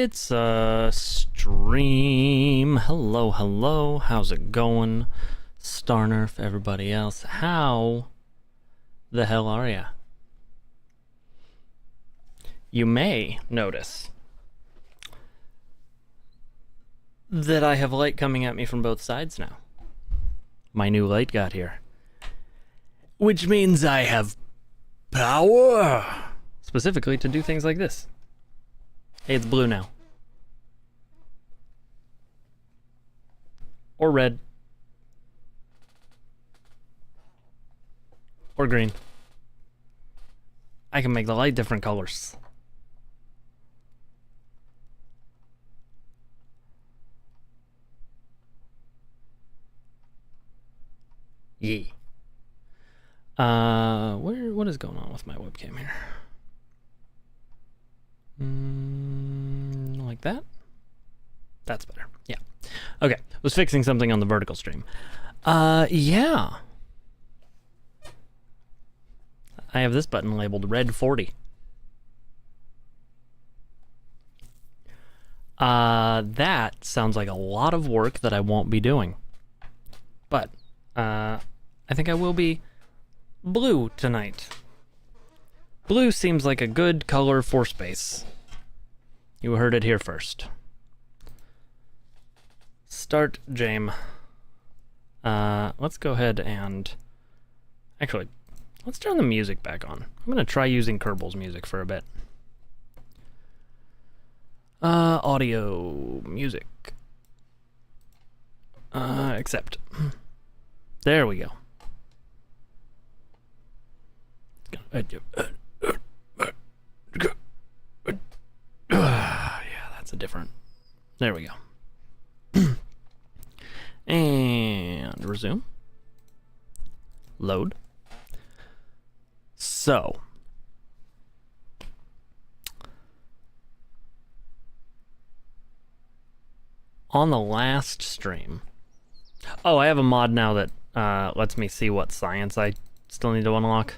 It's a stream. Hello, hello. How's it going? Starnerf, everybody else. How the hell are ya? You may notice that I have light coming at me from both sides now. My new light got here. Which means I have power. Specifically to do things like this. Hey, it's blue now. Or red. Or green. I can make the light different colors. Yeah. What is going on with my webcam here? Like that? That's better. Yeah. Okay. Was fixing something on the vertical stream. Yeah. I have this button labeled red 40. That sounds like a lot of work that I won't be doing. But, I think I will be blue tonight. Blue seems like a good color for space. You heard it here first. Start Jame. Let's go ahead and... Actually, let's turn the music back on. I'm gonna try using Kerbal's music for a bit. Audio, music. Accept. There we go. Yeah, that's a different... There we go. And resume. Load. So. On the last stream... Oh, I have a mod now that lets me see what science I still need to unlock.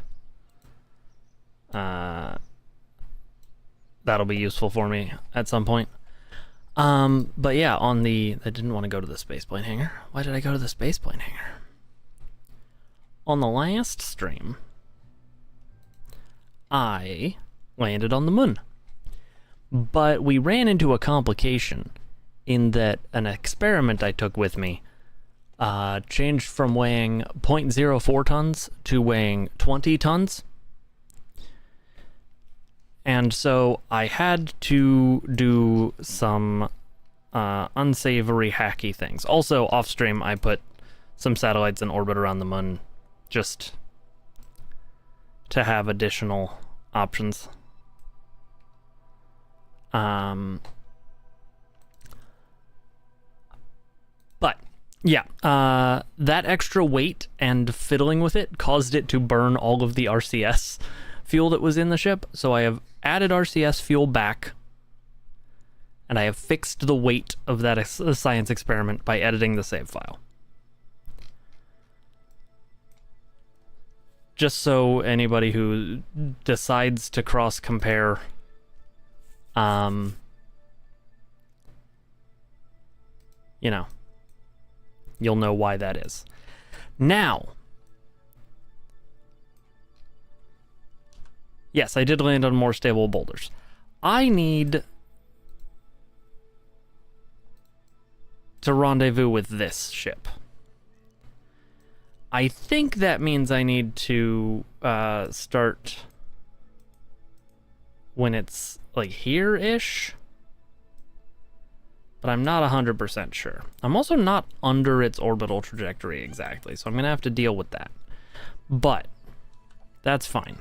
That'll be useful for me at some point. But yeah, on the... I didn't want to go to the spaceplane hangar. Why did I go to the spaceplane hangar? On the last stream, I landed on the moon. But we ran into a complication in that an experiment I took with me changed from weighing 0.04 tons to weighing 20 tons. And so I had to do some unsavory, hacky things. Also, off-stream, I put some satellites in orbit around the moon just to have additional options. But, yeah, that extra weight and fiddling with it caused it to burn all of the RCS fuel that was in the ship, so I have added RCS fuel back, and I have fixed the weight of that science experiment by editing the save file. Just so anybody who decides to cross-compare, you know, you'll know why that is. Now, yes, I did land on more stable boulders. I need to rendezvous with this ship. I think that means I need to start when it's like here-ish. But I'm not 100% sure. I'm also not under its orbital trajectory exactly, so I'm gonna have to deal with that. But that's fine.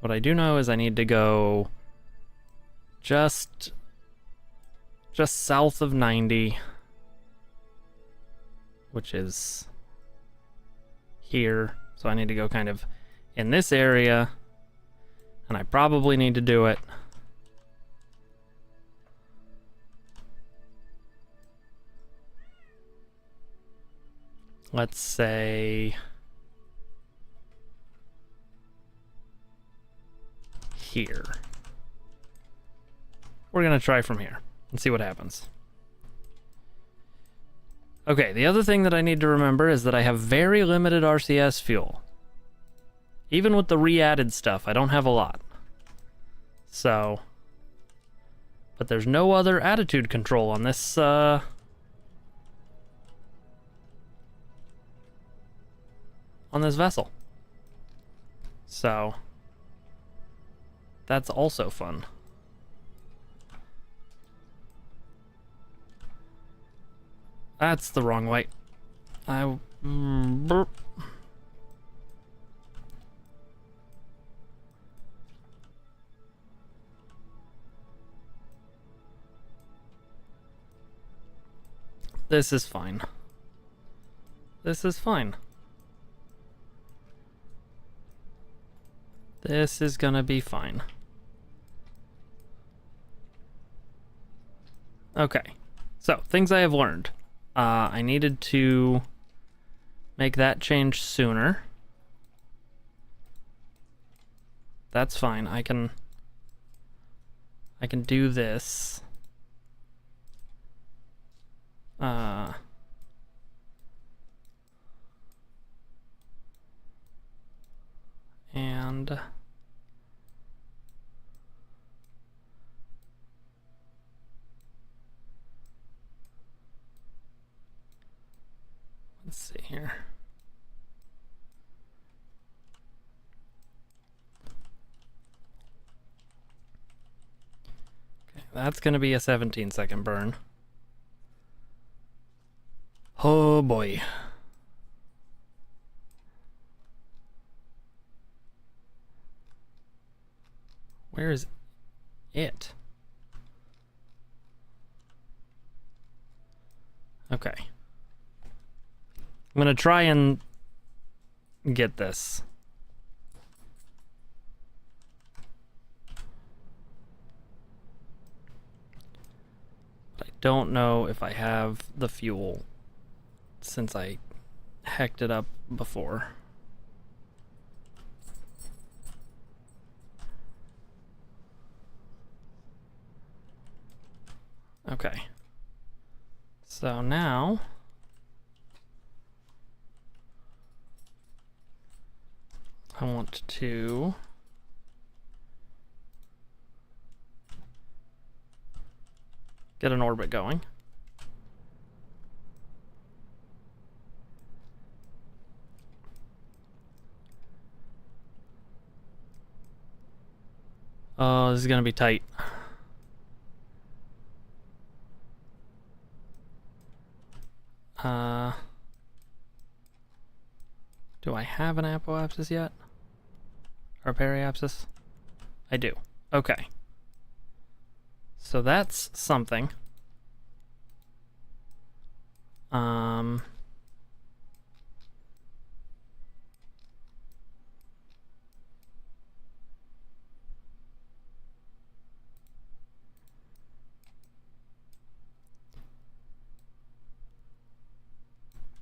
What I do know is I need to go just south of 90, which is here. So I need to go kind of in this area, and I probably need to do it let's say here. We're gonna try from here and see what happens. Okay, the other thing that I need to remember is that I have very limited RCS fuel. Even with the re-added stuff, I don't have a lot. So, but there's no other attitude control on this, on this vessel. So, that's also fun. That's the wrong way. Burp. This is fine. This is fine. This is gonna be fine. Okay, so things I have learned. I needed to make that change sooner. That's fine. I can do this. And let's see here. Okay, that's going to be a 17-second burn. Oh boy. Where is it? Okay. I'm gonna try and get this. But I don't know if I have the fuel since I hecked it up before. Okay. So now I want to get an orbit going. Oh, this is gonna be tight. Do I have an apoapsis yet? Or periapsis? I do. Okay. So that's something. Let's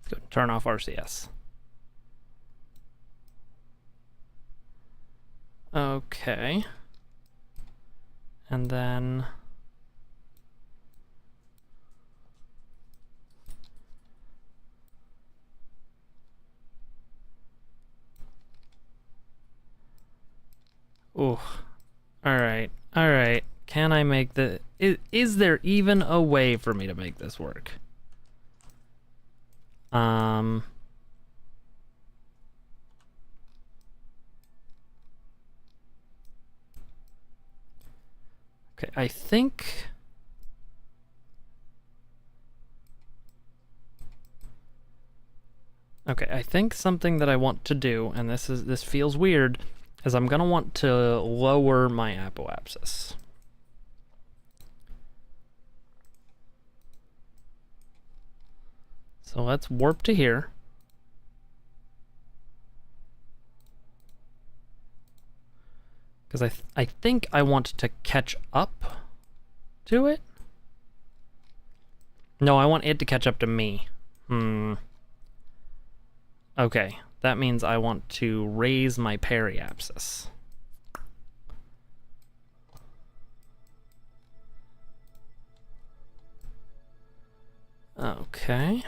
go turn off RCS. Okay. And then ooh. Alright. Alright. Can I make the... Is there even a way for me to make this work? Okay, I think... Okay, I think something that I want to do, and this feels weird, is I'm gonna want to lower my apoapsis. So let's warp to here. Because I think I want to catch up to it. No, I want it to catch up to me. Okay, that means I want to raise my periapsis. Okay.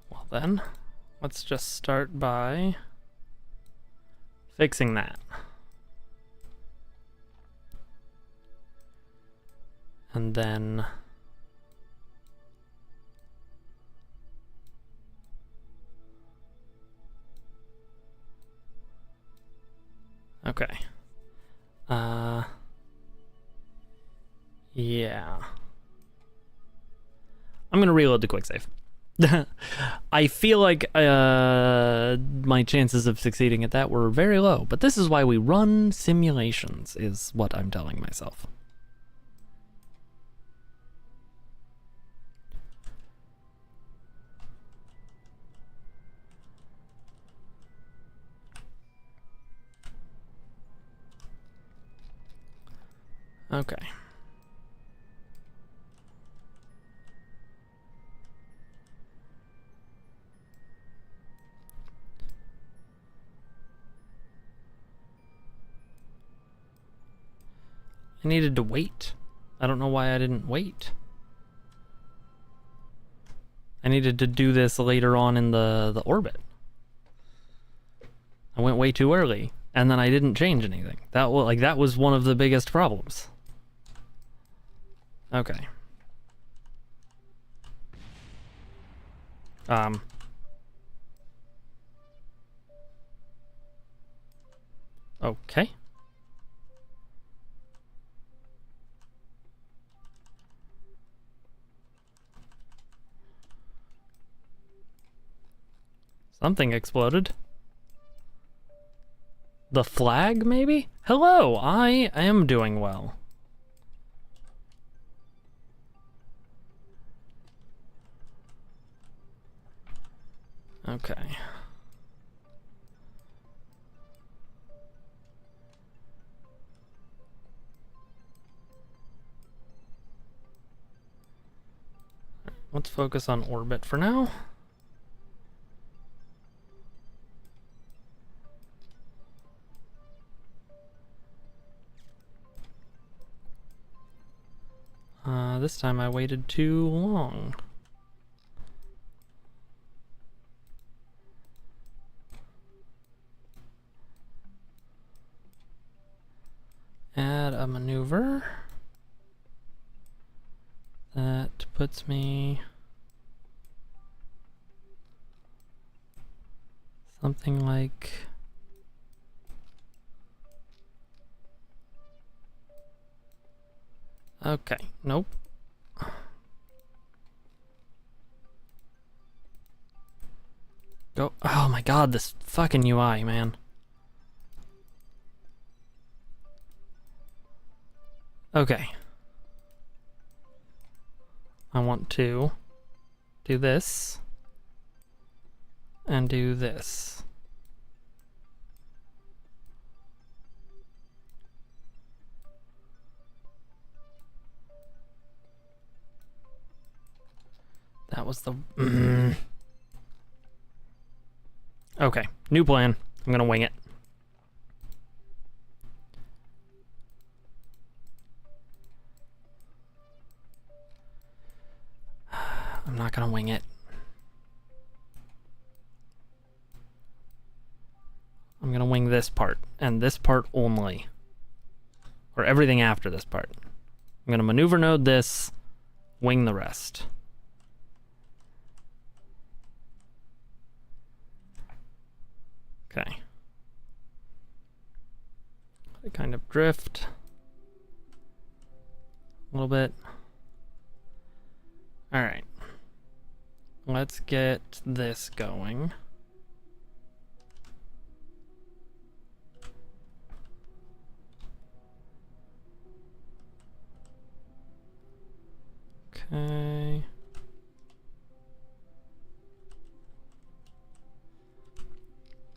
Well then, let's just start by fixing that. And then okay. Yeah. I'm gonna reload the quick save. I feel like my chances of succeeding at that were very low, but this is why we run simulations, is what I'm telling myself. Okay. I needed to wait. I don't know why I didn't wait. I needed to do this later on in the orbit. I went way too early, and then I didn't change anything. That was one of the biggest problems. Okay. Okay. Something exploded. The flag, maybe? Hello, I am doing well. Okay. Let's focus on orbit for now. This time I waited too long. Add a maneuver. That puts me something like okay, nope. Go. Oh my god, this fucking UI, man. Okay. I want to do this and do this. That was the... Okay, new plan. I'm gonna wing it. I'm not gonna wing it. I'm gonna wing this part, and this part only. Or everything after this part. I'm gonna maneuver node this, wing the rest. Okay. I kind of drift a little bit. All right. Let's get this going. Okay.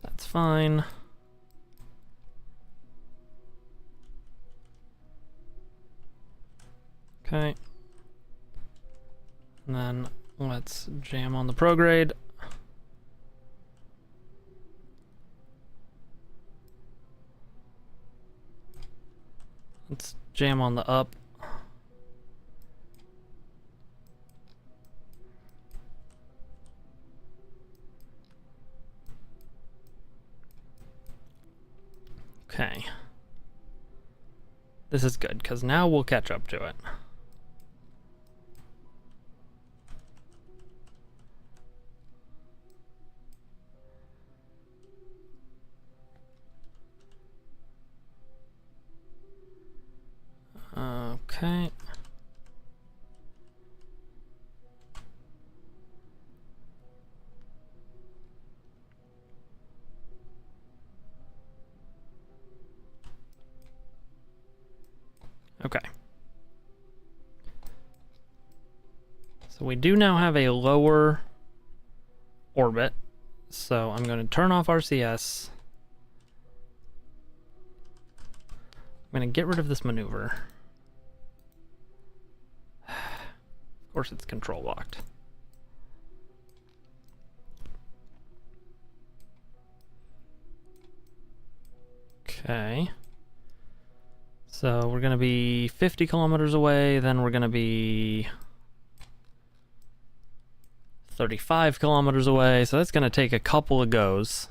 That's fine. Okay. And then let's jam on the prograde. Let's jam on the up. Okay. This is good, because now we'll catch up to it. Okay. Okay. So we do now have a lower orbit. So I'm going to turn off RCS. I'm going to get rid of this maneuver. Of course it's control locked. Okay. So we're going to be 50 kilometers away, then we're going to be 35 kilometers away, so that's going to take a couple of goes.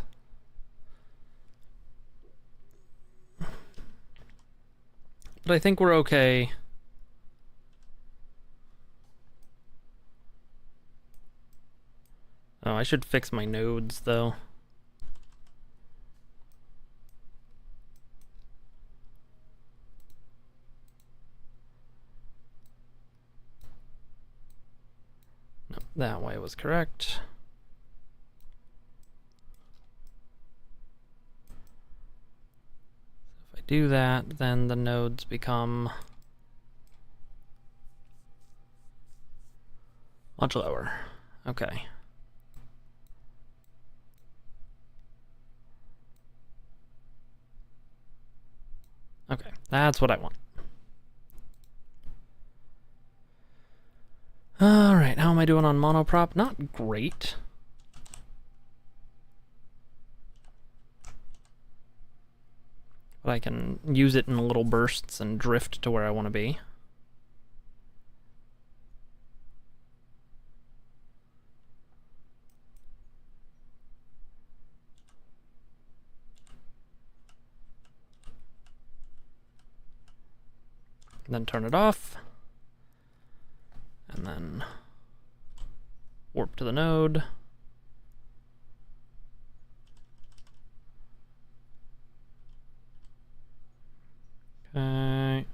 But I think we're okay. Oh, I should fix my nodes, though. No, that way was correct. If I do that, then the nodes become much lower. Okay. Okay, that's what I want. Alright, how am I doing on monoprop? Not great. But I can use it in little bursts and drift to where I want to be. Then turn it off. And then warp to the node. Okay.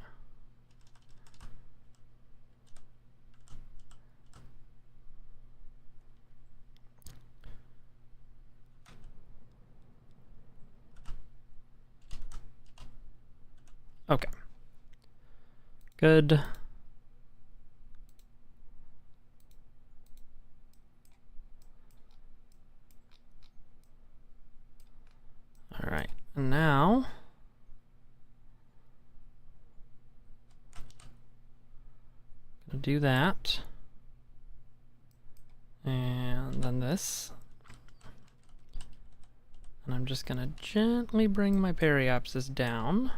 Okay. Good. All right, and now gonna do that, and then this, and I'm just gonna gently bring my periapsis down.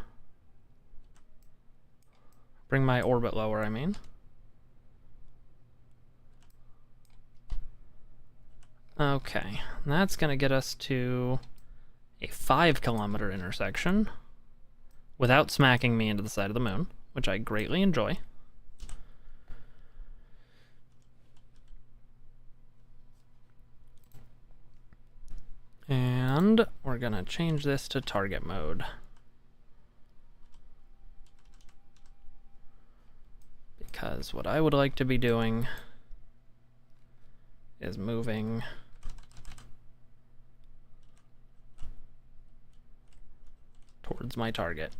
Bring my orbit lower, I mean. Okay, that's gonna get us to a 5-kilometer intersection without smacking me into the side of the moon, which I greatly enjoy. And we're gonna change this to target mode. Because what I would like to be doing is moving towards my target.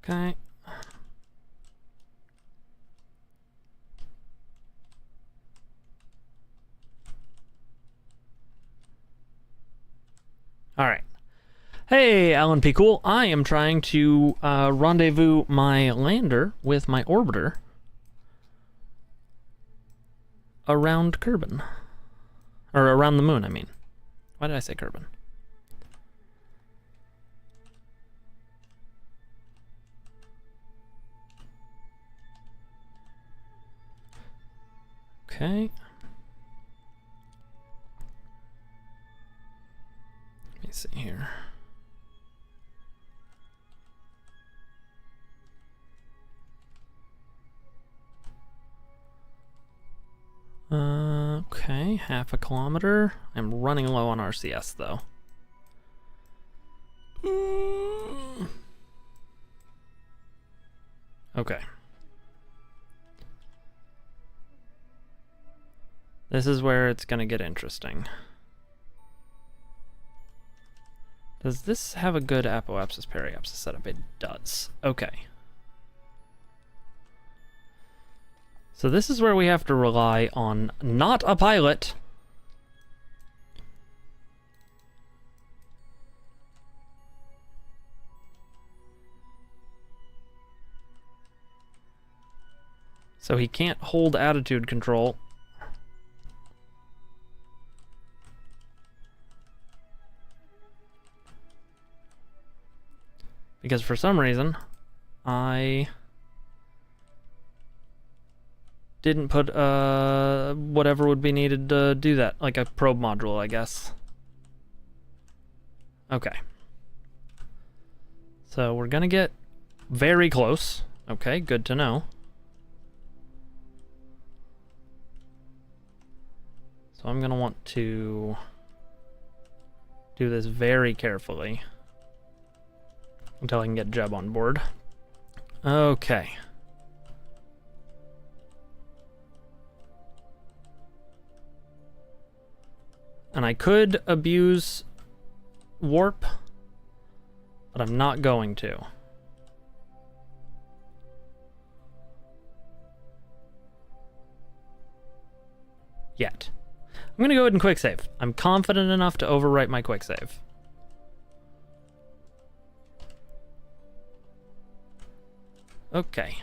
Okay. All right. Hey, Alan P. Cool. I am trying to rendezvous my lander with my orbiter around Kerbin. Or around the moon, I mean. Why did I say Kerbin? Okay. Let me see here. Okay, half a kilometer. I'm running low on RCS though. Okay. This is where it's gonna get interesting. Does this have a good apoapsis periapsis setup? It does. Okay. So this is where we have to rely on not a pilot. So he can't hold attitude control. Because for some reason, I didn't put whatever would be needed to do that, like a probe module, I guess. Okay. So we're gonna get very close. Okay, good to know. So I'm gonna want to do this very carefully until I can get Jeb on board. Okay. And I could abuse warp, but I'm not going to. Yet. I'm going to go ahead and quick save. I'm confident enough to overwrite my quick save. Okay.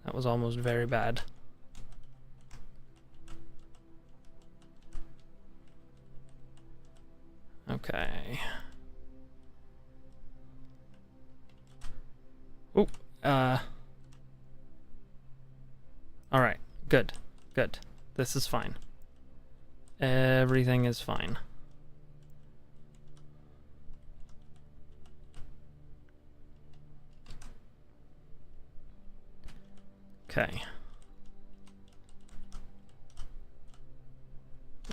That was almost very bad. Okay. Oop. Alright. Good. Good. This is fine. Everything is fine. Okay.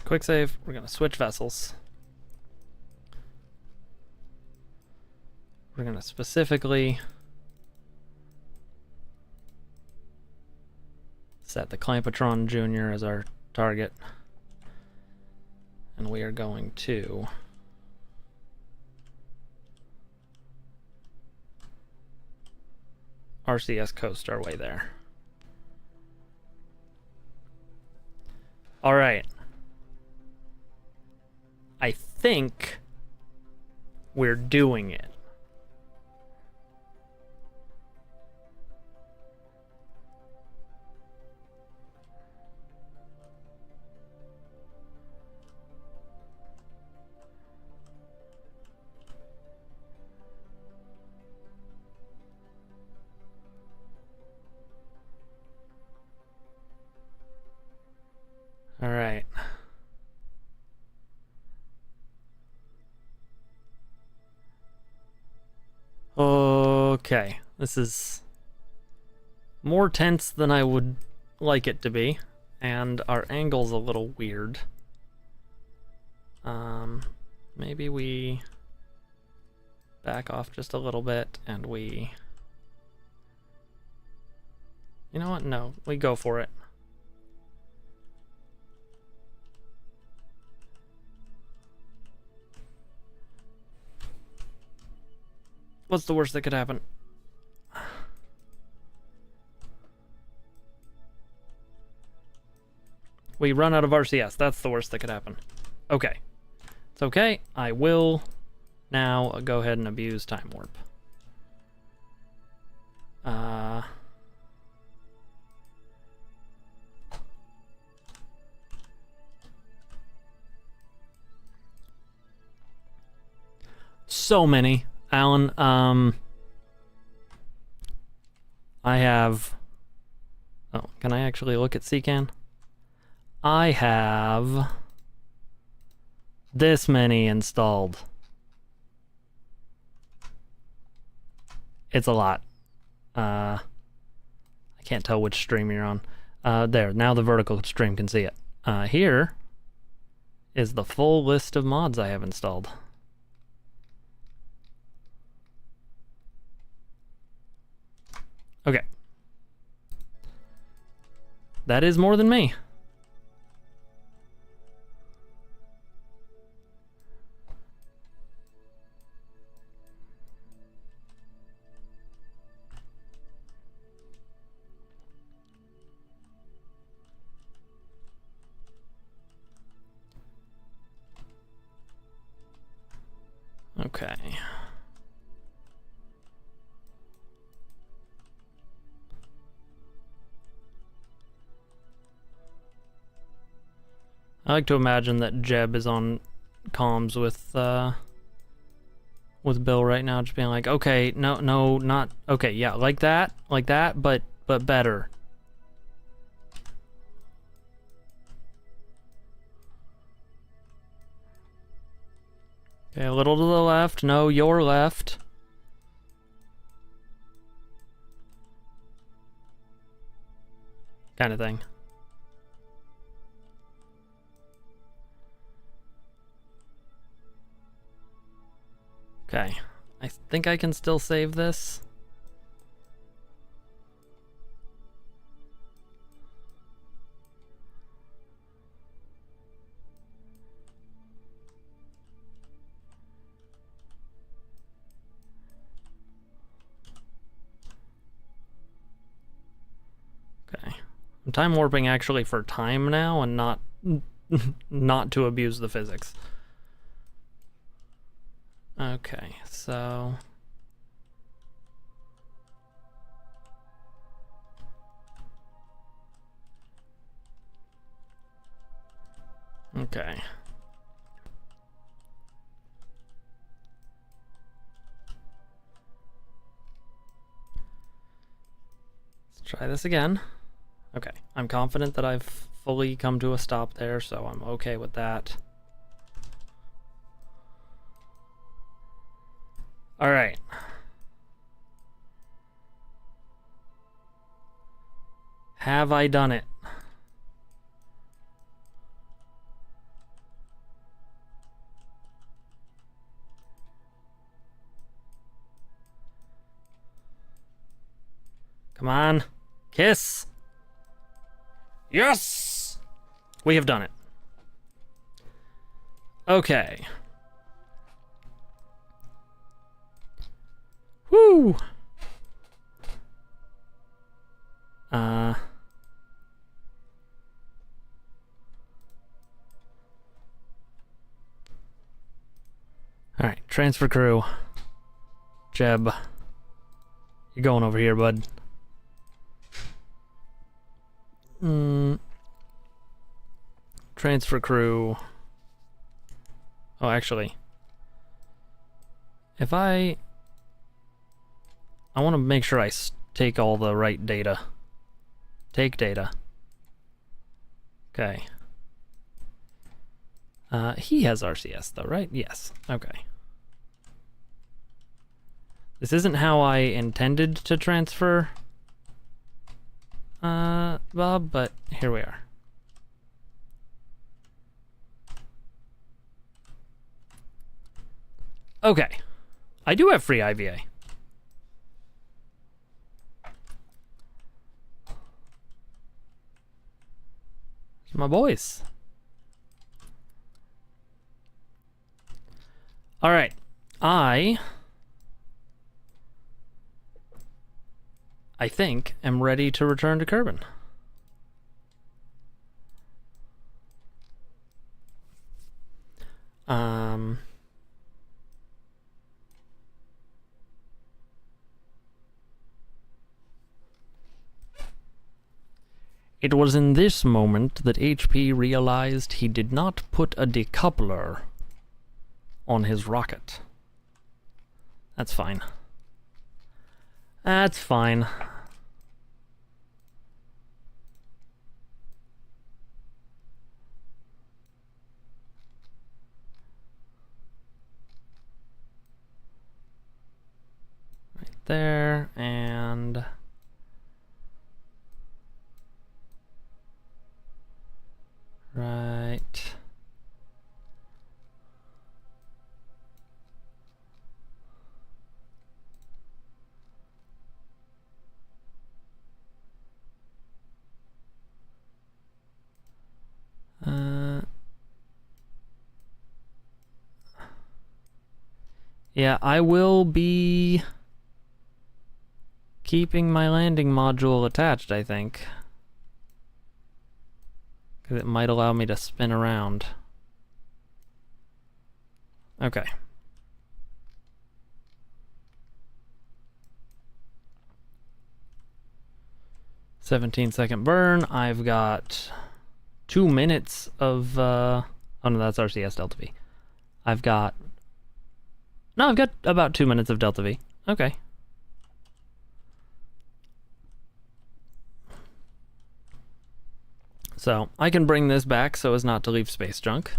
Quick save. We're gonna switch vessels. We're gonna specifically set the Clampatron Jr. as our target. And we are going to RCS coast our way there. All right. I think we're doing it. All right. Okay, this is more tense than I would like it to be, and our angle's a little weird. Maybe we back off just a little bit and we... You know what? No, we go for it. What's the worst that could happen? We run out of RCS. That's the worst that could happen. Okay. It's okay. I will now go ahead and abuse time warp. So many. Alan, I have... Oh, can I actually look at CCAN? I have this many installed. It's a lot. I can't tell which stream you're on. There, now the vertical stream can see it. Here is the full list of mods I have installed. Okay. That is more than me. Okay. I like to imagine that Jeb is on comms with Bill right now, just being like, okay, no, not okay, yeah, like that, but better. Okay, a little to the left. No, your left. Kind of thing. Okay. I think I can still save this. Okay. I'm time warping actually for time now and not not to abuse the physics. Okay, so okay. Let's try this again. Okay, I'm confident that I've fully come to a stop there, so I'm okay with that. All right. Have I done it? Come on. Kiss. Yes! We have done it. Okay. Woo! Alright, transfer crew. Jeb. You're going over here, bud. Transfer crew. Oh, actually. If I want to make sure I take all the right data. Take data. Okay. He has RCS though, right? Yes. Okay. This isn't how I intended to transfer Bob, but here we are. Okay. I do have free IVA. It's my boys. All right. I think am ready to return to Kerbin. It was in this moment that HP realized he did not put a decoupler on his rocket. That's fine. That's fine. there, and right. Yeah, I will be keeping my landing module attached, I think. Because it might allow me to spin around. Okay. "17-second burn. I've got 2 minutes of, oh no, that's RCS Delta V. I've got about 2 minutes of Delta V. Okay. So, I can bring this back so as not to leave space junk.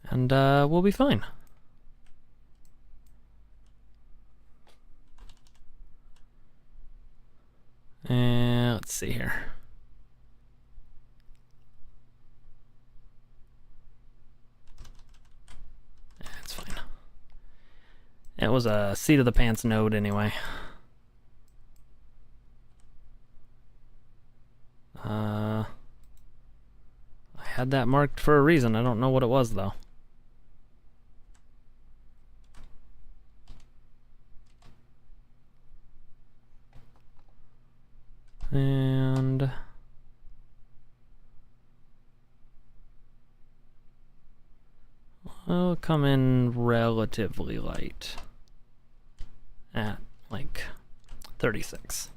And, we'll be fine. And let's see here. It's fine. It was a seat of the pants node anyway. I had that marked for a reason. I don't know what it was though. And I'll come in relatively light at like 36.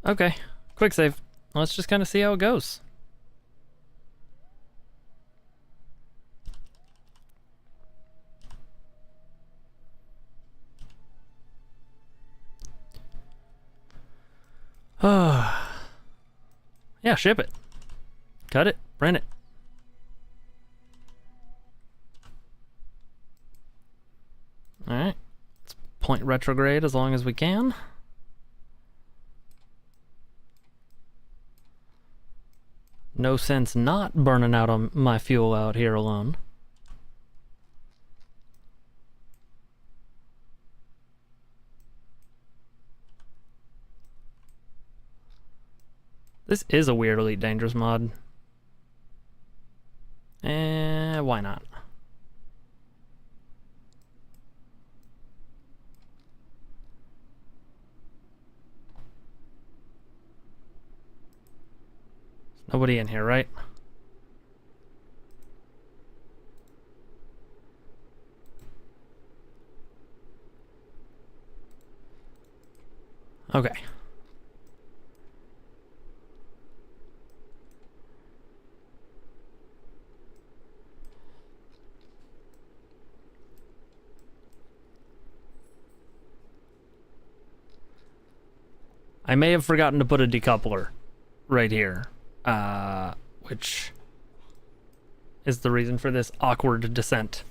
Okay, quick save. Let's just kind of see how it goes. Yeah, ship it. Cut it, print it. Alright. Let's point retrograde as long as we can. No sense not burning out on my fuel out here alone. This is a weird Elite Dangerous mod. Why not? There's nobody in here, right? Okay. I may have forgotten to put a decoupler right here, which is the reason for this awkward descent.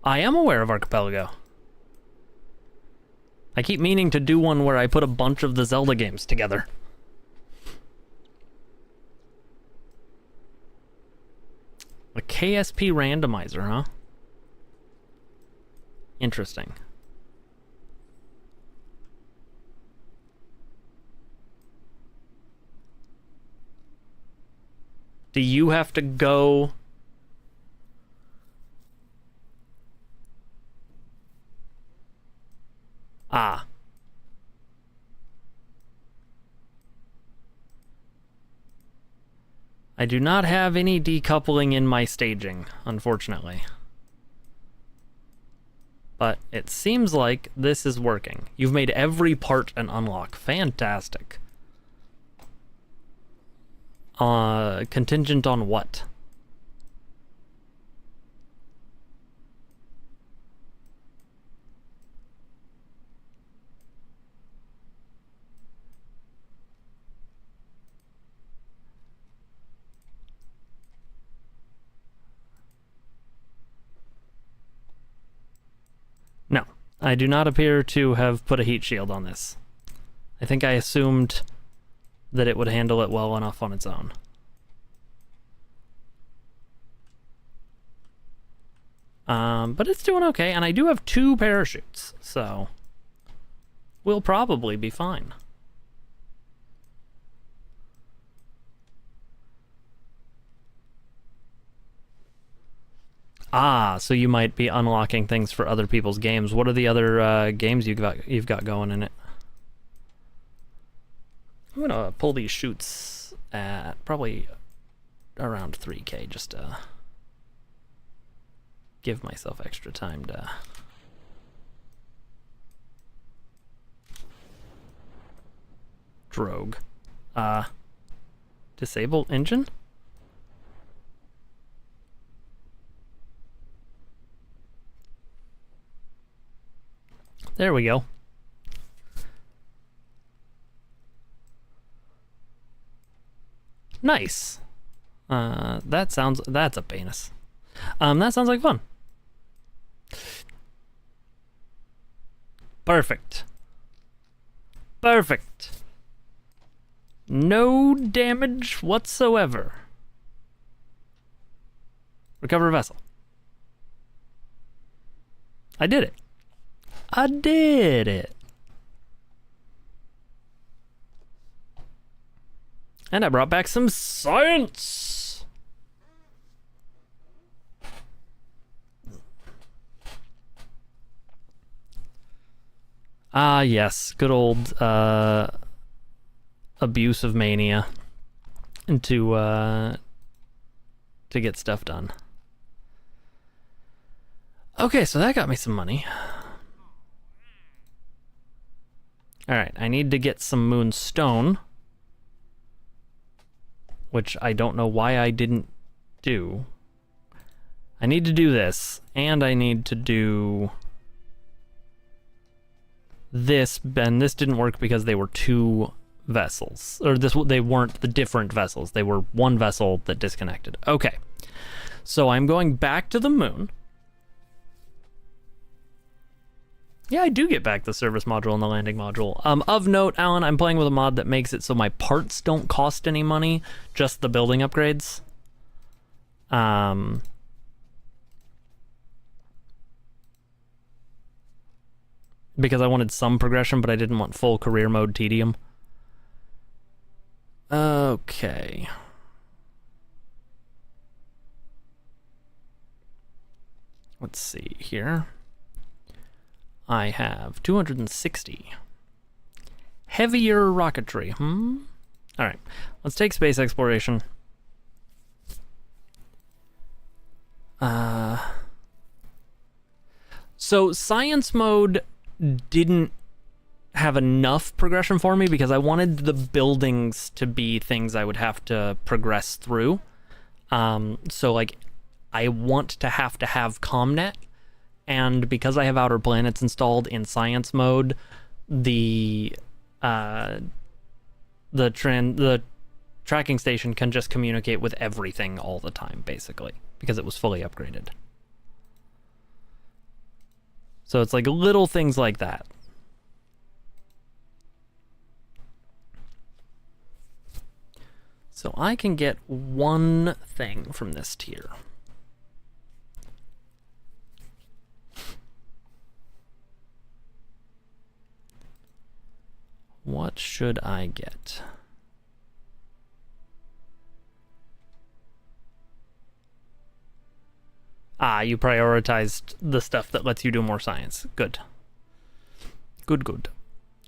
I am aware of Archipelago. I keep meaning to do one where I put a bunch of the Zelda games together. A KSP randomizer, huh? Interesting. Do you have to go... Ah. I do not have any decoupling in my staging, unfortunately. But it seems like this is working. You've made every part an unlock. Fantastic. Contingent on what? I do not appear to have put a heat shield on this. I think I assumed that it would handle it well enough on its own. But it's doing okay, and I do have 2 parachutes, so we'll probably be fine. Ah, so you might be unlocking things for other people's games. What are the other games you've got going in it? I'm gonna pull these chutes at probably around 3K just to give myself extra time to drogue. Disable engine? There we go. Nice. That's a penis. That sounds like fun. Perfect. Perfect. No damage whatsoever. Recover vessel. I did it. I did it. And I brought back some science. Ah, yes. Good old abuse of mania to get stuff done. Okay, so that got me some money. Alright, I need to get some moonstone, which I don't know why I didn't do. I need to do this, and I need to do this, and this didn't work because they were 2 vessels. Or they weren't the different vessels. They were 1 vessel that disconnected. Okay, so I'm going back to the moon. Yeah, I do get back the service module and the landing module. Of note, Alan, I'm playing with a mod that makes it so my parts don't cost any money, just the building upgrades. Because I wanted some progression, but I didn't want full career mode tedium. Okay. Let's see here. I have 260. Heavier rocketry, Alright, let's take space exploration. So science mode didn't have enough progression for me because I wanted the buildings to be things I would have to progress through. So like, I want to have ComNet. And because I have Outer Planets installed in science mode, the tracking station can just communicate with everything all the time, basically, because it was fully upgraded. So it's like little things like that. So I can get 1 thing from this tier. What should I get? Ah, you prioritized the stuff that lets you do more science. Good. Good.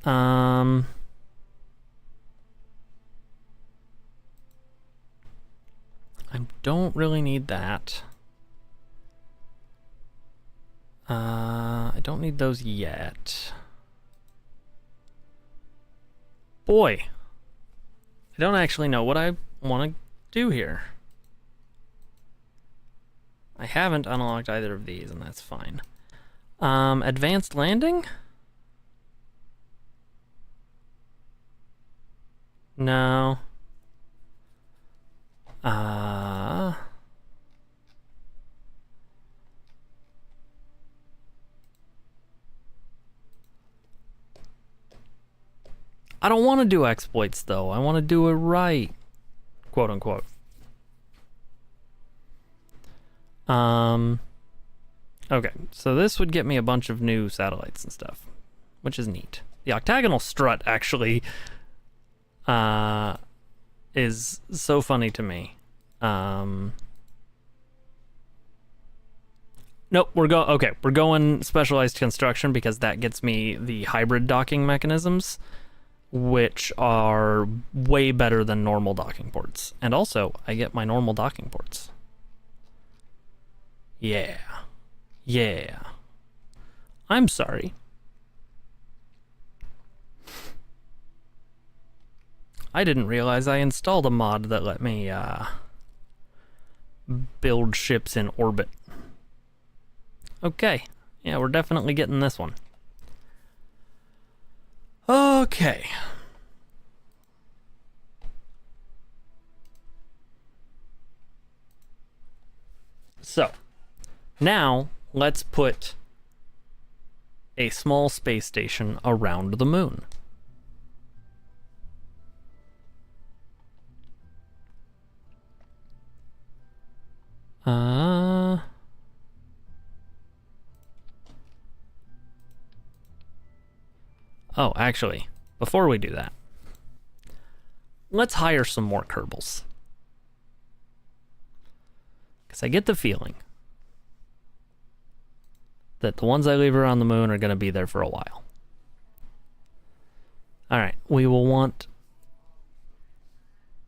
I don't really need that. I don't need those yet. Boy, I don't actually know what I want to do here. I haven't unlocked either of these, and that's fine. Advanced landing? No. I don't want to do exploits, though. I want to do it right. Quote unquote. Okay, so this would get me a bunch of new satellites and stuff, which is neat. The octagonal strut actually is so funny to me. Nope, we're going specialized construction because that gets me the hybrid docking mechanisms, which are way better than normal docking ports. And also, I get my normal docking ports. Yeah. Yeah. I'm sorry. I didn't realize I installed a mod that let me build ships in orbit. Okay. Yeah, we're definitely getting this one. Okay. So, now let's put a small space station around the moon. Oh, actually, before we do that, let's hire some more Kerbals. Because I get the feeling that the ones I leave around the moon are going to be there for a while. Alright, we will want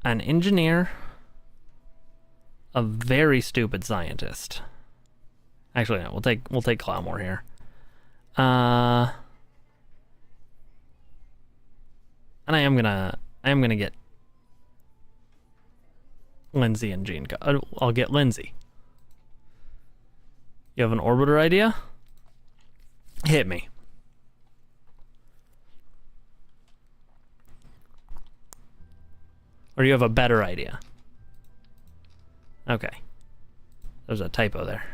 an engineer, a very stupid scientist. Actually, no, we'll take Cloudmore here. And I am gonna get Lindsay and Jean. I'll get Lindsay. You have an orbiter idea? Hit me. Or you have a better idea? Okay. There's a typo there.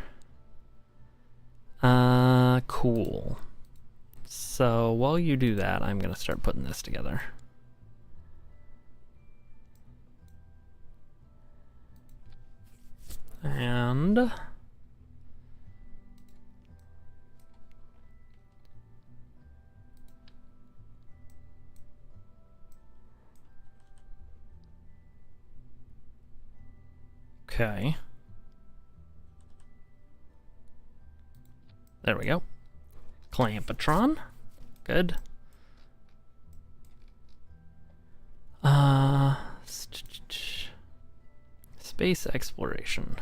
Cool. So while you do that, I'm gonna start putting this together. And okay. There we go. Clampatron. Good. Space exploration.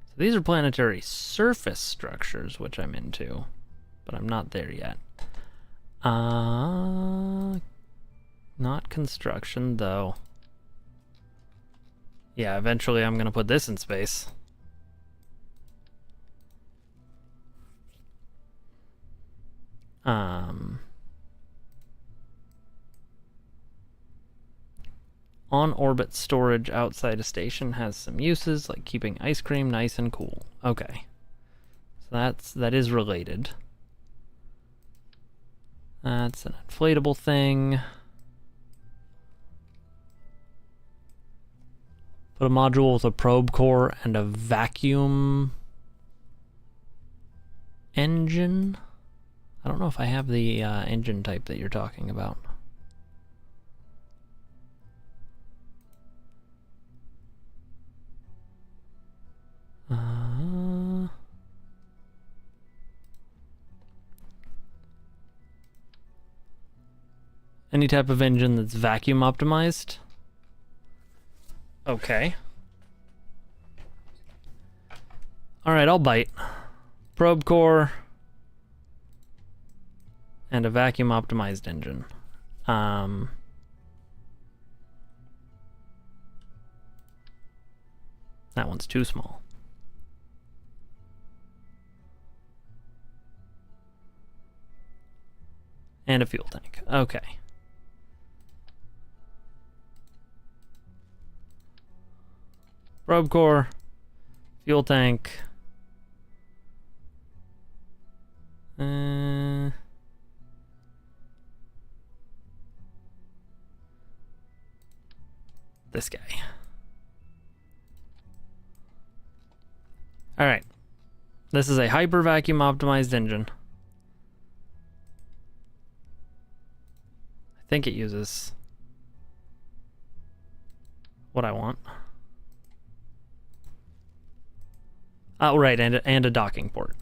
So these are planetary surface structures, which I'm into, but I'm not there yet. Not construction, though. Yeah, eventually I'm gonna put this in space. On-orbit storage outside a station has some uses, like keeping ice cream nice and cool. Okay. So that is related. That's an inflatable thing. Put a module with a probe core and a vacuum engine. I don't know if I have the engine type that you're talking about. Any type of engine that's vacuum optimized? Okay. Alright, I'll bite. Probe core and a vacuum optimized engine. That one's too small. And a fuel tank. Okay. Probe core, fuel tank. this guy. All right. This is a hyper vacuum optimized engine. I think it uses what I want. Oh, right, and a docking port.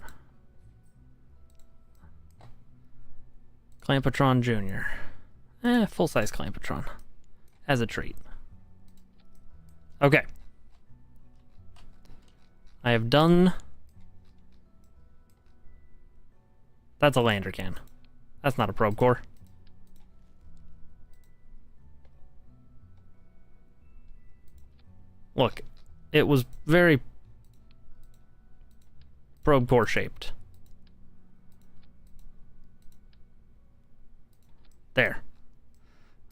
Clampatron Jr. Full-size Clampatron. As a treat. Okay. I have done... That's a lander can. That's not a probe core. Look, it was very probe core shaped. There.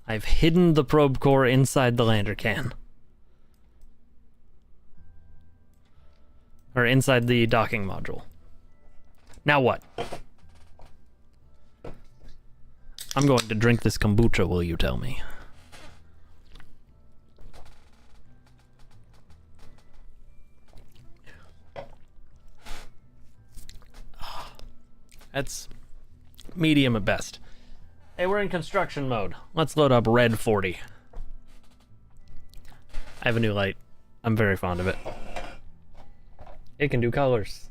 I've hidden the probe core inside the lander can. Or inside the docking module. Now what? I'm going to drink this kombucha, will you tell me? That's medium at best. Hey, we're in construction mode. Let's load up Red 40. I have a new light. I'm very fond of it. It can do colors.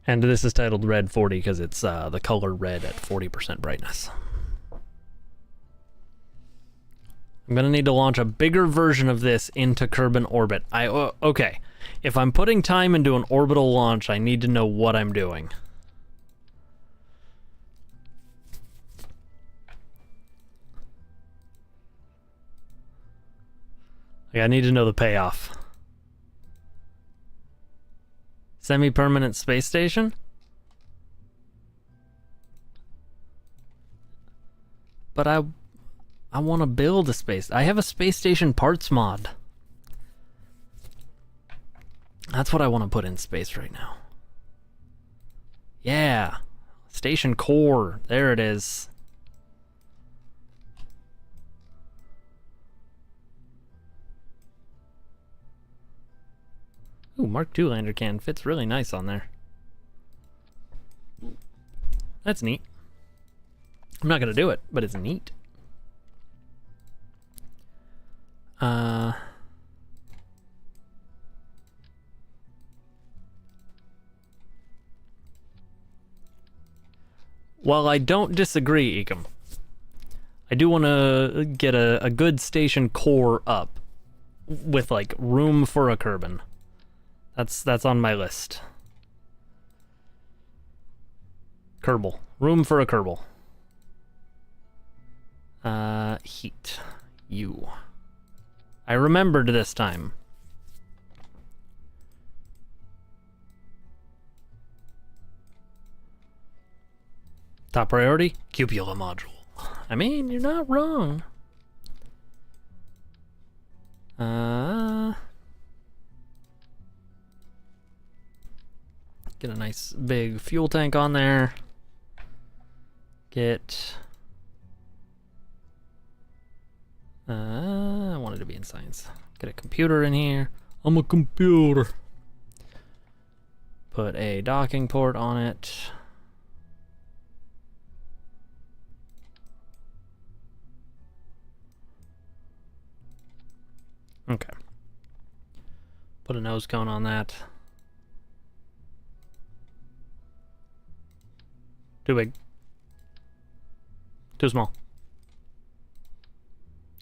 And this is titled Red 40 because it's the color red at 40% brightness. I'm going to need to launch a bigger version of this into Kerbin orbit. Okay, if I'm putting time into an orbital launch, I need to know what I'm doing. I need to know the payoff. Semi-permanent space station? But I want to build a space. I have a space station parts mod. That's what I want to put in space right now. Yeah. Station core. There it is. Ooh, Mark II lander can fits really nice on there. That's neat. I'm not going to do it, but it's neat. While I don't disagree, Ecom, I do want to get a good station core up with like room for a Kerbin. That's on my list. Kerbal. Room for a Kerbal. Heat. You. I remembered this time. Top priority? Cupola module. I mean, you're not wrong. Get a nice big fuel tank on there. Get... I wanted to be in science. Get a computer in here. I'm a computer. Put a docking port on it. Okay. Put a nose cone on that. Too big. Too small.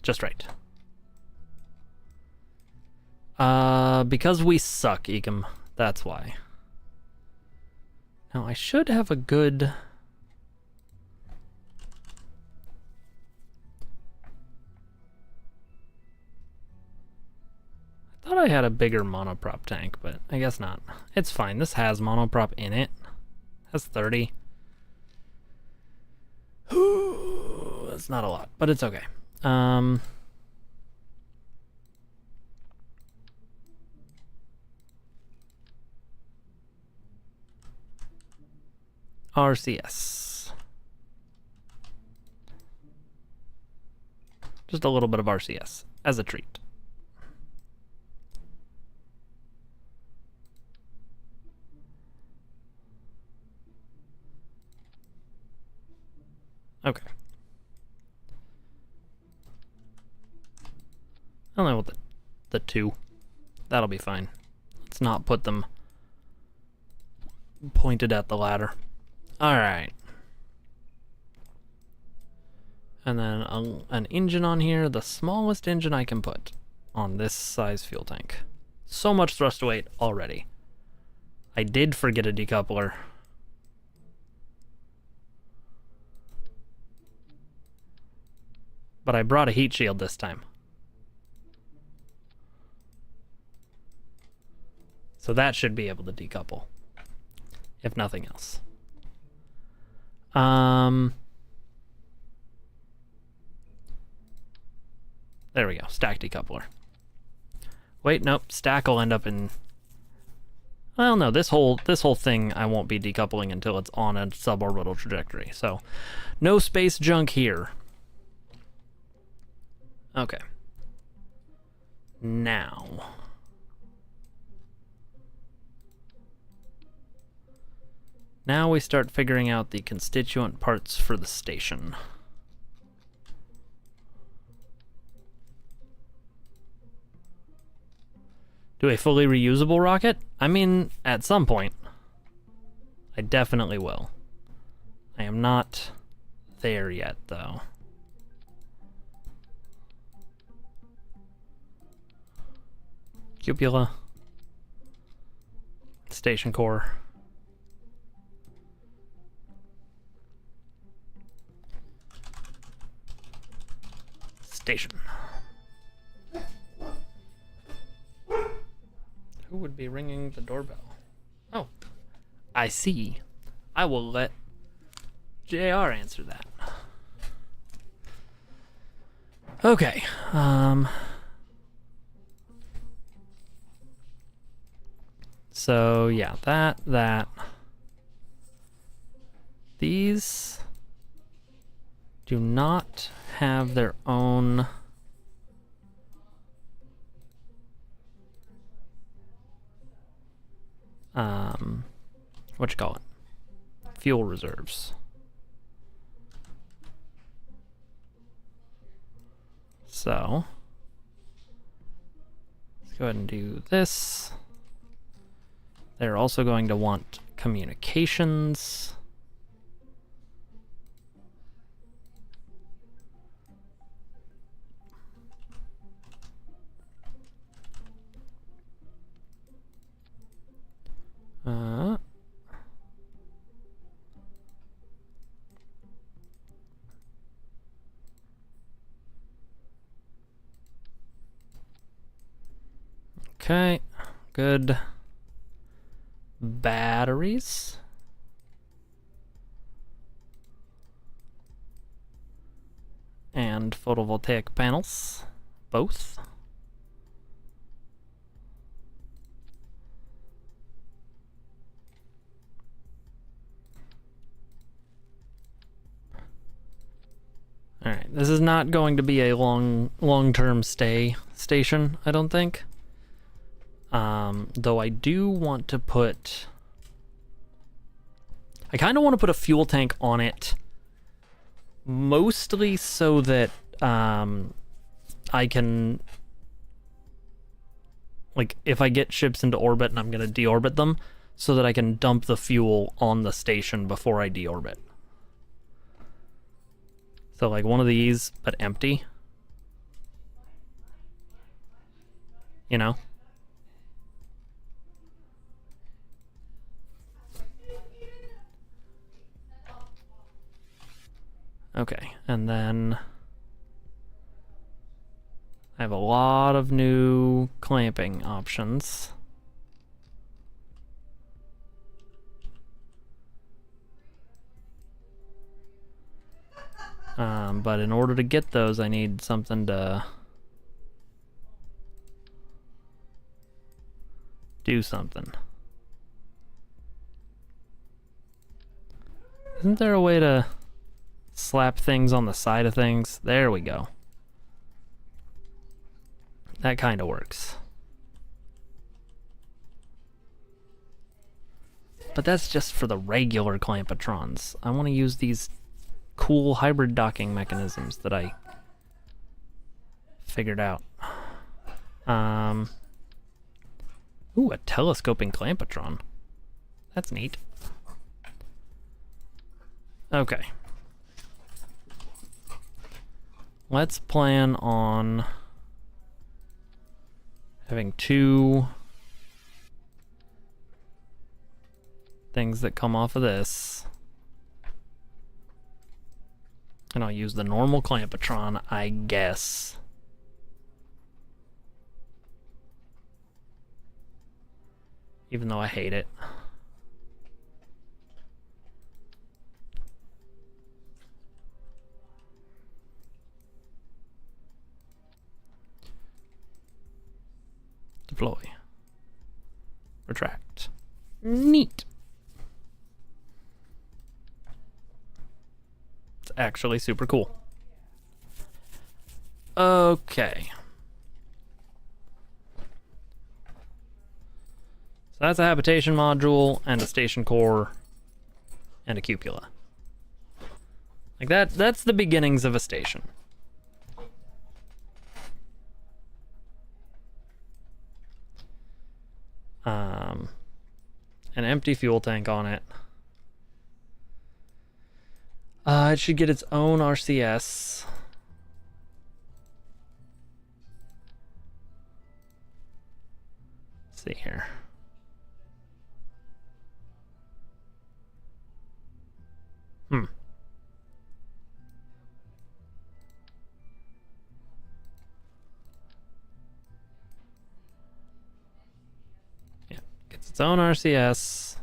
Just right. Because we suck, Ecom. That's why. Now, I should have a good... I thought I had a bigger monoprop tank, but I guess not. It's fine. This has monoprop in it. Has 30. That's not a lot, but it's okay. RCS. Just a little bit of RCS as a treat. Okay. Only with the 2. That'll be fine. Let's not put them pointed at the ladder. Alright. And then an engine on here, the smallest engine I can put on this size fuel tank. So much thrust weight already. I did forget a decoupler. But I brought a heat shield this time. So that should be able to decouple, if nothing else. There we go, stack decoupler. Wait, nope, stack will end up in... Well, no, this whole thing I won't be decoupling until it's on a suborbital trajectory. So, no space junk here. Okay. Now... Now we start figuring out the constituent parts for the station. Do a fully reusable rocket? I mean, at some point. I definitely will. I am not there yet, though. Cupola. Station core. Station. Who would be ringing the doorbell? Oh, I see. I will let JR answer that. Okay. So yeah, that. These do not have their own what you call it? Fuel reserves. So let's go ahead and do this. They're also going to want communications. Okay, good. Batteries. And photovoltaic panels, both. All right, this is not going to be a long-term stay station, I don't think. Though I do want to put... I kind of want to put a fuel tank on it, mostly so that I can... Like, if I get ships into orbit and I'm going to deorbit them, so that I can dump the fuel on the station before I deorbit. So like one of these, but empty. You know? Okay, and then I have a lot of new clamping options. But in order to get those, I need something to do something. Isn't there a way to slap things on the side of things? There we go. That kind of works. But that's just for the regular clampetrons. I want to use these cool hybrid docking mechanisms that I figured out. Ooh, a telescoping clampetron. That's neat. Okay. Let's plan on having 2 things that come off of this. And I'll use the normal clampetron, I guess. Even though I hate it. Deploy. Retract. Neat. It's actually super cool. Okay. So that's a habitation module and a station core and a cupola. Like that's the beginnings of a station. An empty fuel tank on it. It should get its own RCS. Let's see here. Yeah, gets its own RCS.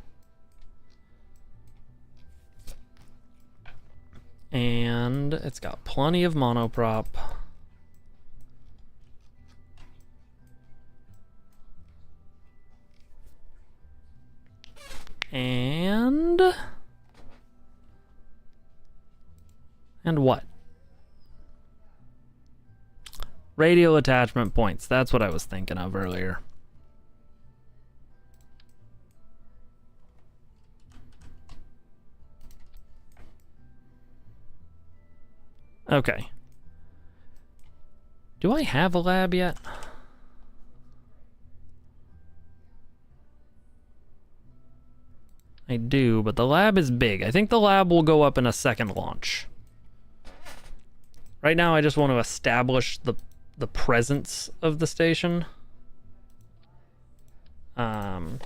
And it's got plenty of monoprop. And what? Radial attachment points. That's what I was thinking of earlier. Okay. Do I have a lab yet? I do, but the lab is big. I think the lab will go up in a second launch. Right now, I just want to establish the presence of the station. And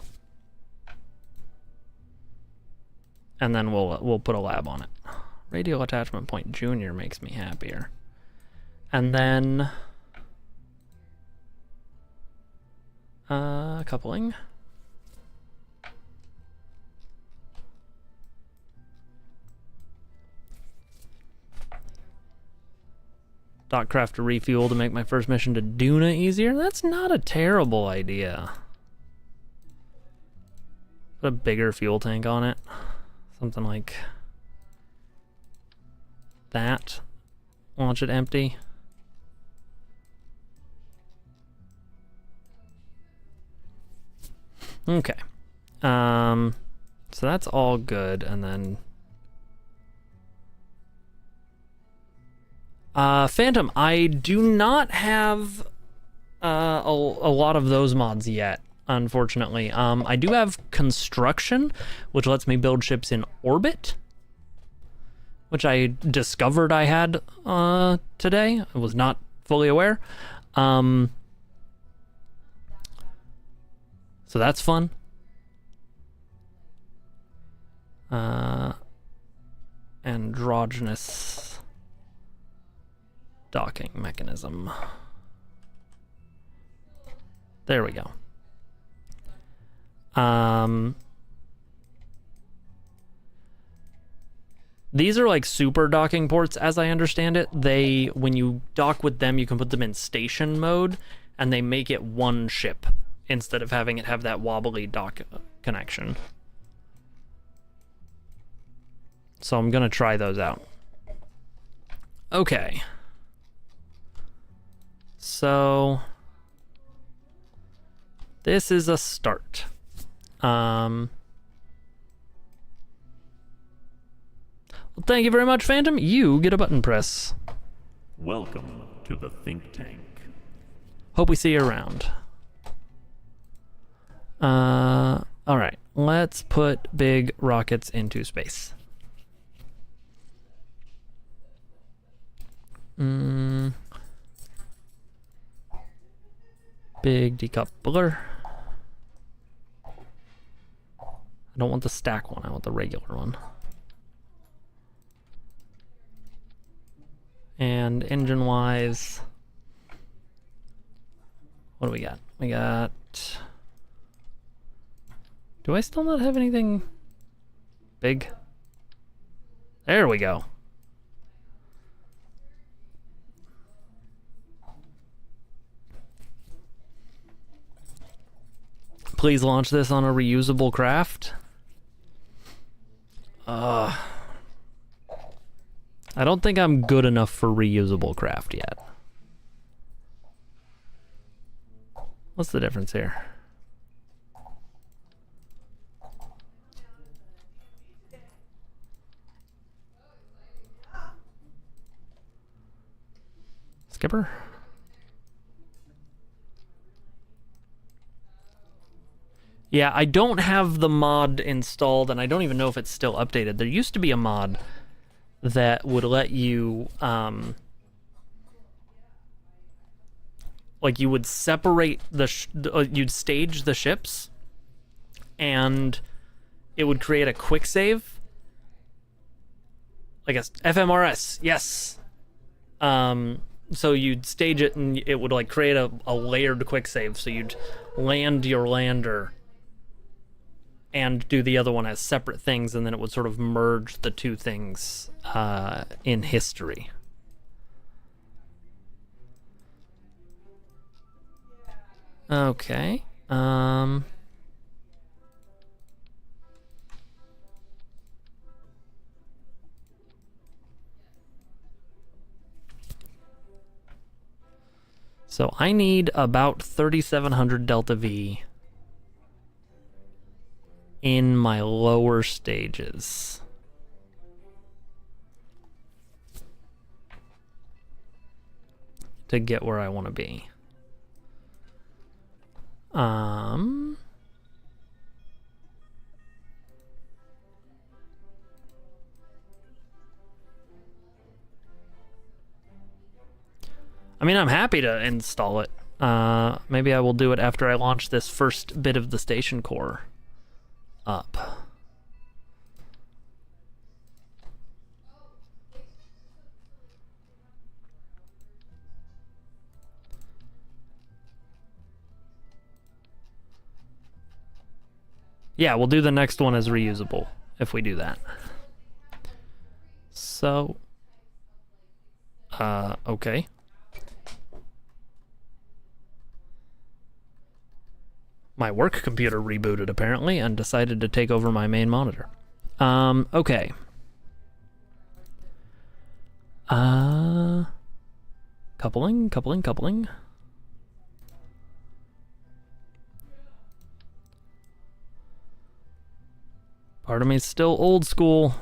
then we'll put a lab on it. Radial attachment point junior makes me happier. And then coupling. Dock craft to refuel to make my first mission to Duna easier. That's not a terrible idea. Put a bigger fuel tank on it. Something like that. Launch it empty. Okay. So that's all good, and then Phantom, I do not have a lot of those mods yet, unfortunately. I do have Construction, which lets me build ships in orbit, which I discovered I had today. I was not fully aware. So that's fun. Androgynous docking mechanism. There we go. These are like super docking ports, as I understand it. When you dock with them, you can put them in station mode, and they make it one ship instead of having it have that wobbly dock connection. So I'm gonna try those out. Okay. So This is a start. Well, thank you very much, Phantom. You get a button press. Welcome to the think tank. Hope we see you around. Alright. Let's put big rockets into space. Big decoupler. I don't want the stack one, I want the regular one. And engine-wise, what do we got? We got... Do I still not have anything big? There we go. Please launch this on a reusable craft. I don't think I'm good enough for reusable craft yet. What's the difference here? Skipper? Yeah, I don't have the mod installed, and I don't even know if it's still updated. There used to be a mod that would let you, like, you would separate you'd stage the ships, and it would create a quick save. Like a FMRS, yes. So you'd stage it, and it would, like, create a layered quick save. So you'd land your lander and do the other one as separate things, and then it would sort of merge the two things in history. Okay. So I need about 3,700 Delta V in my lower stages. To get where I want to be. I mean, I'm happy to install it. Maybe I will do it after I launch this first bit of the station core up. Yeah, we'll do the next one as reusable if we do that. So, okay. My work computer rebooted apparently and decided to take over my main monitor. Okay. Coupling. Part of me is still old school.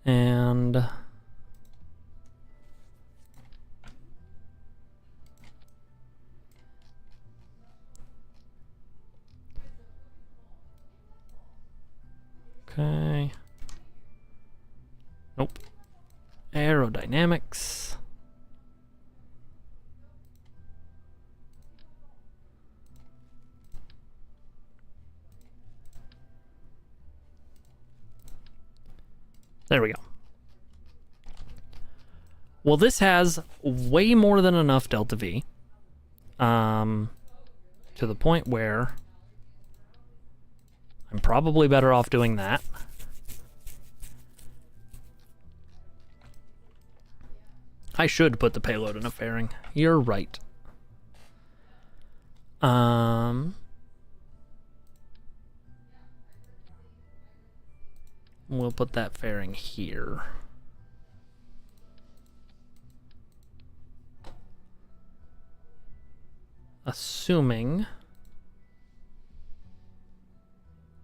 And okay. Nope. Aerodynamics. There we go. Well, this has way more than enough Delta V. To the point where I'm probably better off doing that. I should put the payload in a fairing. You're right. We'll put that fairing here. Assuming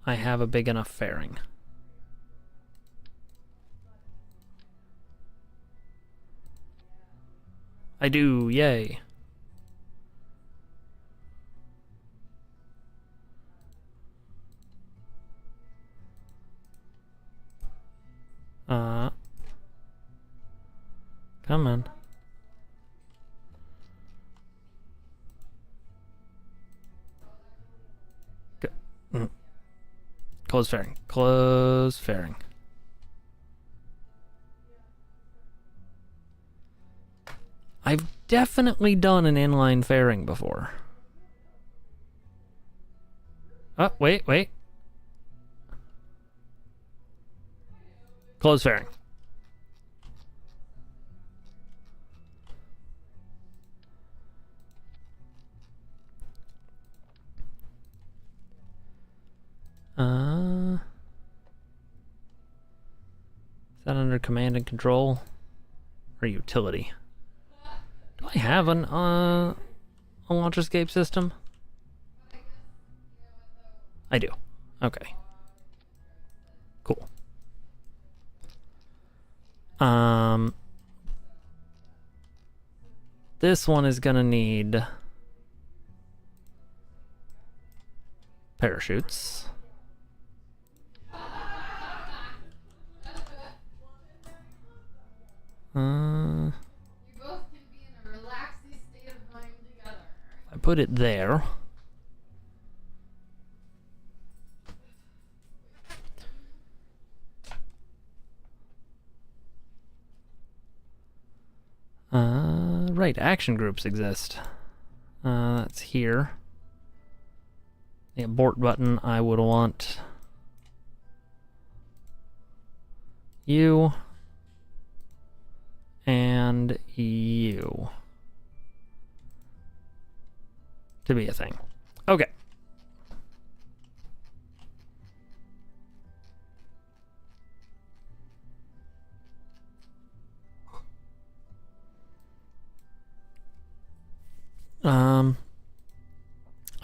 I have a big enough fairing. I do, yay. Come on. Close fairing. Close fairing. I've definitely done an inline fairing before. Oh, wait. Close fairing. Is that under command and control or utility? Do I have a launch escape system? I do. Okay. Cool. This one is gonna need parachutes. You both can be in a relaxing state of mind together. I put it there. Right, action groups exist. That's here. The abort button, I would want you and you to be a thing. Okay.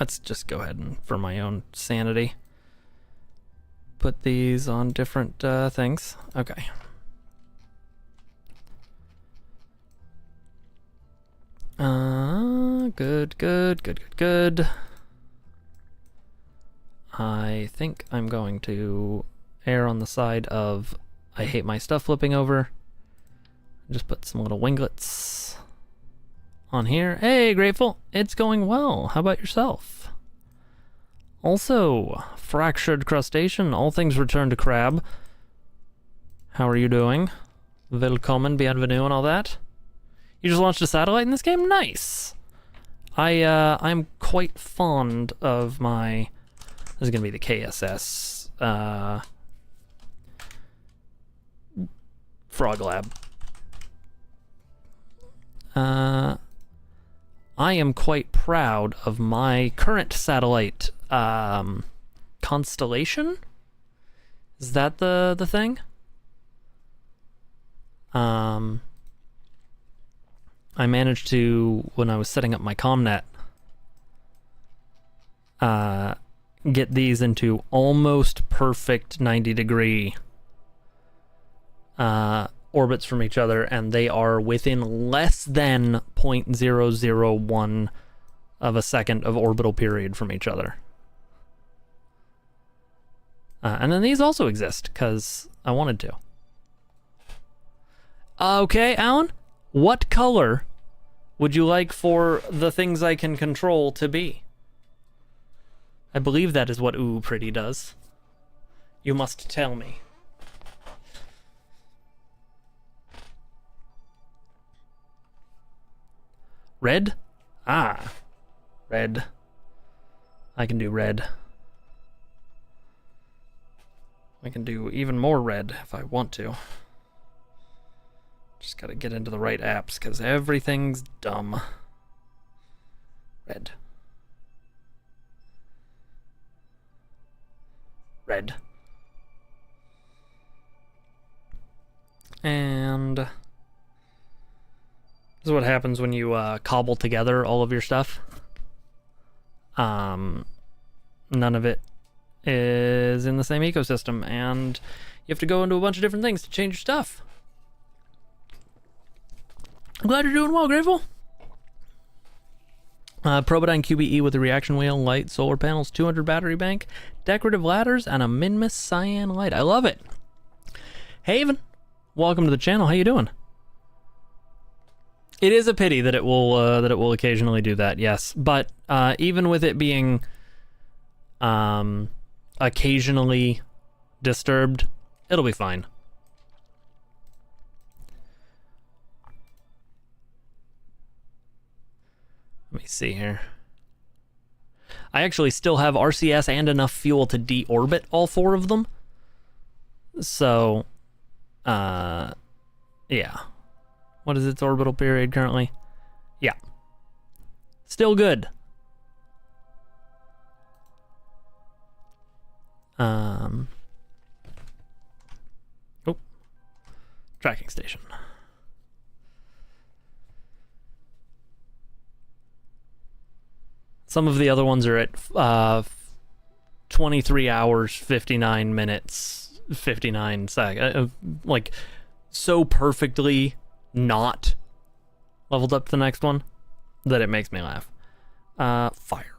Let's just go ahead and, for my own sanity, put these on different things. Okay. Good. I think I'm going to err on the side of I hate my stuff flipping over. Just put some little winglets on here. Hey, Grateful, it's going well. How about yourself? Also, fractured crustacean, all things return to crab. How are you doing? Willkommen, bienvenue, and all that. You just launched a satellite in this game? Nice! I'm quite fond of my... This is gonna be the KSS, Frog Lab. I am quite proud of my current satellite, constellation? Is that the thing? I managed to, when I was setting up my ComNet, get these into almost perfect 90-degree orbits from each other, and they are within less than 0.001 of a second of orbital period from each other. And then these also exist, because I wanted to. Okay, Alan? What color would you like for the things I can control to be? I believe that is what Ooh Pretty does. You must tell me. Red? Ah. Red. I can do red. I can do even more red if I want to. Just gotta get into the right apps, because everything's dumb. Red. Red. And this is what happens when you cobble together all of your stuff. none of it is in the same ecosystem, and you have to go into a bunch of different things to change your stuff. I'm glad you're doing well, Grateful. Probodyne QBE with a reaction wheel, light, solar panels, 200 battery bank, decorative ladders, and a Minmus cyan light. I love it. Haven, welcome to the channel. How you doing? It is a pity that it will occasionally do that, yes. But even with it being occasionally disturbed, it'll be fine. Let me see here. I actually still have RCS and enough fuel to deorbit all 4 of them. So, yeah. What is its orbital period currently? Yeah. Still good. Oh. Tracking station. Some of the other ones are at 23 hours, 59 minutes, 59 seconds. Like, so perfectly not leveled up to the next one that it makes me laugh. Fire.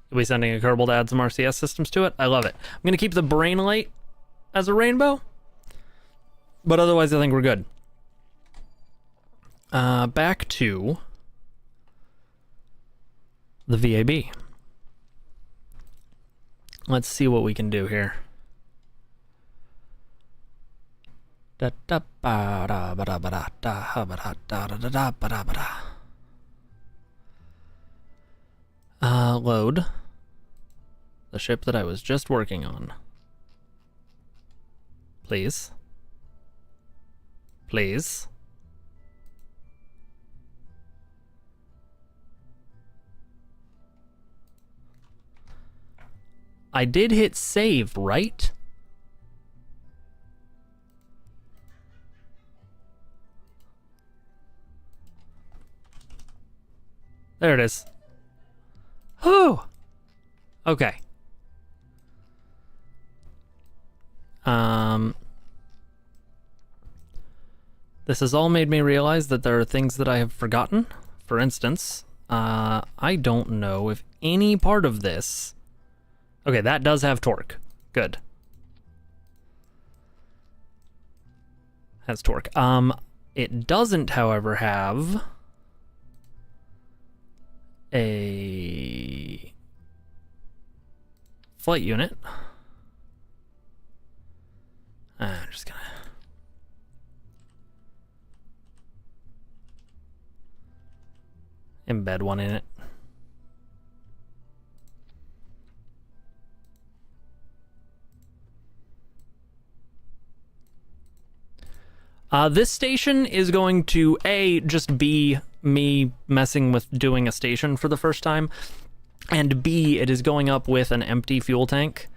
You'll be sending a Kerbal to add some RCS systems to it. I love it. I'm going to keep the brain light as a rainbow, but otherwise I think we're good. Back to the VAB. Let's see what we can do here. Load the ship that I was just working on. Please. Please. I did hit save, right? There it is. Whew. Okay. This has all made me realize that there are things that I have forgotten. For instance, I don't know if any part of this... Okay, that does have torque. Good. Has torque. It doesn't, however, have a flight unit. I'm just gonna embed one in it. This station is going to, just be me messing with doing a station for the first time, and B, it is going up with an empty fuel tank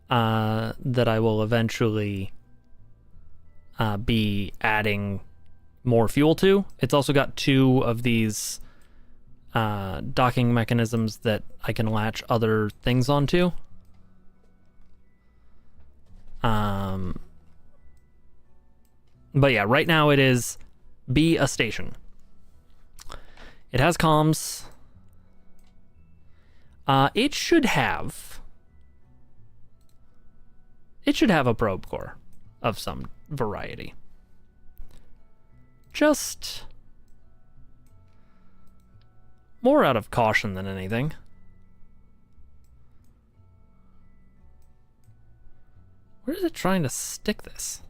that I will eventually be adding more fuel to. It's also got 2 of these docking mechanisms that I can latch other things onto. But yeah, right now it is be a station. It has comms. It should have a probe core of some variety. Just more out of caution than anything. Where is it trying to stick this?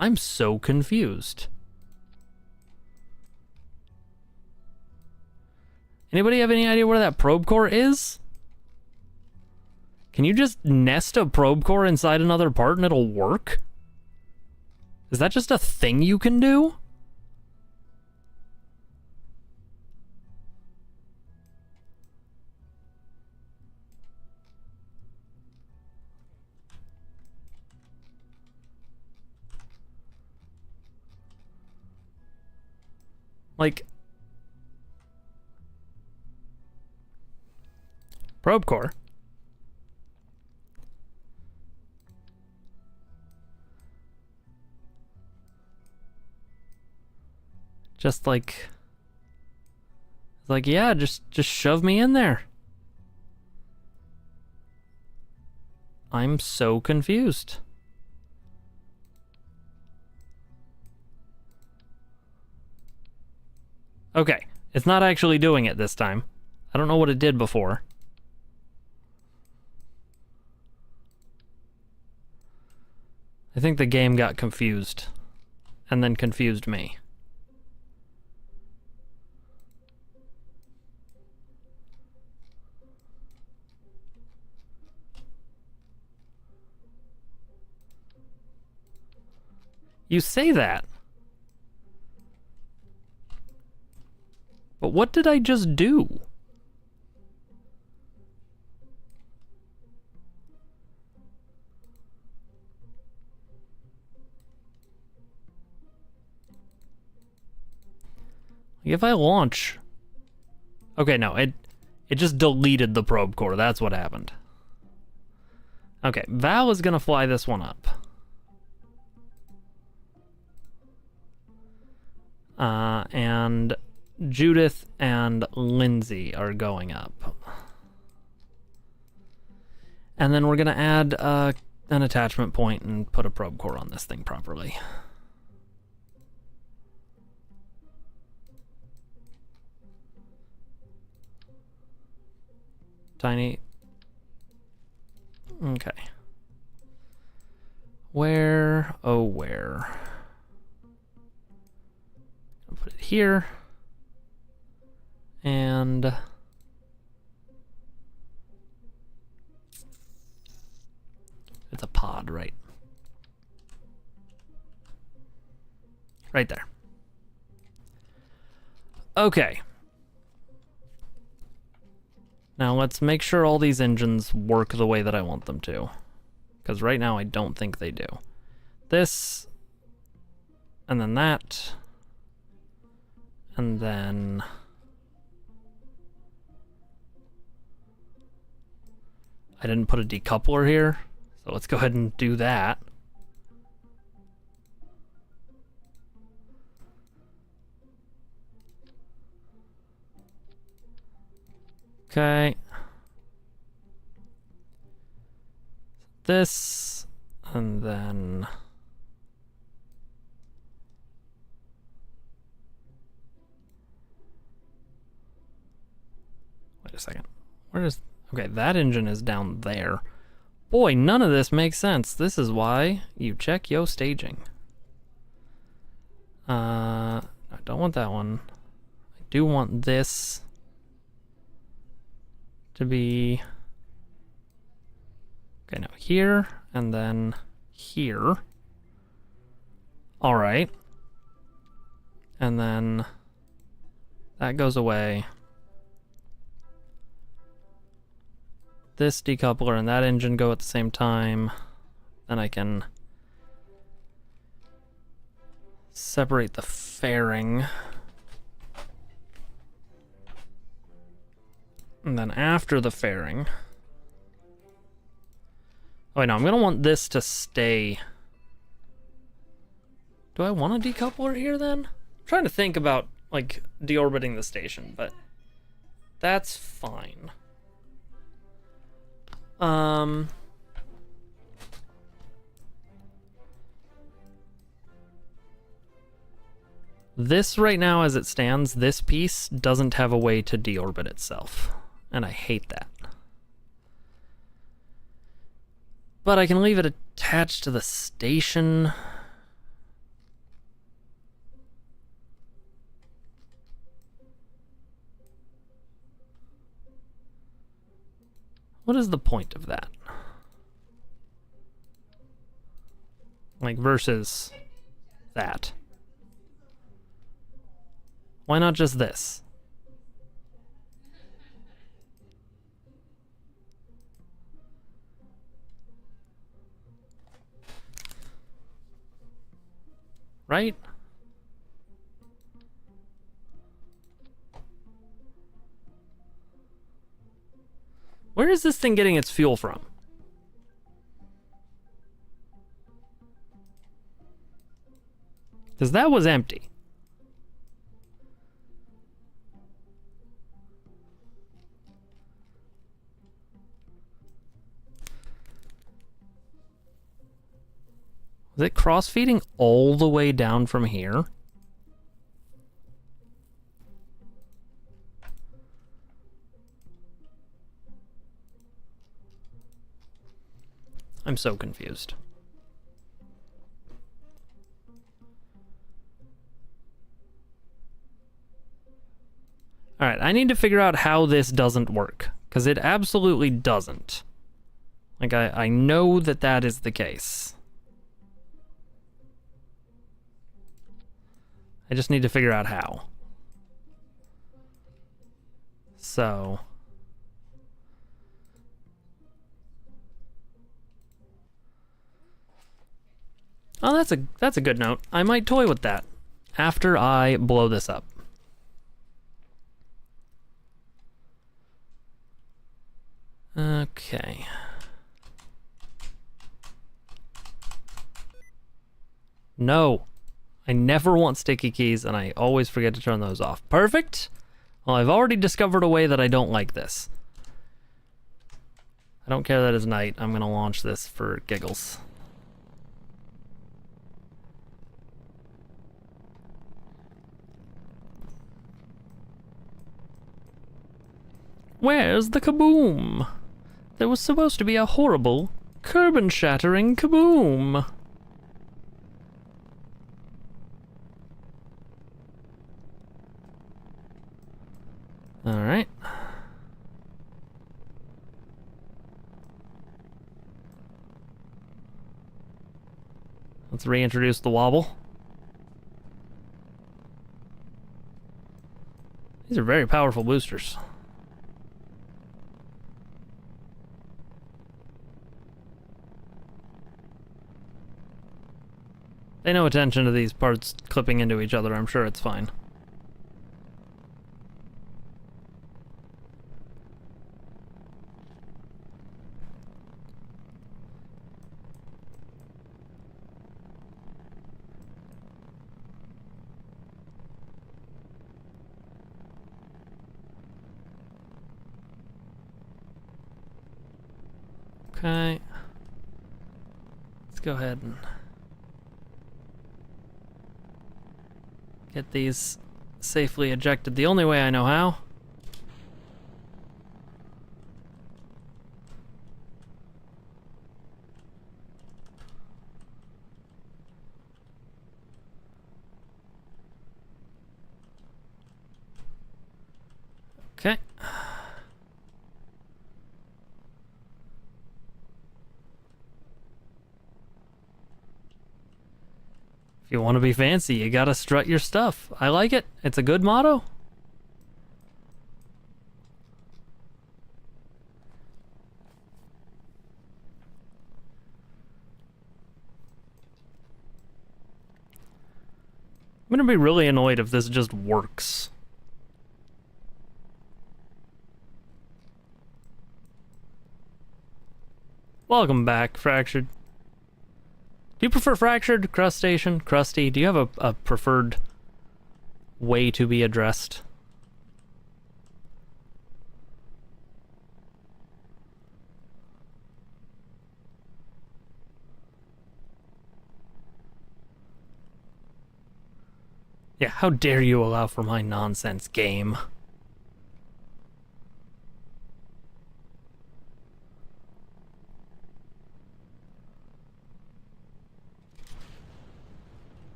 I'm so confused. Anybody have any idea where that probe core is? Can you just nest a probe core inside another part and it'll work? Is that just a thing you can do? Like, probe core. Just like, yeah, just shove me in there. I'm so confused. Okay, it's not actually doing it this time. I don't know what it did before. I think the game got confused and then confused me. You say that. But what did I just do? If I launch... Okay, no, it just deleted the probe core. That's what happened. Okay, Val is gonna fly this one up. And Judith and Lindsay are going up. And then we're gonna add an attachment point and put a probe core on this thing properly. Tiny. Okay. Where? Oh, where? I'll put it here. And it's a pod, right? Right there. Okay. Now let's make sure all these engines work the way that I want them to. Because right now I don't think they do. This, and then that, and then... I didn't put a decoupler here, so let's go ahead and do that. Okay. This, and then... Wait a second. Where is... Okay, that engine is down there. Boy, none of this makes sense. This is why you check your staging. I don't want that one. I do want this to be... Okay, now here, and then here. Alright. And then that goes away. This decoupler and that engine go at the same time. Then I can separate the fairing. And then after the fairing... Oh, wait, no, I'm going to want this to stay. Do I want a decoupler here, then? I'm trying to think about, like, deorbiting the station, but that's fine. This right now, as it stands, this piece doesn't have a way to deorbit itself, and I hate that. But I can leave it attached to the station. What is the point of that? Like, versus that. Why not just this? Right? is this thing getting its fuel from? Because that was empty. Was it cross-feeding all the way down from here? I'm so confused. Alright, I need to figure out how this doesn't work. Because it absolutely doesn't. Like, I know that that is the case. I just need to figure out how. So... oh, that's a good note. I might toy with that after I blow this up. Okay. No. I never want sticky keys, and I always forget to turn those off. Perfect. Well, I've already discovered a way that I don't like this. I don't care that it's night. I'm gonna launch this for giggles. Where's the kaboom? There was supposed to be a horrible, curb-shattering kaboom. Alright. Let's reintroduce the wobble. These are very powerful boosters. Pay no attention to these parts clipping into each other. I'm sure it's fine. Okay. Let's go ahead and get these safely ejected the only way I know how. Okay. If you want to be fancy, you gotta strut your stuff. I like it. It's a good motto. I'm gonna be really annoyed if this just works. Welcome back, Fractured. Do you prefer Fractured, Crustacean, Krusty? Do you have a preferred way to be addressed? Yeah, how dare you allow for my nonsense game?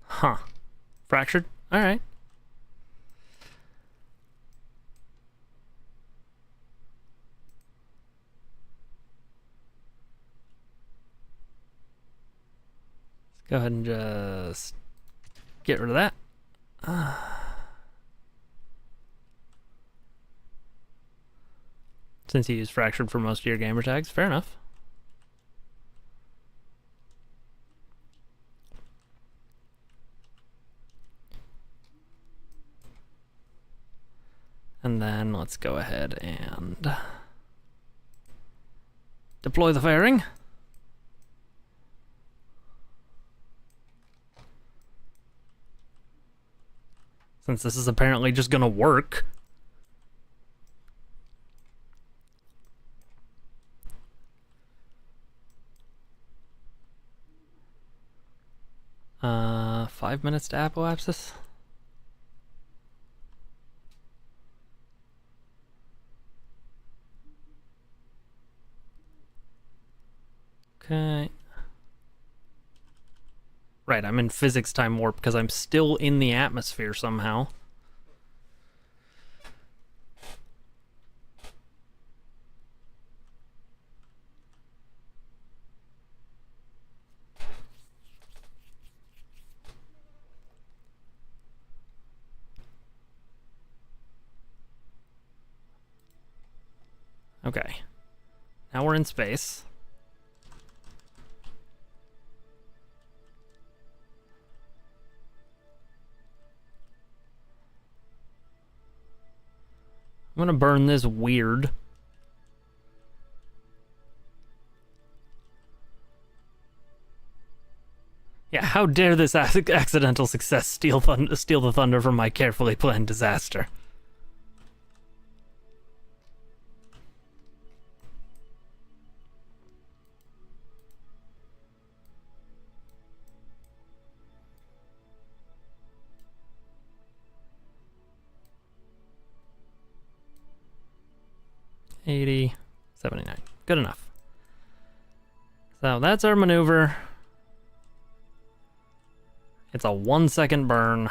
Huh. Fractured? Alright. Let's go ahead and just get rid of that. Since you use fractured for most of your gamer tags, fair enough. And then let's go ahead and deploy the fairing. Since this is apparently just gonna work. Uh, 5 minutes to apoapsis. Okay. Right, I'm in physics time warp because I'm still in the atmosphere somehow. Okay. Now we're in space. I'm gonna burn this weird. Yeah, how dare this accidental success steal the thunder from my carefully planned disaster. $80, $79. Good enough. So that's our maneuver. It's a 1 second burn.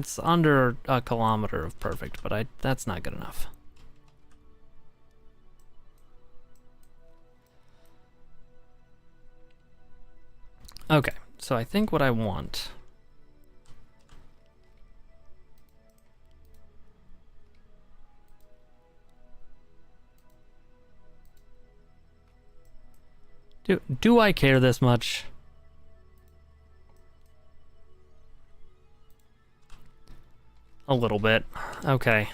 That's under a kilometer of perfect, but that's not good enough. Okay, so I think what I want... Do I care this much? A little bit. Okay.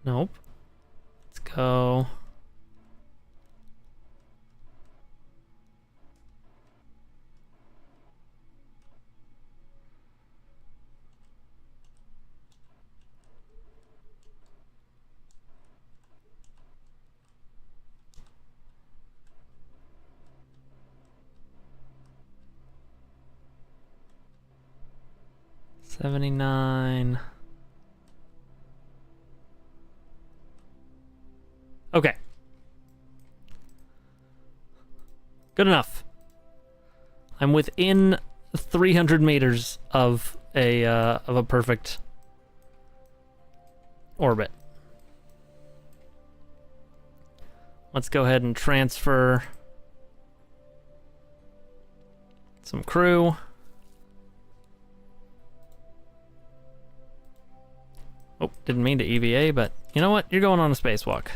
Nope. Let's go. $79. Okay. Good enough. I'm within 300 meters of a perfect orbit. Let's go ahead and transfer some crew. Oh, didn't mean to EVA, but you know what? You're going on a spacewalk.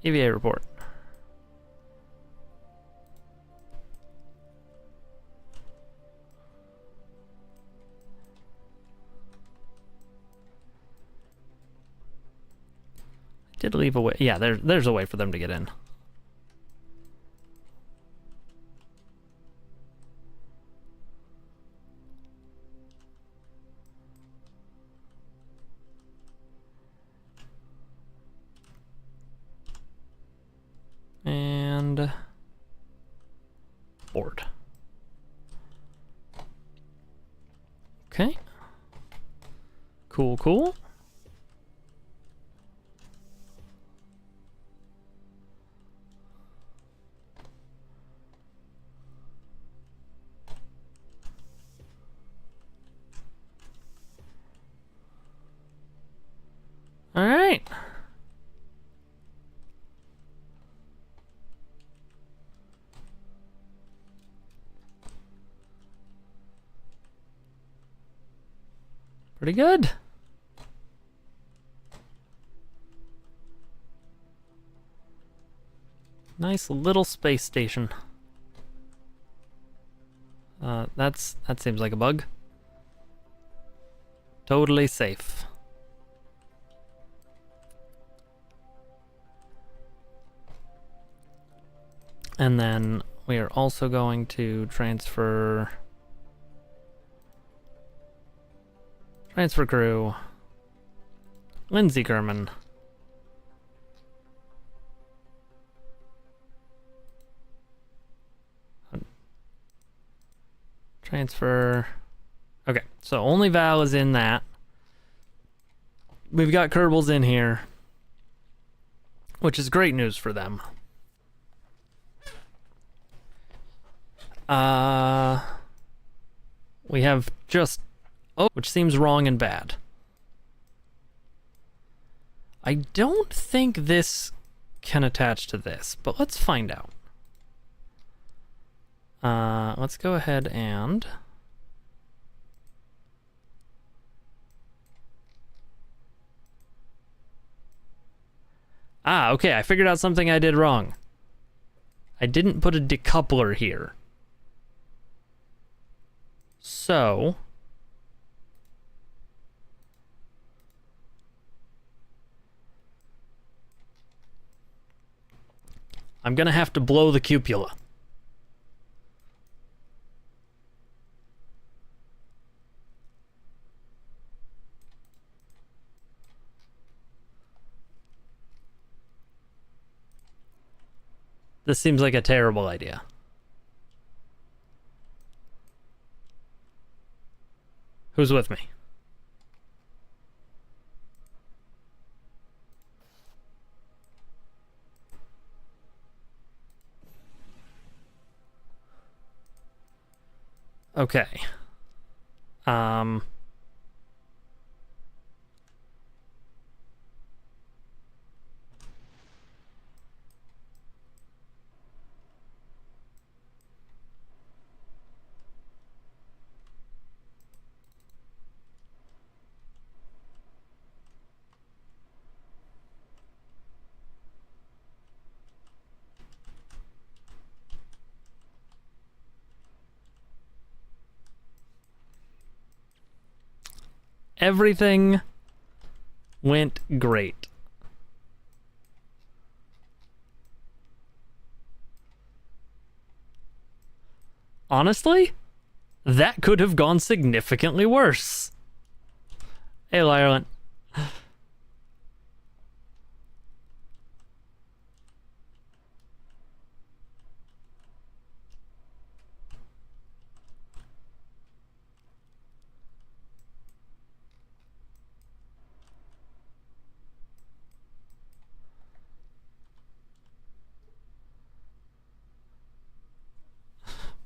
EVA report. did leave a way. Yeah, there's a way for them to get in. And board. Okay. Cool, cool. All right. Pretty good. Nice little space station. That seems like a bug. Totally safe. And then we are also going to transfer crew. Lindsay Kerman. Transfer. Okay, so only Val is in that. We've got Kerbals in here, which is great news for them. We have just... Oh, which seems wrong and bad. I don't think this can attach to this, but let's find out. Let's go ahead and... Ah, okay, I figured out something I did wrong. I didn't put a decoupler here. So... I'm gonna have to blow the cupola. This seems like a terrible idea. Who's with me? Okay. Everything went great. Honestly, that could have gone significantly worse. Hey, Ireland.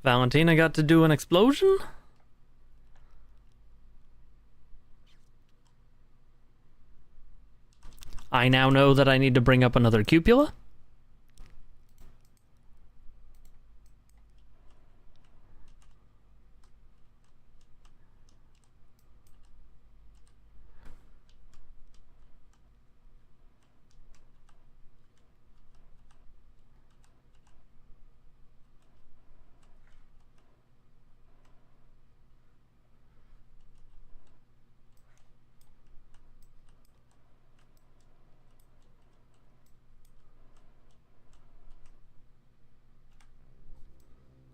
Valentina got to do an explosion? I now know that I need to bring up another cupola.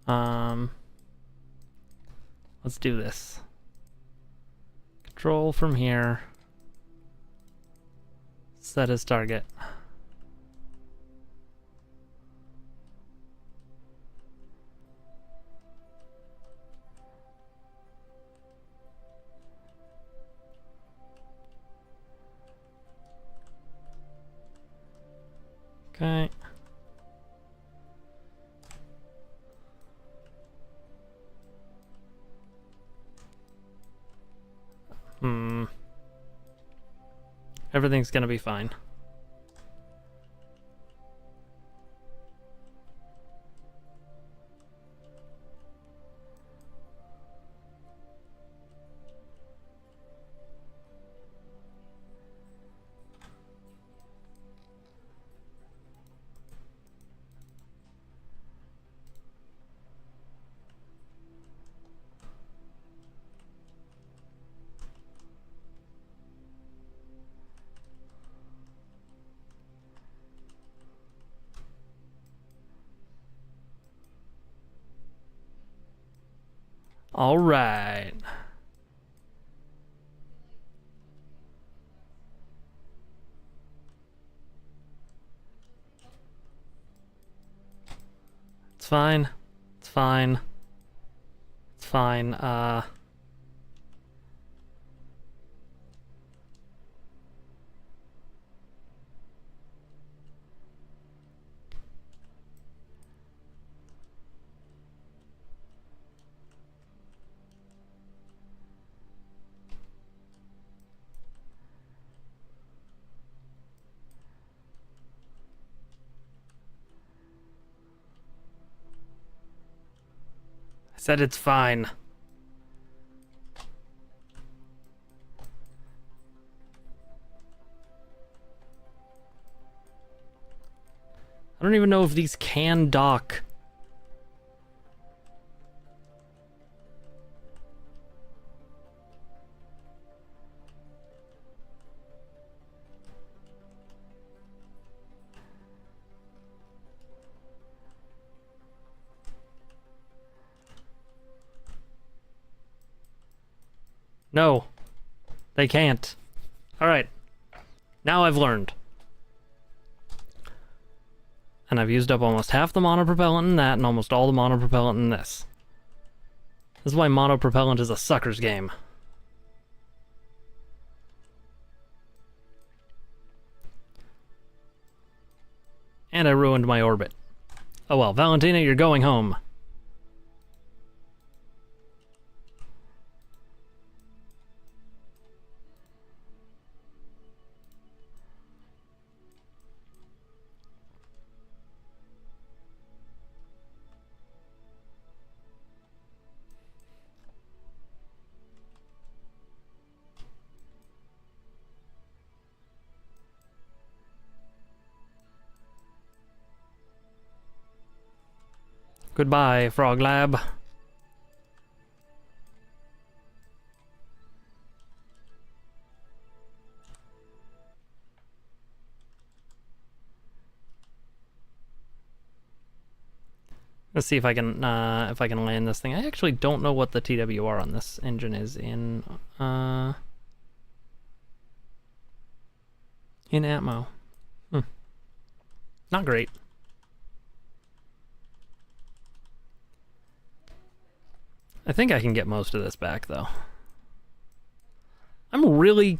Let's do this. Control from here. Set as target. Okay. Everything's gonna be fine. All right. It's fine. It's fine. It's fine. I said it's fine. I don't even know if these can dock. No, they can't. All right, now I've learned. And I've used up almost half the monopropellant in that and almost all the monopropellant in this. This is why monopropellant is a sucker's game. And I ruined my orbit. Oh well, Valentina, you're going home. Goodbye, Frog Lab. Let's see if I can land this thing. I actually don't know what the TWR on this engine is in Atmo. Not great. I think I can get most of this back though. I'm really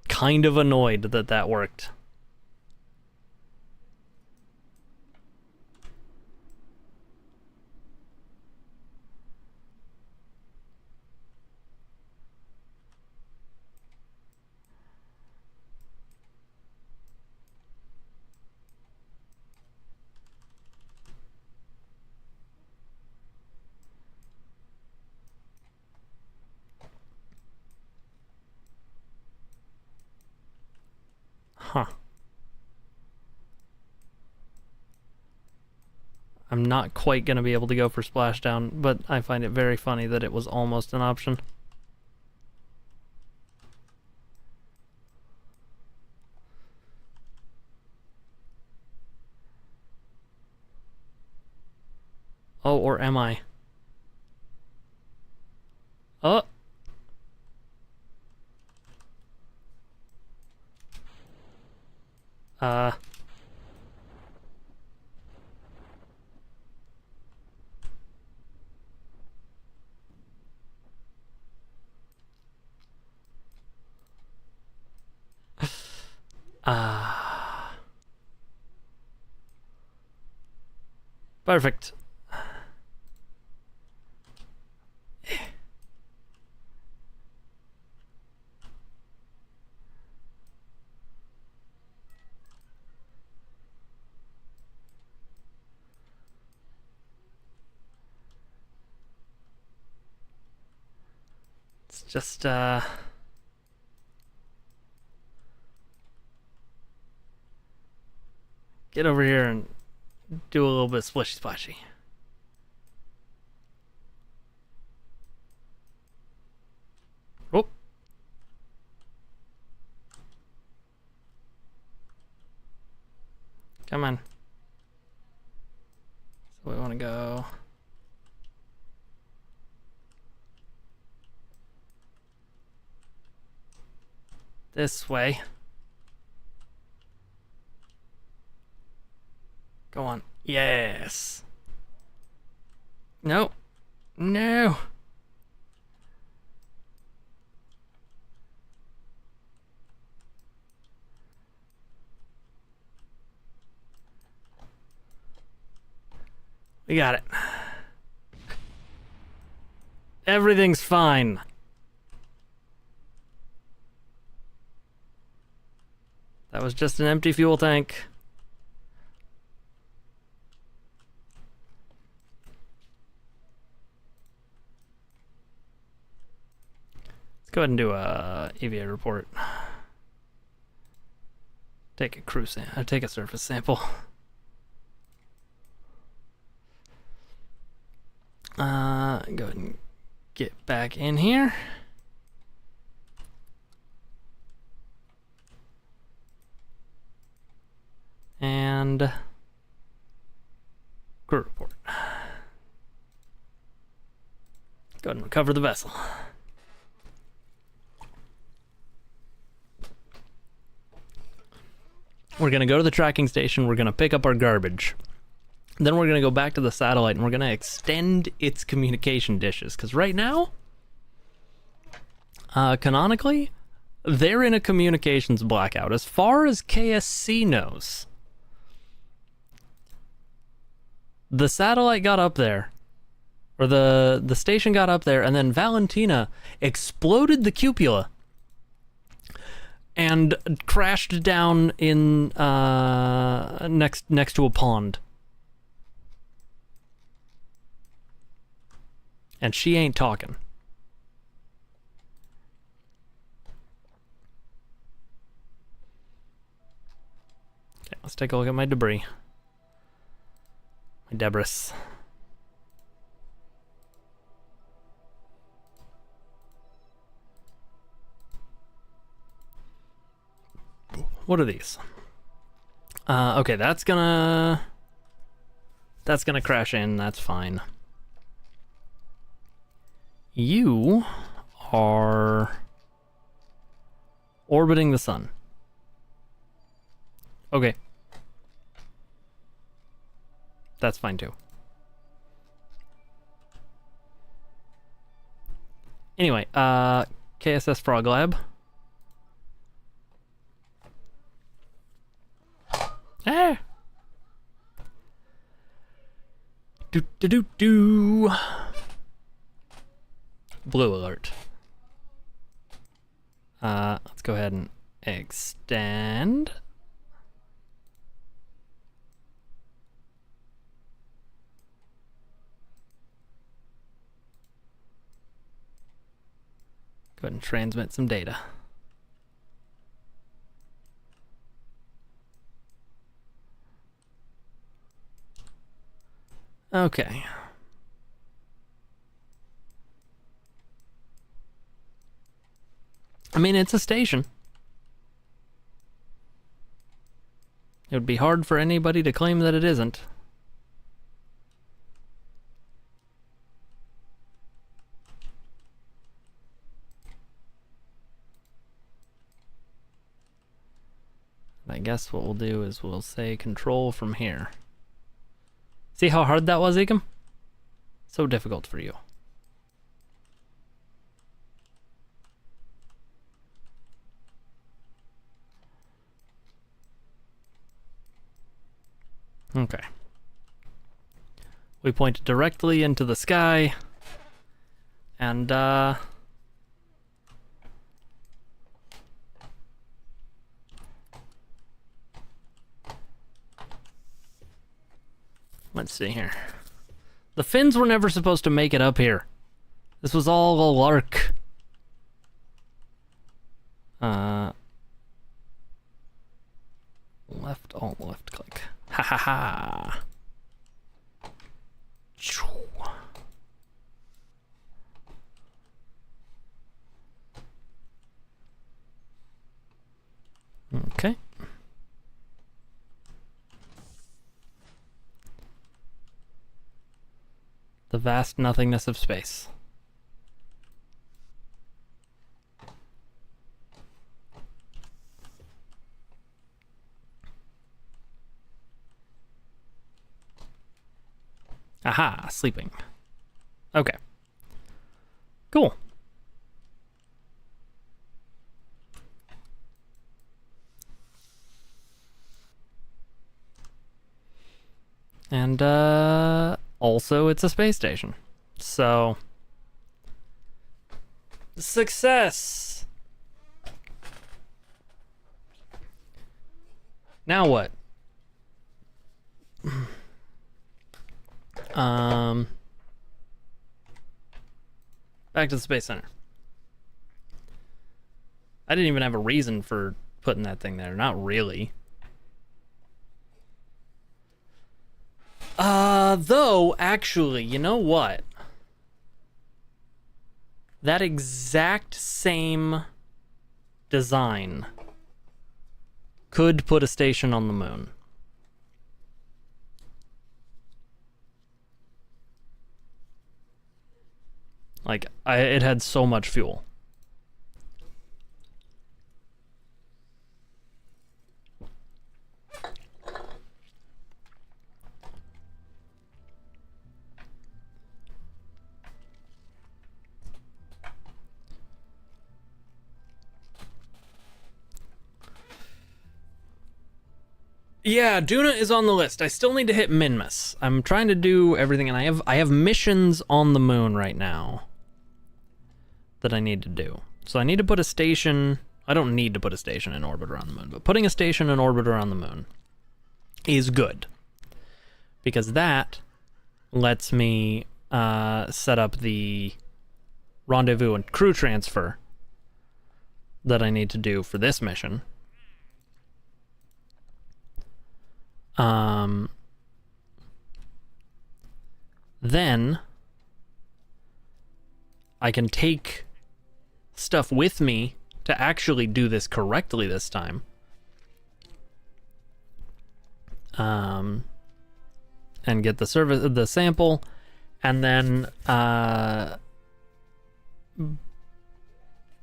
kind of annoyed that that worked. Huh. I'm not quite going to be able to go for splashdown, but I find it very funny that it was almost an option. Oh, or am I? Oh. Uh. Perfect. It's just, get over here and do a little bit of splishy splashy. Oh. Come on. So we want to go this way. Go on. Yes. No. No. We got it. Everything's fine. That was just an empty fuel tank. Let's go ahead and do a EVA report. Take a surface sample. Go ahead and get back in here. And crew report. Go ahead and recover the vessel. We're going to go to the tracking station. We're going to pick up our garbage. Then we're going to go back to the satellite and we're going to extend its communication dishes. Because right now, canonically, they're in a communications blackout. As far as KSC knows, the satellite got up there, or the station got up there, and then Valentina exploded the cupola and crashed down in next to a pond. And she ain't talking. Okay, let's take a look at my debris. My debris. What are these? Okay, that's gonna crash in. That's fine. You are orbiting the sun. Okay. That's fine too. Anyway, KSS Frog Lab. Ah! Do. Blue alert. Let's go ahead and extend. Go ahead and transmit some data. Okay. I mean, it's a station. It would be hard for anybody to claim that it isn't. I guess what we'll do is we'll say control from here. See how hard that was, Ekum? So difficult for you. Okay. We point directly into the sky, and let's see here. The fins were never supposed to make it up here. This was all a lark. Left, alt, left click. Ha ha ha. Okay. The vast nothingness of space. Aha, sleeping. Okay. Cool. And also it's a space station. So success. Now what? Back to the Space Center. I didn't even have a reason for putting that thing there. Not really. Though, actually, you know what? That exact same design could put a station on the moon. Like, it had so much fuel. Yeah, Duna is on the list. I still need to hit Minmus. I'm trying to do everything, and I have missions on the moon right now that I need to do. So I need to put a station. I don't need to put a station in orbit around the moon, but putting a station in orbit around the moon is good, because that lets me set up the rendezvous and crew transfer that I need to do for this mission. Then I can take stuff with me to actually do this correctly this time. And get the sample, and then I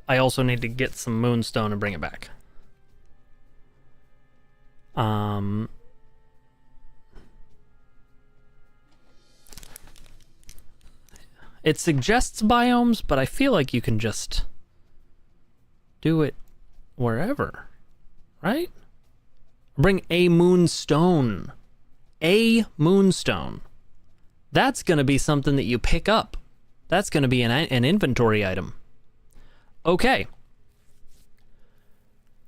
also need to get some moonstone and bring it back. It suggests biomes, but I feel like you can just do it wherever, right? Bring a moonstone. A moonstone. That's going to be something that you pick up. That's going to be an inventory item. Okay.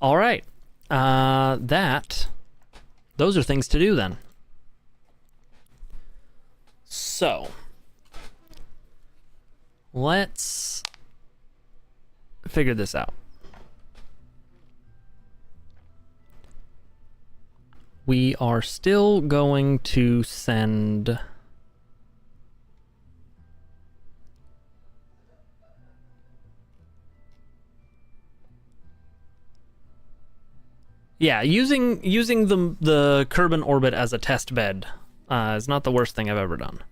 All right. Those are things to do then. So, let's figure this out. We are still going to send... Yeah, using the Kerbin orbit as a test bed is not the worst thing I've ever done.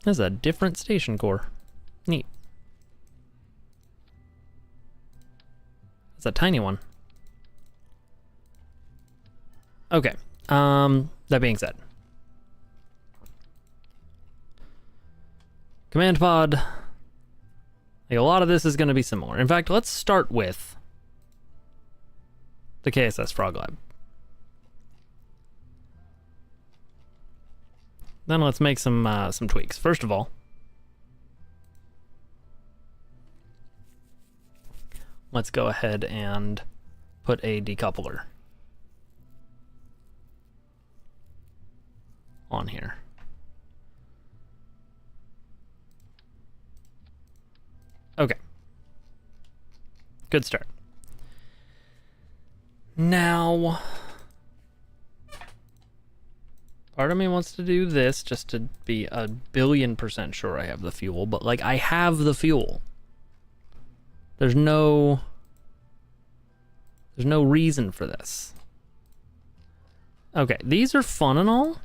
There's a different station core. Neat. It's a tiny one. Okay. That being said. Command pod. Like, a lot of this is going to be similar. In fact, let's start with the KSS Frog Lab. Then let's make some tweaks. First of all, let's go ahead and put a decoupler on here. Okay. Good start. Now, part of me wants to do this just to be 1,000,000,000% sure I have the fuel, but like, I have the fuel. There's no reason for this. Okay, these are fun and all,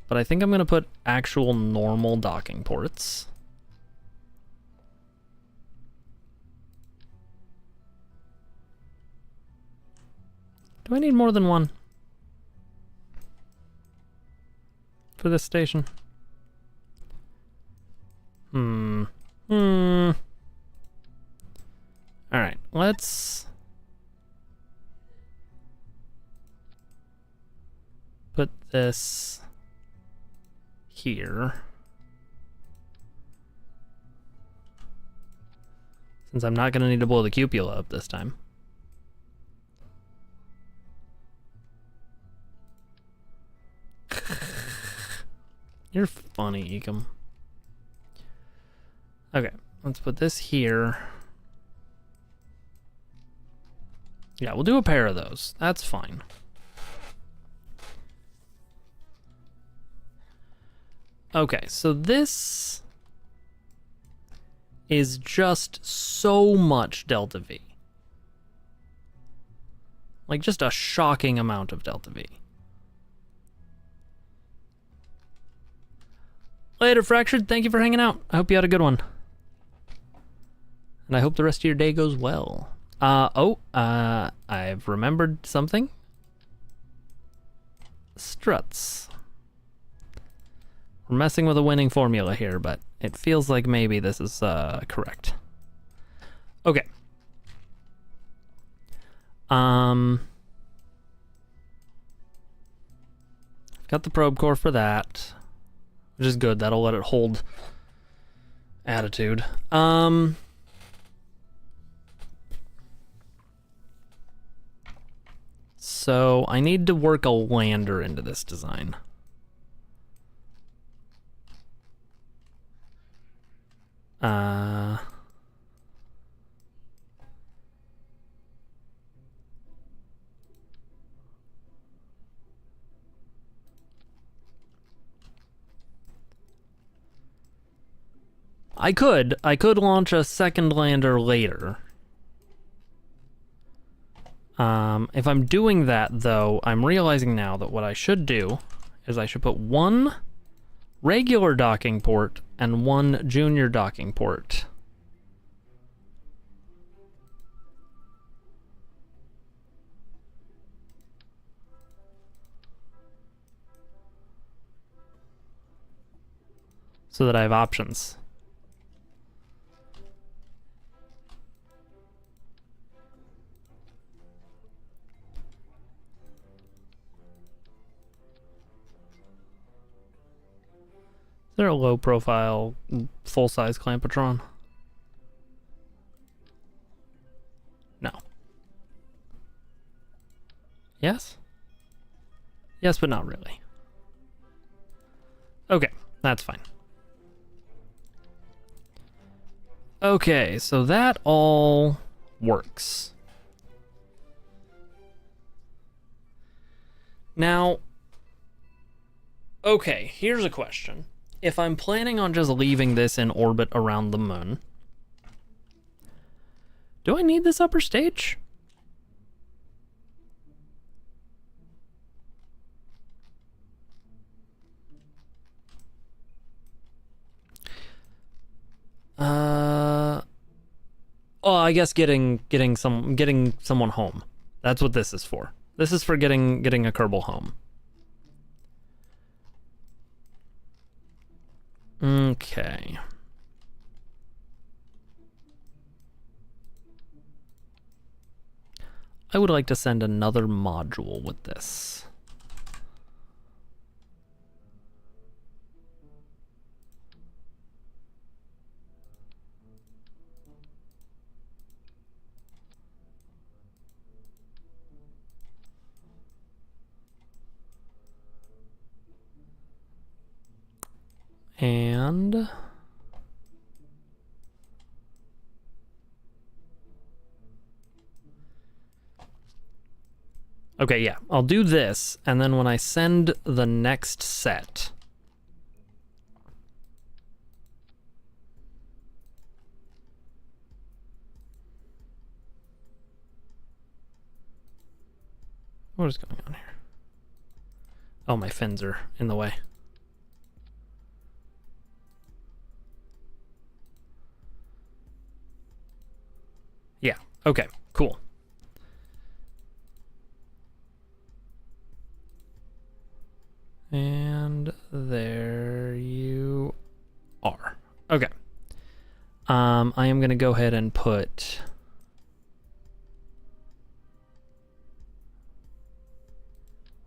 but I think I'm gonna put actual normal docking ports. Do I need more than one for this station? All right, let's put this here. Since I'm not going to need to blow the cupola up this time. You're funny, Ecom. Okay, let's put this here. Yeah, we'll do a pair of those. That's fine. Okay, so this is just so much delta V. Like, just a shocking amount of delta V. Later, Fractured. Thank you for hanging out. I hope you had a good one. And I hope the rest of your day goes well. I've remembered something. Struts. We're messing with a winning formula here, but it feels like maybe this is correct. Okay. I've got the probe core for that, which is good. That'll let it hold attitude. So I need to work a lander into this design. I could launch a second lander later. If I'm doing that, though, I'm realizing now that what I should do is I should put one regular docking port and one junior docking port. So that I have options. Is there a low profile, full size Clampatron? No. Yes? Yes, but not really. Okay, that's fine. Okay, so that all works. Now, okay, here's a question. If I'm planning on just leaving this in orbit around the moon, do I need this upper stage? Oh, I guess getting someone home. That's what this is for. This is for getting a Kerbal home. Okay. I would like to send another module with this. And okay, yeah, I'll do this, and then when I send the next set, what is going on here? Oh, my fins are in the way. Yeah, okay, cool. And there you are. Okay. I am going to go ahead and put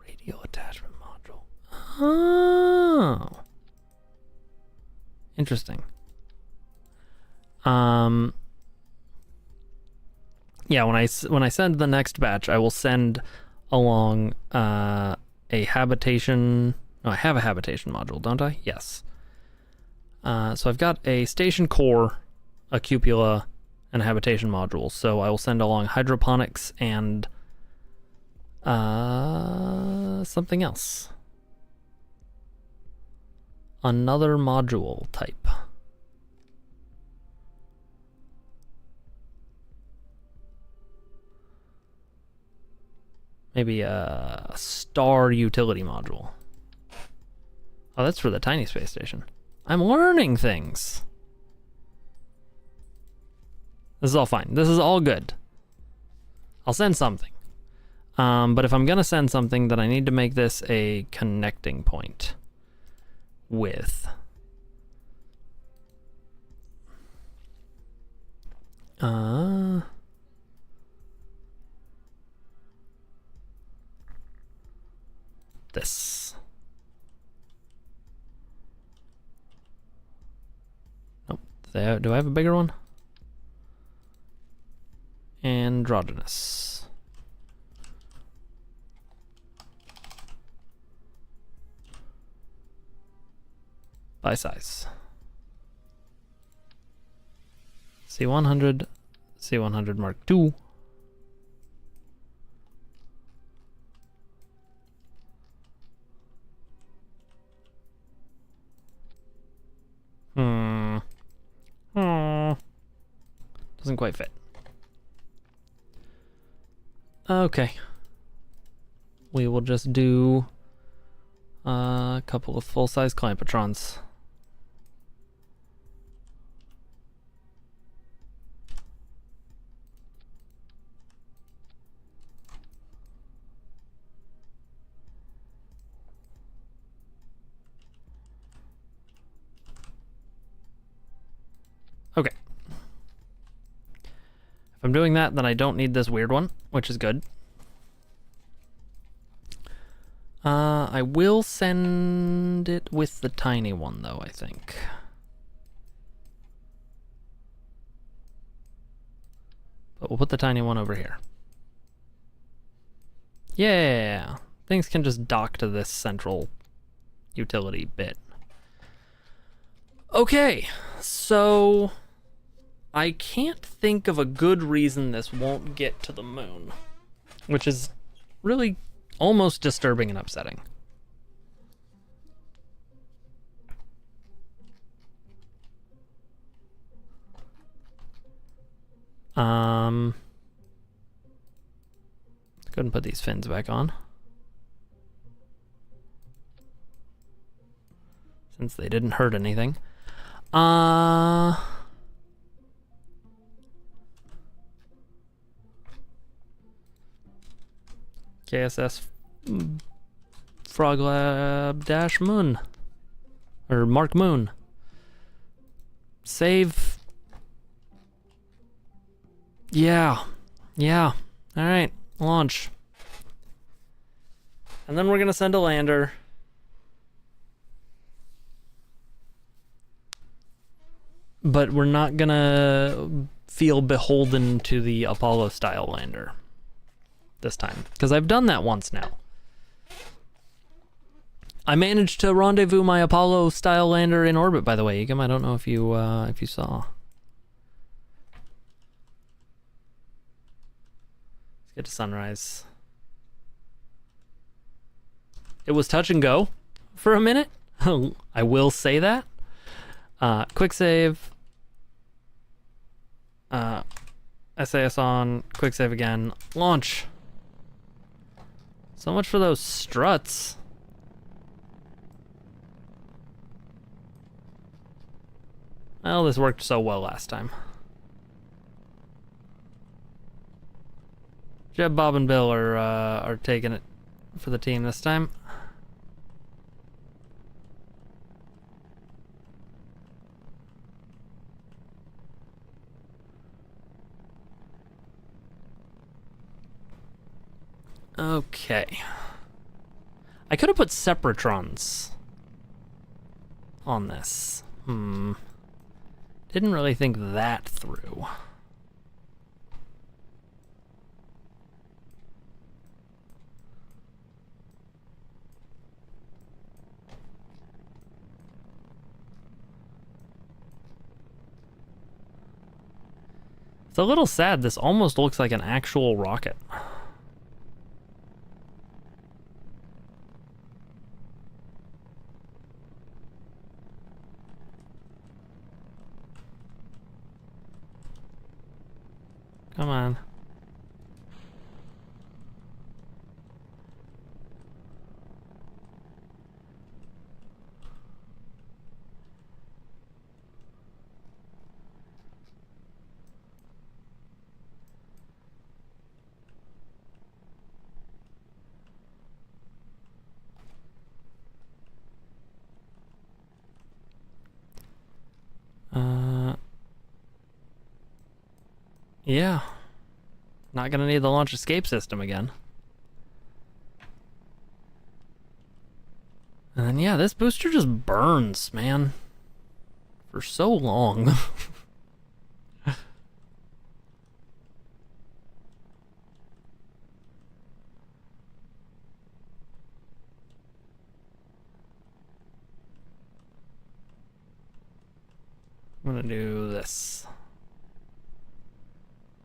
radio attachment module. Oh. Interesting. Yeah, when I send the next batch, I will send along a habitation. No, I have a habitation module, don't I? Yes. So I've got a station core, a cupola, and a habitation module. So I will send along hydroponics and something else. Another module type. Maybe a star utility module. Oh, that's for the tiny space station. I'm learning things. This is all fine. This is all good. I'll send something. But if I'm gonna send something, then I need to make this a connecting point with this. Nope. Do I have a bigger one? Androgynous. By size. C100, C100 Mark II. Doesn't quite fit. Okay. We will just do a couple of full-size Clampetrons. Okay. If I'm doing that, then I don't need this weird one, which is good. I will send it with the tiny one, though, I think. But we'll put the tiny one over here. Yeah! Things can just dock to this central utility bit. Okay, so I can't think of a good reason this won't get to the moon, which is really almost disturbing and upsetting. Let's go ahead and put these fins back on, since they didn't hurt anything. KSS Frog Lab Dash Moon. Or Mark Moon. Save. Yeah. Yeah. Alright. Launch. And then we're gonna send a lander. But we're not gonna feel beholden to the Apollo style lander this time, because I've done that once now. I managed to rendezvous my Apollo style lander in orbit, by the way, Egum. I don't know if you saw. Let's get to sunrise. It was touch and go for a minute. I will say that. Quick save. SAS on. Quick save again. Launch. So much for those struts. Well, this worked so well last time. Jeb, Bob, and Bill are taking it for the team this time. Okay. I could have put separatrons on this. Didn't really think that through. It's a little sad. This almost looks like an actual rocket. Come on. Yeah. Not gonna need the launch escape system again. And then, yeah, this booster just burns, man. For so long. I'm gonna do this.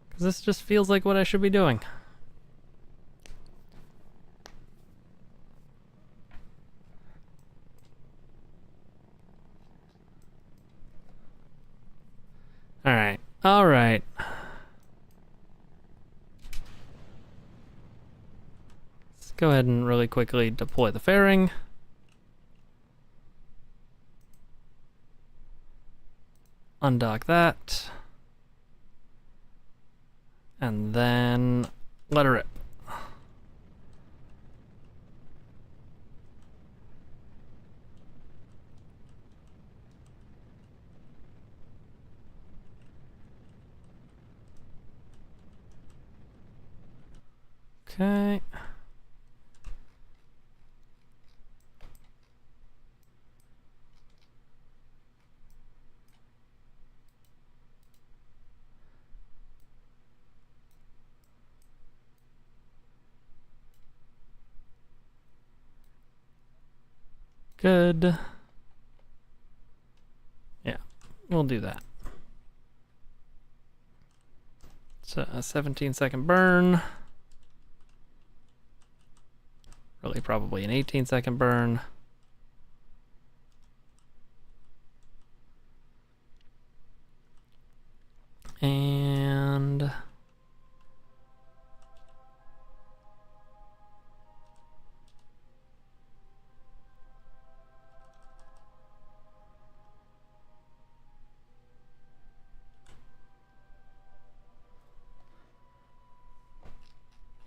Because this just feels like what I should be doing. Alright, alright. Let's go ahead and really quickly deploy the fairing. Undock that. And then let her rip. Okay. Good. Yeah, we'll do that. So a 17-second burn. Really probably an 18-second burn. And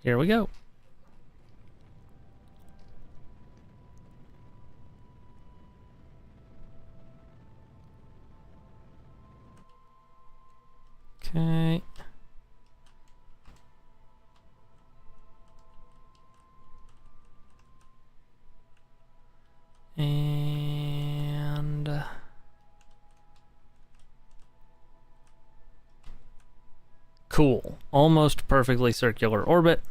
here we go. Okay. And cool. Almost perfectly circular orbit.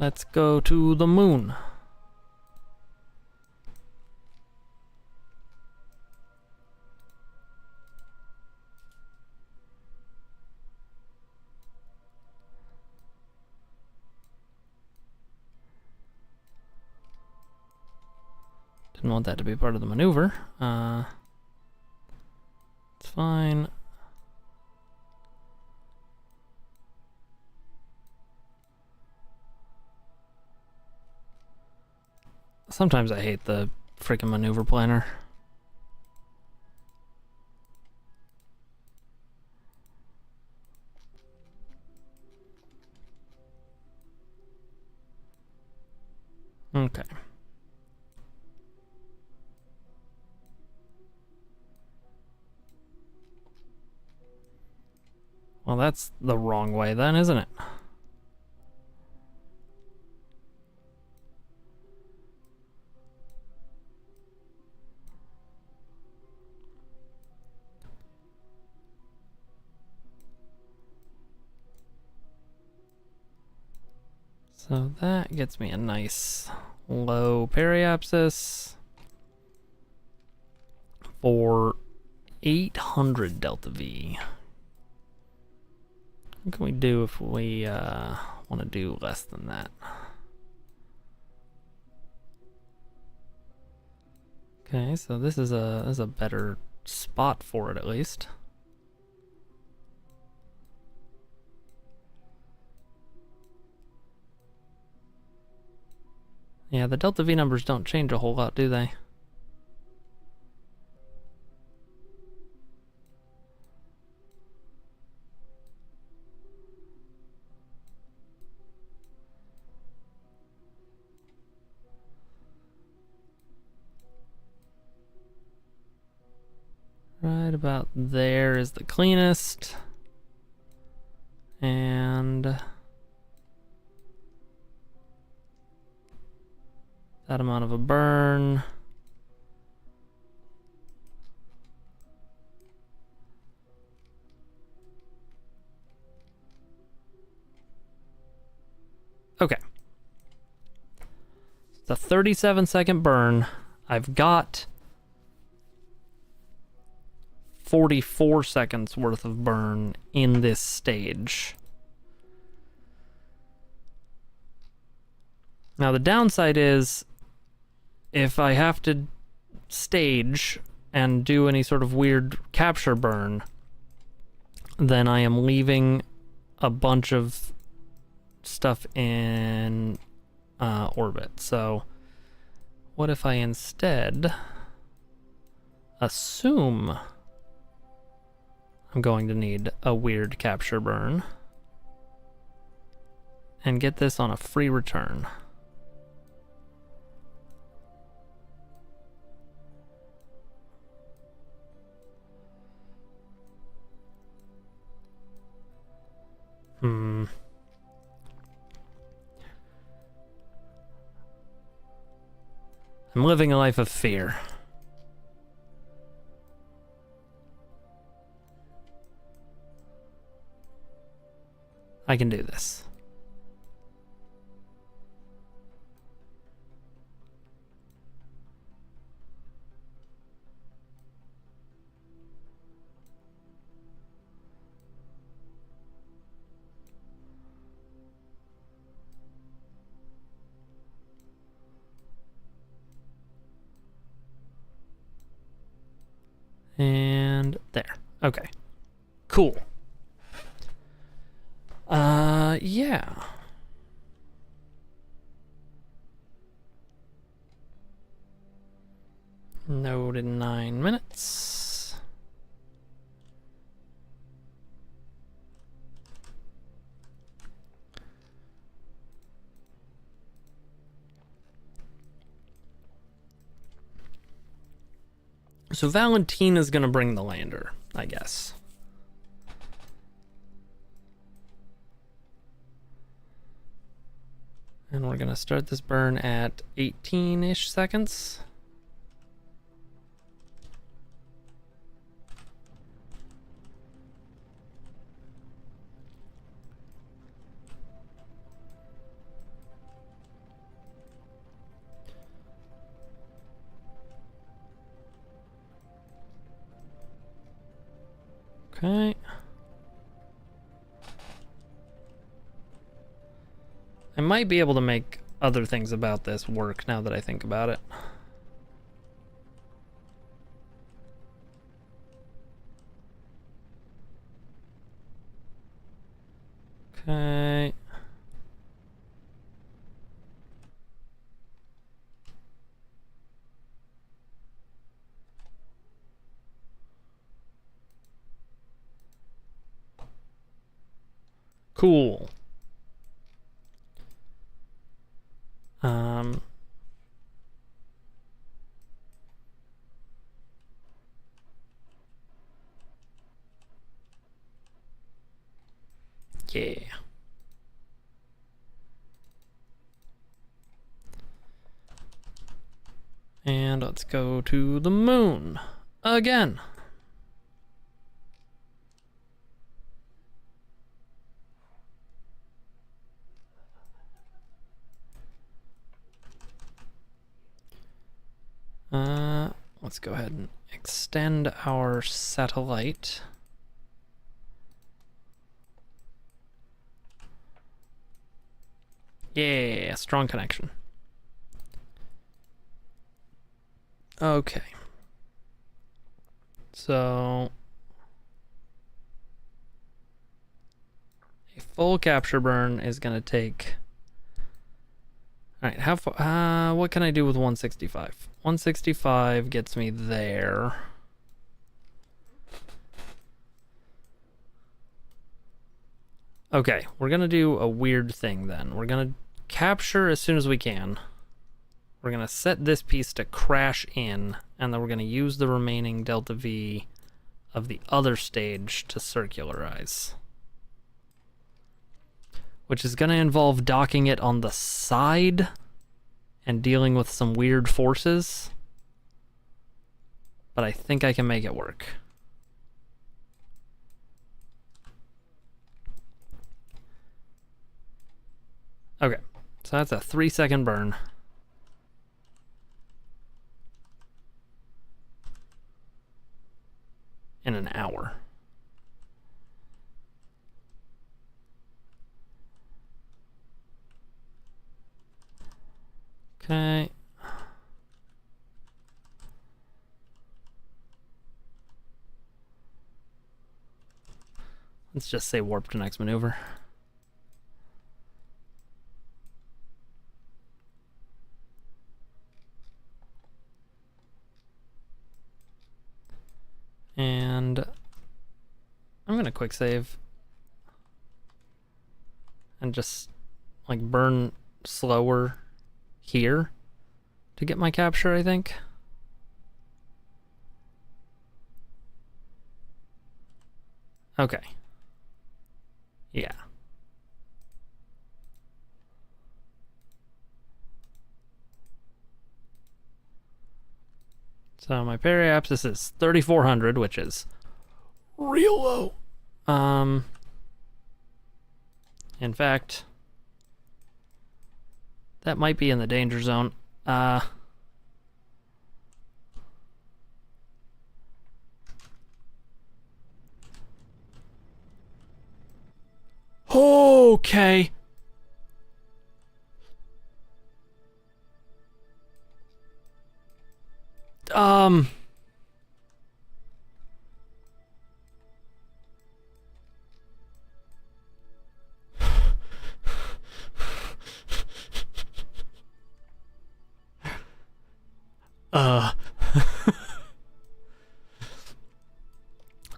Let's go to the moon. Didn't want that to be part of the maneuver. It's fine. Sometimes I hate the freaking maneuver planner. Okay. Well, that's the wrong way then, isn't it? So that gets me a nice low periapsis for 800 delta V. What can we do if we want to do less than that? Okay, so this is a better spot for it at least. Yeah, the delta V numbers don't change a whole lot, do they? Right about there is the cleanest. And that amount of a burn. Okay. It's a 37-second burn. I've got 44 seconds worth of burn in this stage. Now the downside is if I have to stage and do any sort of weird capture burn, then I am leaving a bunch of stuff in orbit. So what if I instead assume I'm going to need a weird capture burn and get this on a free return? I'm living a life of fear. I can do this. And there. Okay. Cool. Yeah. Node in 9 minutes. So Valentina's gonna bring the lander, I guess. And we're gonna start this burn at 18-ish seconds. Okay. I might be able to make other things about this work now that I think about it. Okay. Cool. Yeah. And let's go to the moon again. Let's go ahead and extend our satellite. Yeah, strong connection. Okay. So a full capture burn is gonna take. All right, how far? What can I do with 165? 165 gets me there. Okay, we're gonna do a weird thing then. We're gonna capture as soon as we can. We're gonna set this piece to crash in, and then we're gonna use the remaining delta V of the other stage to circularize. Which is gonna involve docking it on the side and dealing with some weird forces. But I think I can make it work. Okay, so that's a 3-second burn. In an hour. Okay. Let's just say warp to next maneuver. And I'm gonna quick save and just like burn slower here to get my capture, I think. Okay. Yeah. So my periapsis is 3,400, which is real low. In fact, that might be in the danger zone. Okay.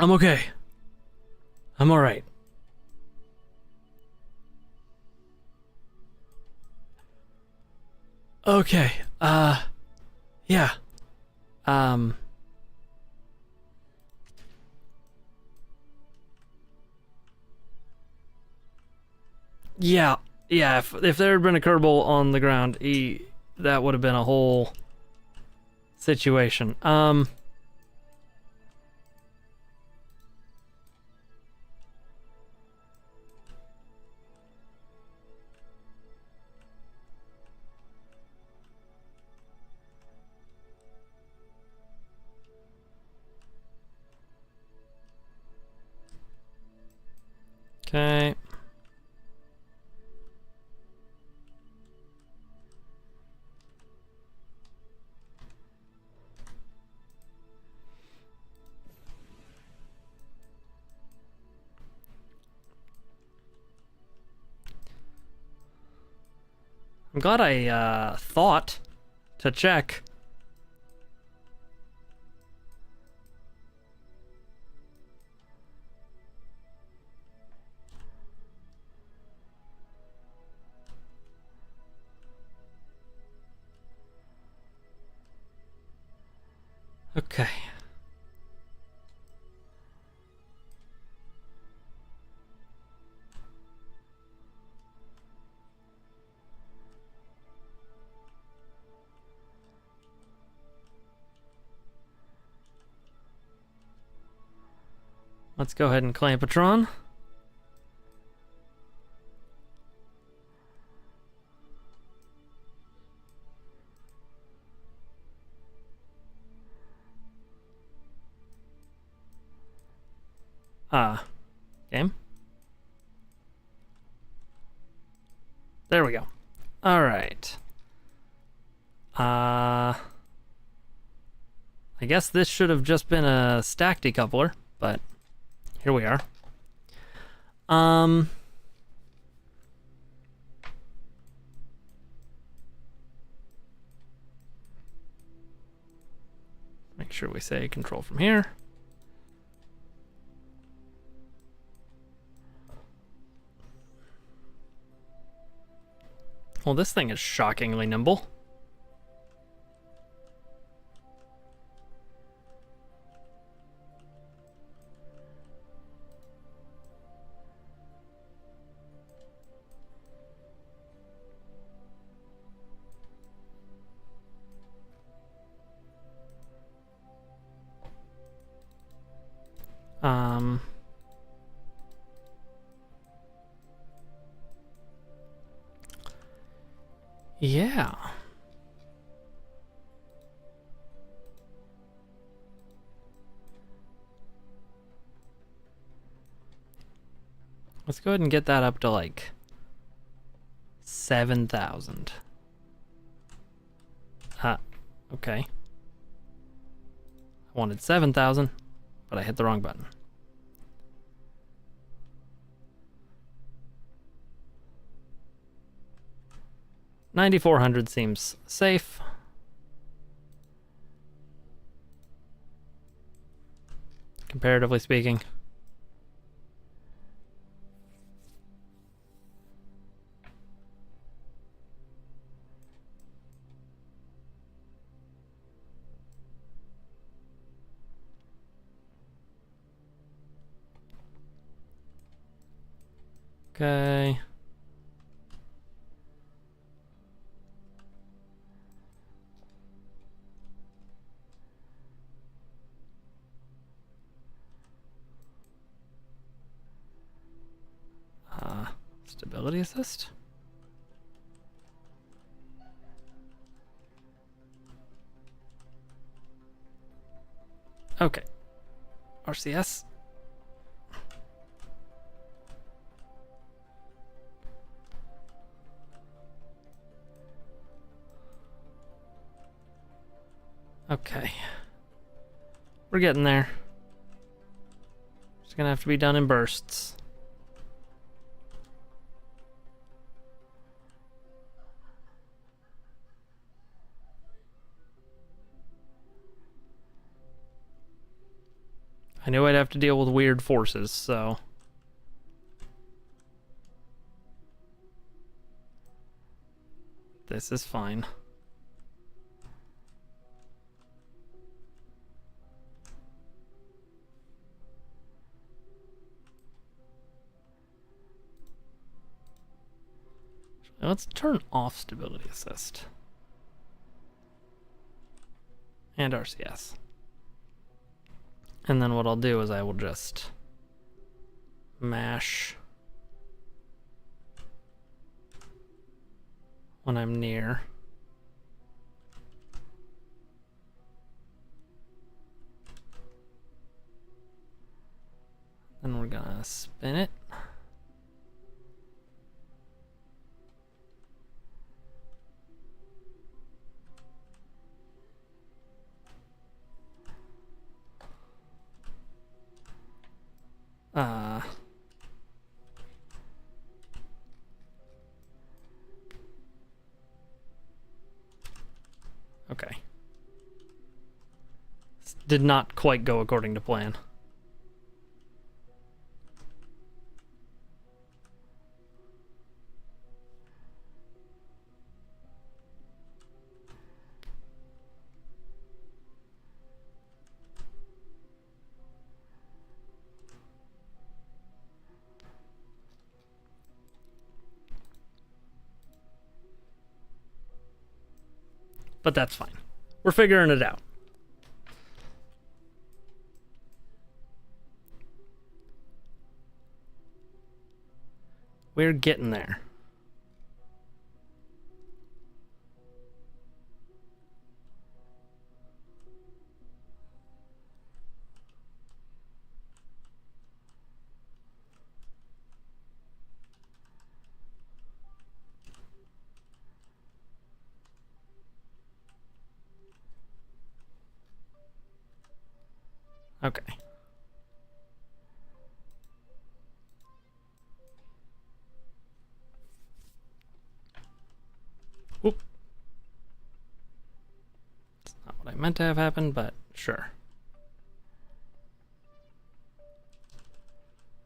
I'm okay. I'm all right. Okay. Yeah. Yeah, yeah. If there had been a Kerbal on the ground, that would have been a whole situation. Okay. I'm glad I thought to check. Okay. Let's go ahead and Clampatron. Game. There we go. All right. I guess this should have just been a stack decoupler, but here we are. Make sure we say control from here. Well, this thing is shockingly nimble. Yeah. Let's go ahead and get that up to like 7,000. Okay. I wanted 7,000, but I hit the wrong button. $9,400 seems safe. Comparatively speaking. Okay. Stability assist? Okay. RCS. Okay. We're getting there. It's gonna have to be done in bursts. I knew I'd have to deal with weird forces, so... this is fine. Let's turn off stability assist. And RCS. And then what I'll do is I will just mash when I'm near. Then we're gonna spin it. Okay. This did not quite go according to plan. But that's fine. We're figuring it out. We're getting there. Okay. Oop. That's not what I meant to have happen, but sure.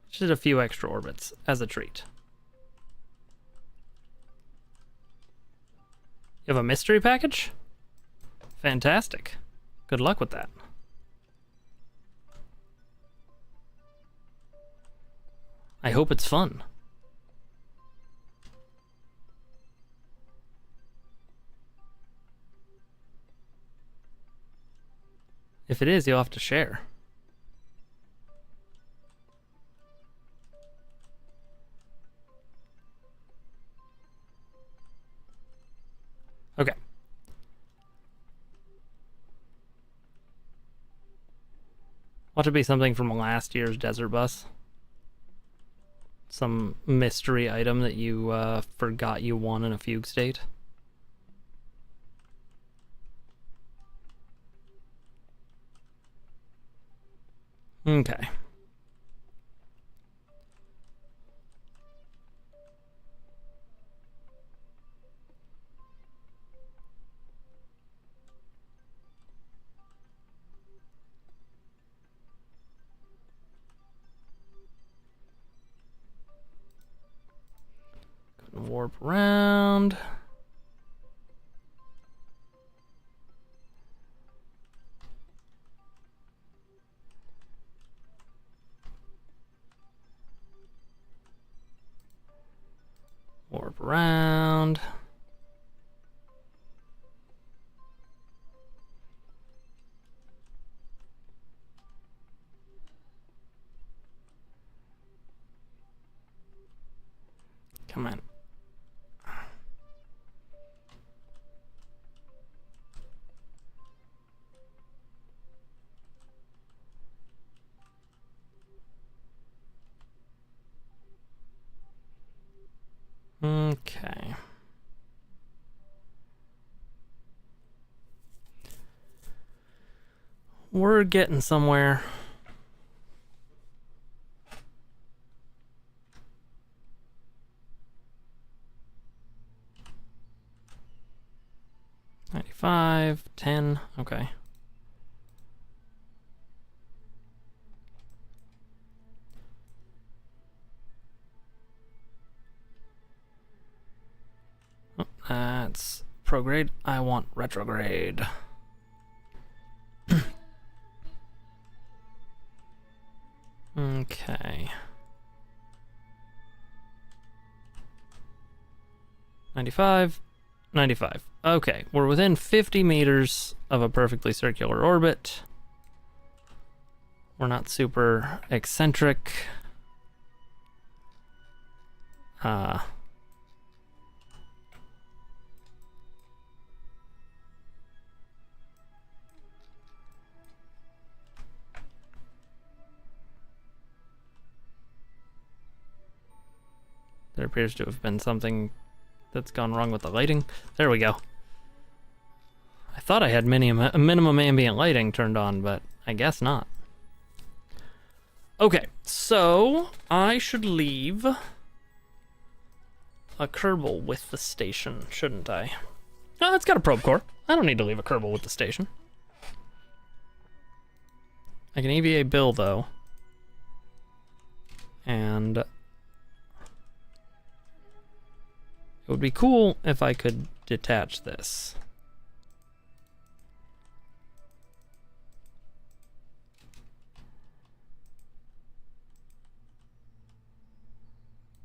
Just did a few extra orbits as a treat. You have a mystery package? Fantastic. Good luck with that. I hope it's fun. If it is, you'll have to share. Okay. Want to be something from last year's desert bus? Some mystery item that you forgot you won in a fugue state? Okay. Gonna warp around. Warp around. Come on. Okay. We're getting somewhere. $95, $10, okay. Oh, that's prograde. I want retrograde. Okay. 95, 95. Okay, we're within 50 meters of a perfectly circular orbit. We're not super eccentric. There appears to have been something that's gone wrong with the lighting. There we go. I thought I had minimum ambient lighting turned on, but I guess not. Okay, so I should leave a Kerbal with the station, shouldn't I? Oh, it's got a probe core. I don't need to leave a Kerbal with the station. I can EVA Bill, though. And it would be cool if I could detach this.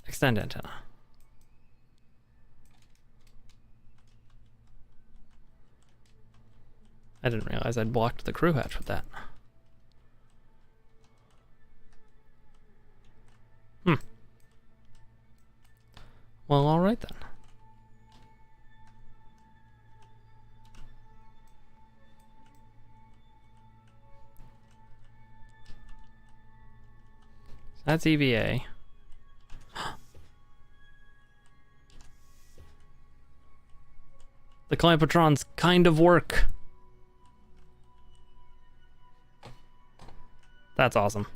Extend antenna. I didn't realize I'd blocked the crew hatch with that. Well, all right then. That's EVA. The Clampetrons kind of work. That's awesome.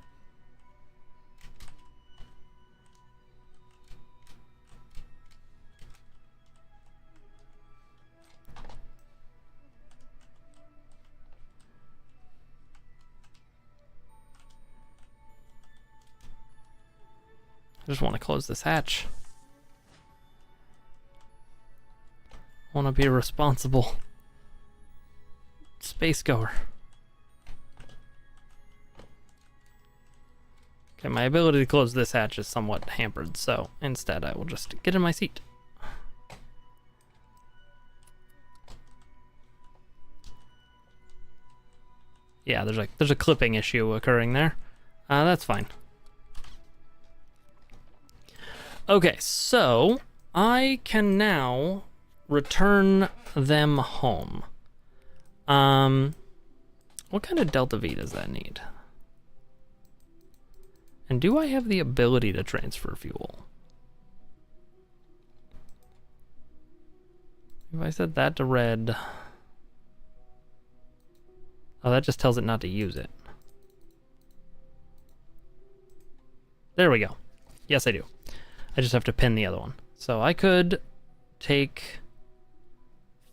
I just want to close this hatch. I want to be a responsible space goer. Okay, my ability to close this hatch is somewhat hampered, so instead I will just get in my seat. Yeah, there's a clipping issue occurring there. That's fine. Okay, so I can now return them home. What kind of Delta V does that need? And do I have the ability to transfer fuel? If I set that to red... Oh, that just tells it not to use it. There we go. Yes, I do. I just have to pin the other one. So I could take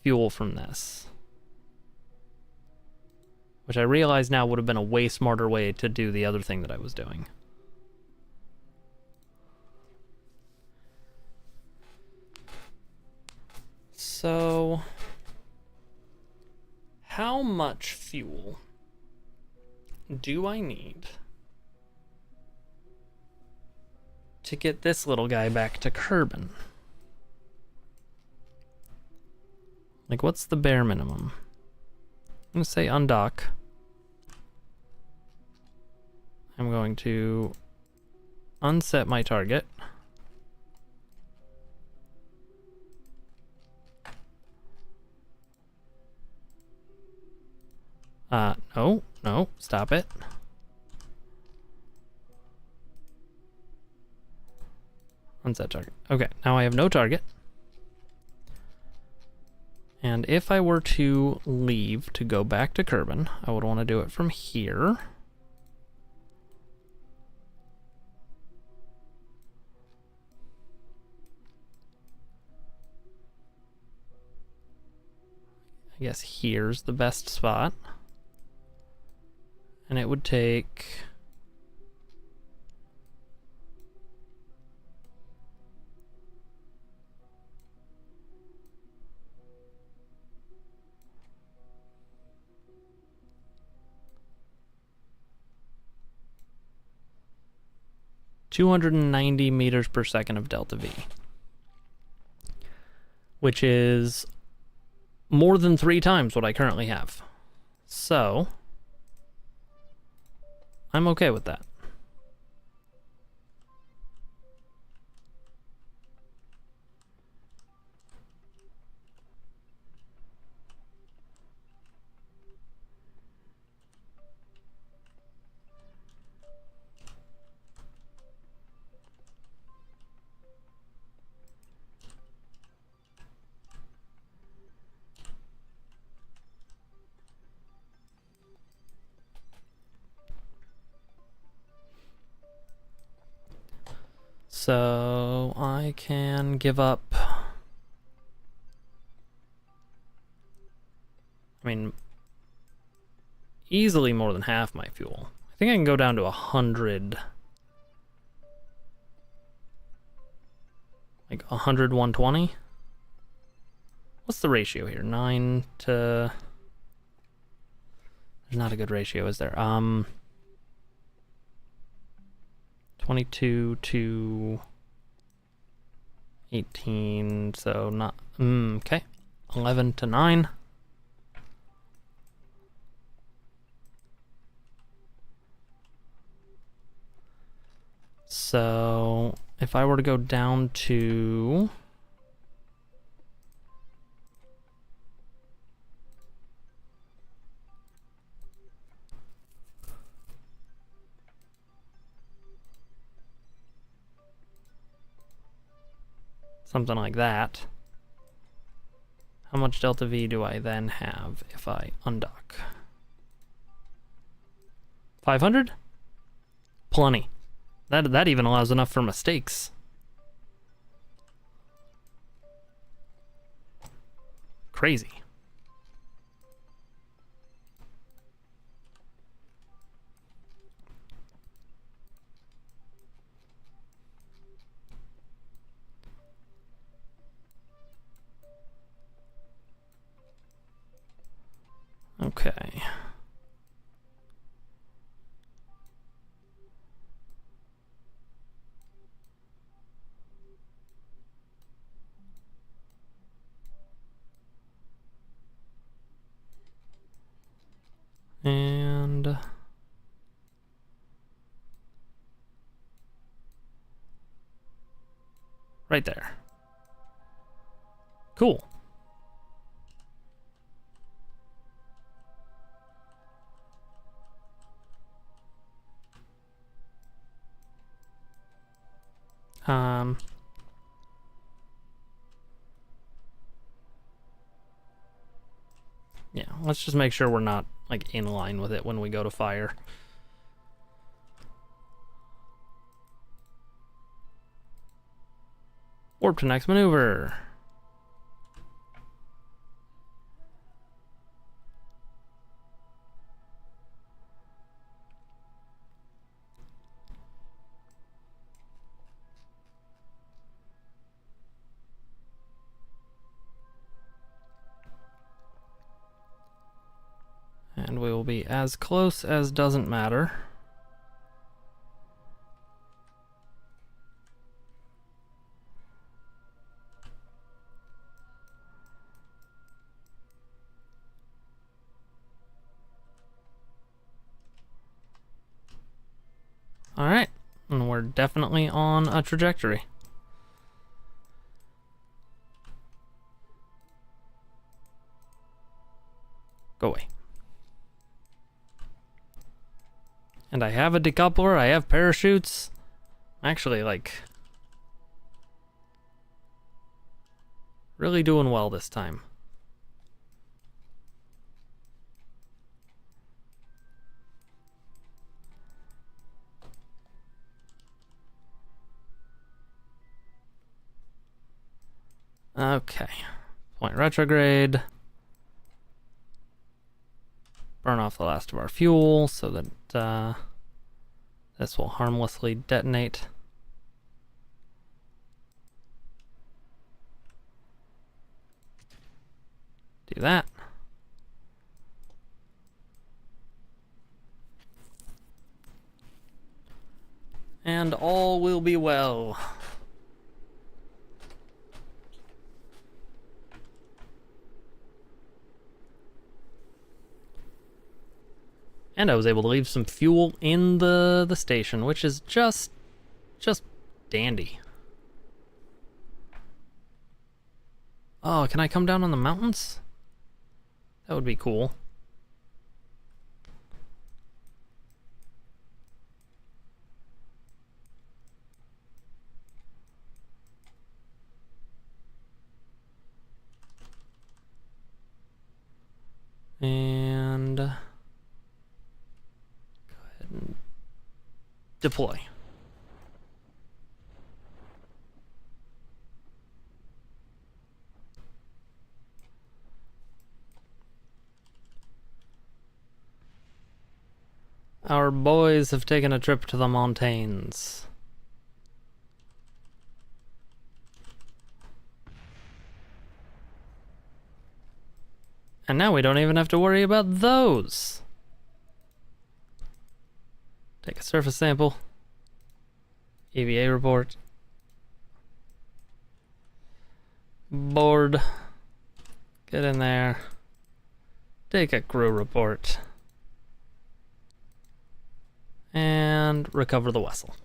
fuel from this. Which I realize now would have been a way smarter way to do the other thing that I was doing. So, how much fuel do I need to get this little guy back to Kerbin? Like, what's the bare minimum? I'm going to say undock. I'm going to unset my target. No, stop it. Unset target. Okay, now I have no target. And if I were to leave to go back to Kerbin, I would want to do it from here. I guess here's the best spot. And it would take... ...290 meters per second of delta V. which is more than 3 times what I currently have. So, I'm okay with that. So I can give up, I mean, easily more than half my fuel. I think I can go down to 100. Like 100, 120? What's the ratio here? 9 to... There's not a good ratio, is there? 22 to 18, so not... okay. 11 to 9. So, if I were to go down to... something like that. How much delta V do I then have if I undock? 500? Plenty. That even allows enough for mistakes. Crazy. Okay. And right there. Cool. Yeah, let's just make sure we're not like in line with it when we go to fire. Warp to next maneuver. And we will be as close as doesn't matter. All right, and we're definitely on a trajectory. Go away. And I have a decoupler, I have parachutes. Actually, like, really doing well this time. Okay, point retrograde. Burn off the last of our fuel so that this will harmlessly detonate. Do that. And all will be well. And I was able to leave some fuel in the station, which is just dandy. Oh, can I come down on the mountains? That would be cool. And go ahead and deploy. Our boys have taken a trip to the mountains. And now we don't even have to worry about those. Take a surface sample. EVA report. Board. Get in there. Take a crew report. And recover the vessel.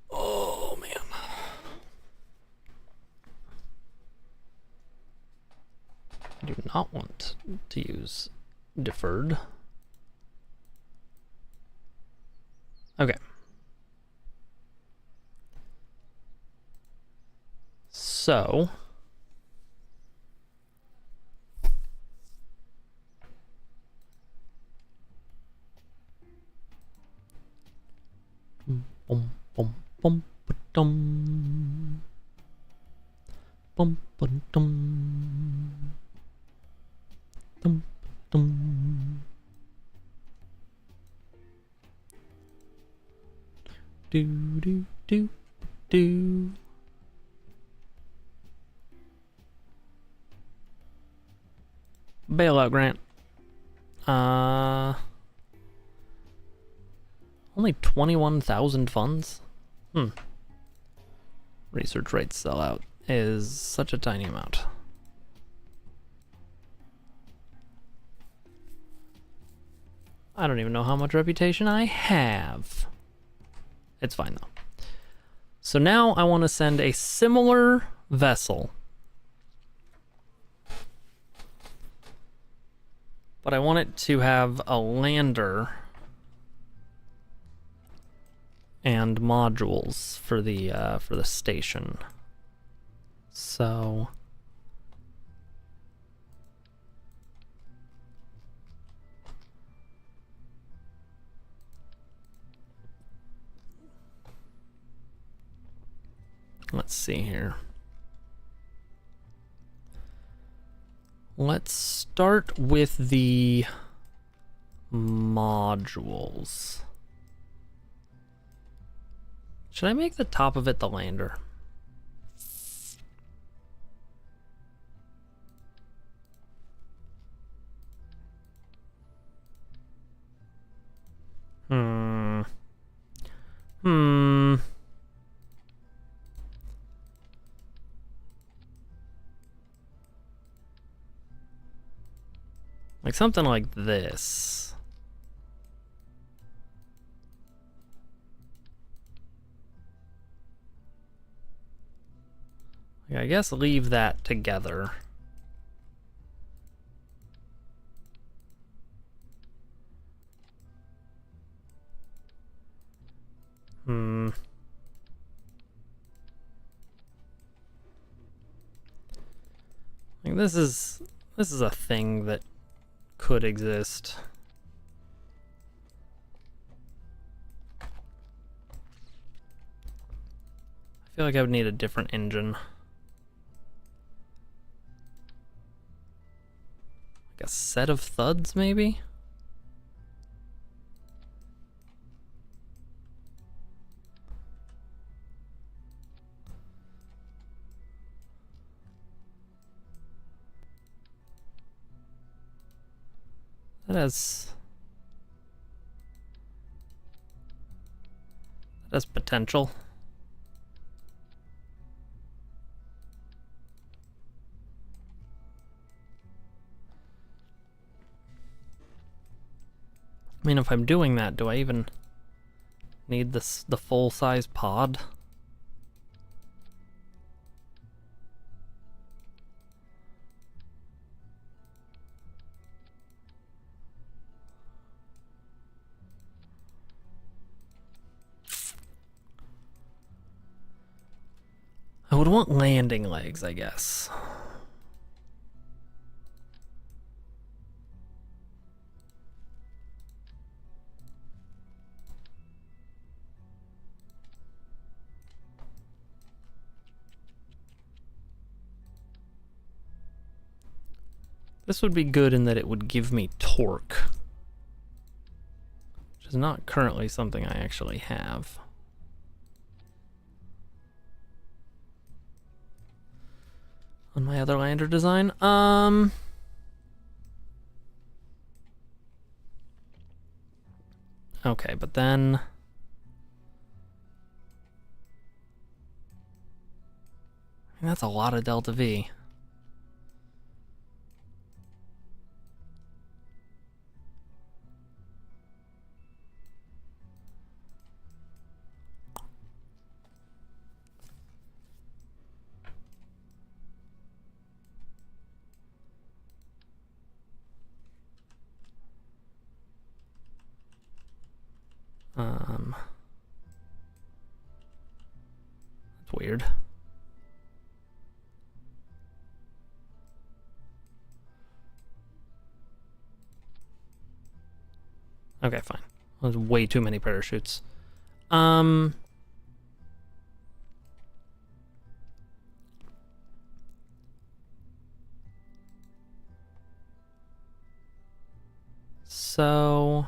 Oh, man. I do not want to use deferred. Okay. So... Bum bum bum ba-dum. Bum ba-dum. Dum ba-dum. Do do do do. Bailout grant. Only 21,000 funds? Research rates sellout is such a tiny amount. I don't even know how much reputation I have. It's fine though. So now I want to send a similar vessel. But I want it to have a lander and modules for the station. So let's see here. Let's start with the modules. Should I make the top of it the lander? Like something like this. Like, I guess leave that together. Like this is a thing that could exist. I feel like I would need a different engine. Like a set of thuds, maybe? That has potential. if I'm doing that, do I even need this the full-size pod? I would want landing legs, I guess. This would be good in that it would give me torque, which is not currently something I actually have. On my other lander design, okay, but then that's a lot of delta V. That's weird. Okay, fine. There's way too many parachutes. So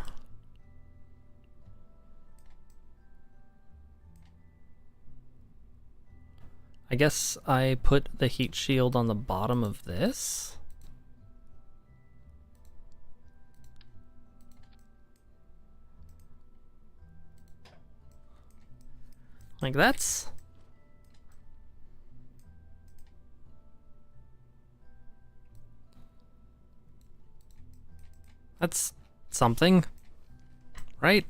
I guess I put the heat shield on the bottom of this. Like that's something, right?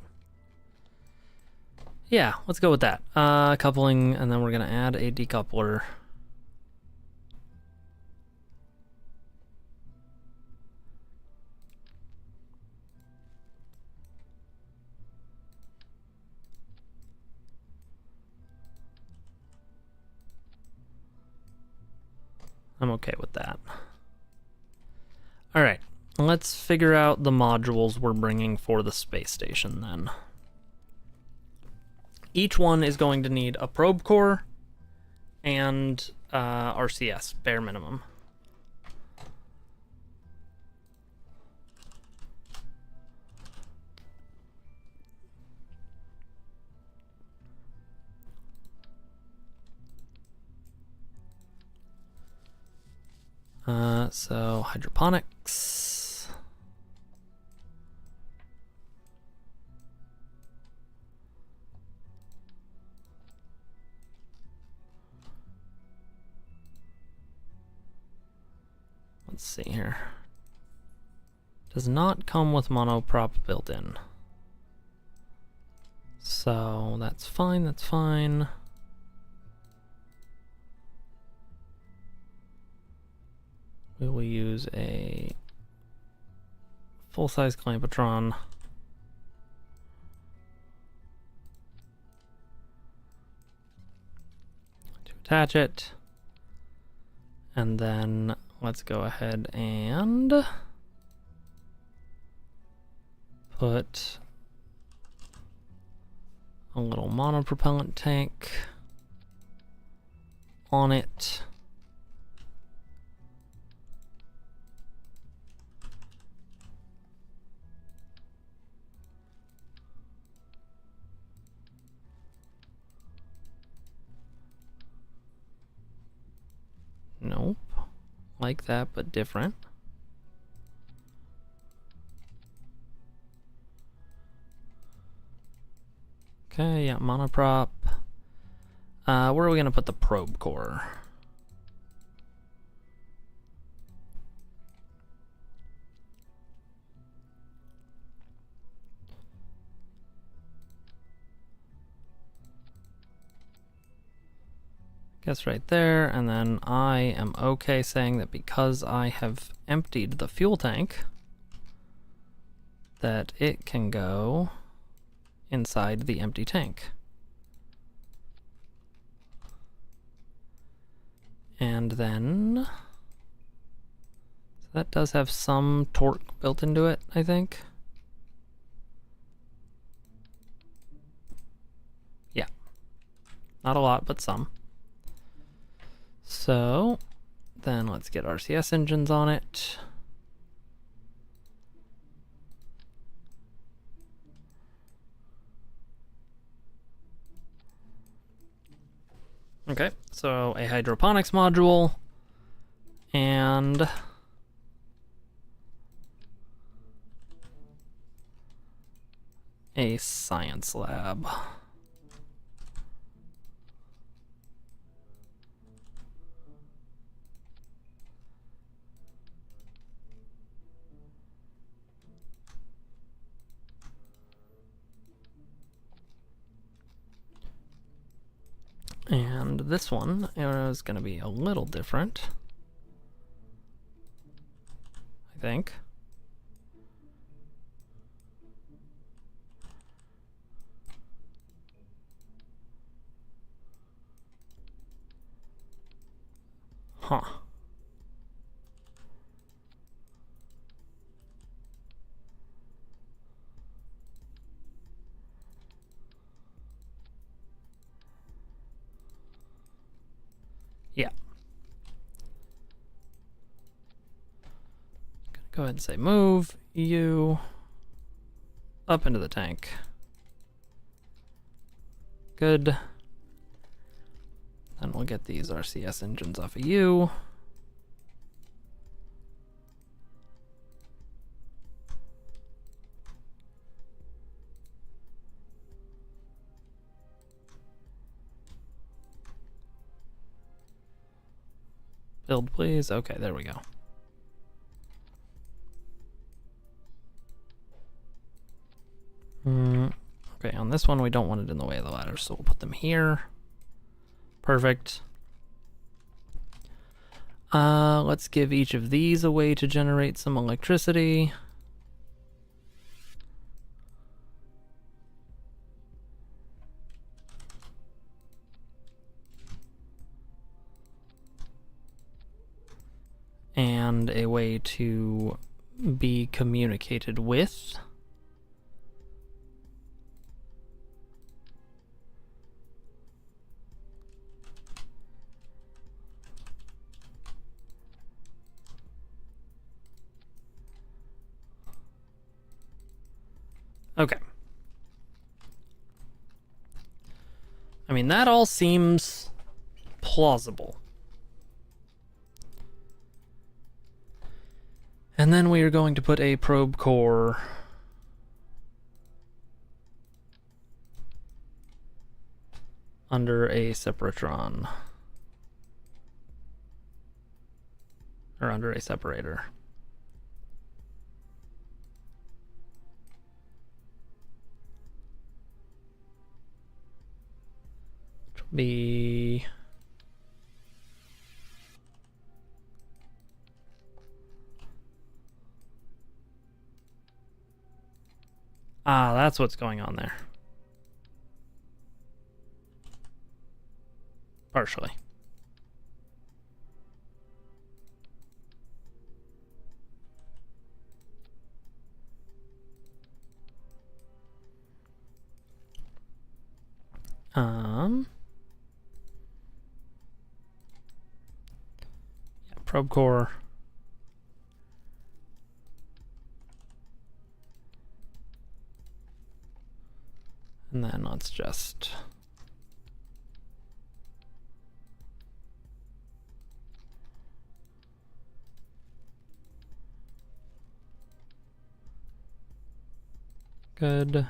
Yeah, let's go with that. Coupling, and then we're gonna add a decoupler. I'm okay with that. All right, let's figure out the modules we're bringing for the space station then. Each one is going to need a probe core and RCS, bare minimum. So hydroponics. Let's see here. Does not come with monoprop built in. So that's fine, that's fine. We will use a full-size clampetron. To attach it. And then let's go ahead and put a little monopropellant tank on it. Nope. Like that, but different. Okay, yeah, monoprop. Where are we gonna put the probe core? Guess right there, and then I am okay saying that because I have emptied the fuel tank, that it can go inside the empty tank. And then, so that does have some torque built into it, I think. Yeah, not a lot, but some. So then let's get RCS engines on it. Okay, so a hydroponics module and a science lab. And this one is going to be a little different, I think. Huh. Yeah. Gonna go ahead and say move you up into the tank. Good. Then we'll get these RCS engines off of you. Build, please. Okay, there we go. Okay, on this one, we don't want it in the way of the ladder, so we'll put them here. Perfect. Let's give each of these a way to generate some electricity. And a way to be communicated with. Okay. I mean, that all seems plausible. And then we are going to put a probe core under a separatron. Or under a separator. Which will be... Ah, that's what's going on there. Partially. Yeah, probe core. And then let's just... Good.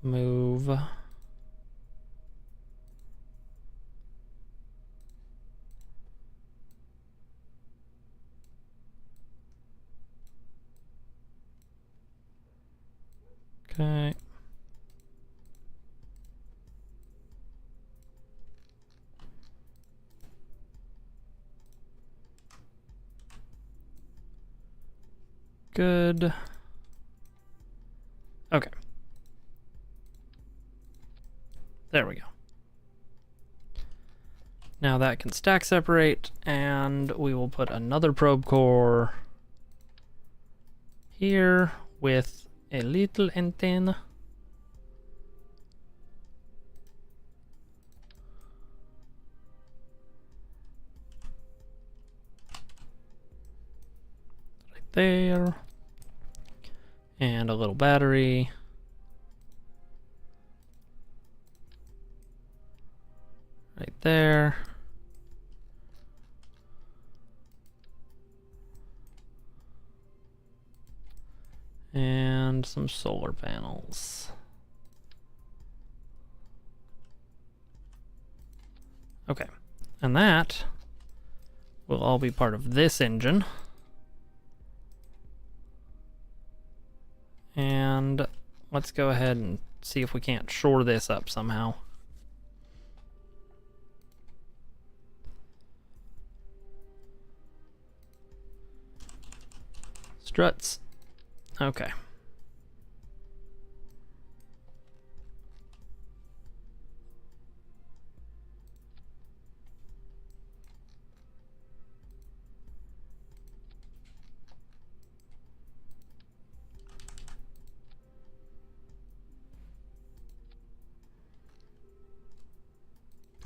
Move. Okay. Good. Okay. There we go. Now that can stack separate, and we will put another probe core here with a little antenna. Right there. And a little battery. Right there. And some solar panels. Okay, and that will all be part of this engine. And let's go ahead and see if we can't shore this up somehow. Struts. Okay.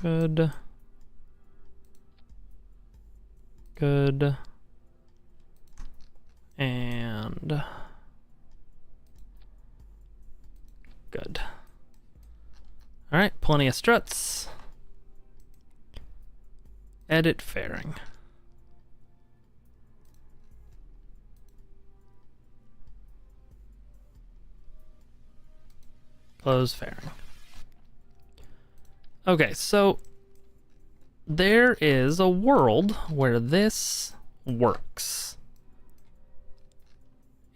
Good. Good. And good. All right, plenty of struts. Edit fairing. Close fairing. Okay, so there is a world where this works.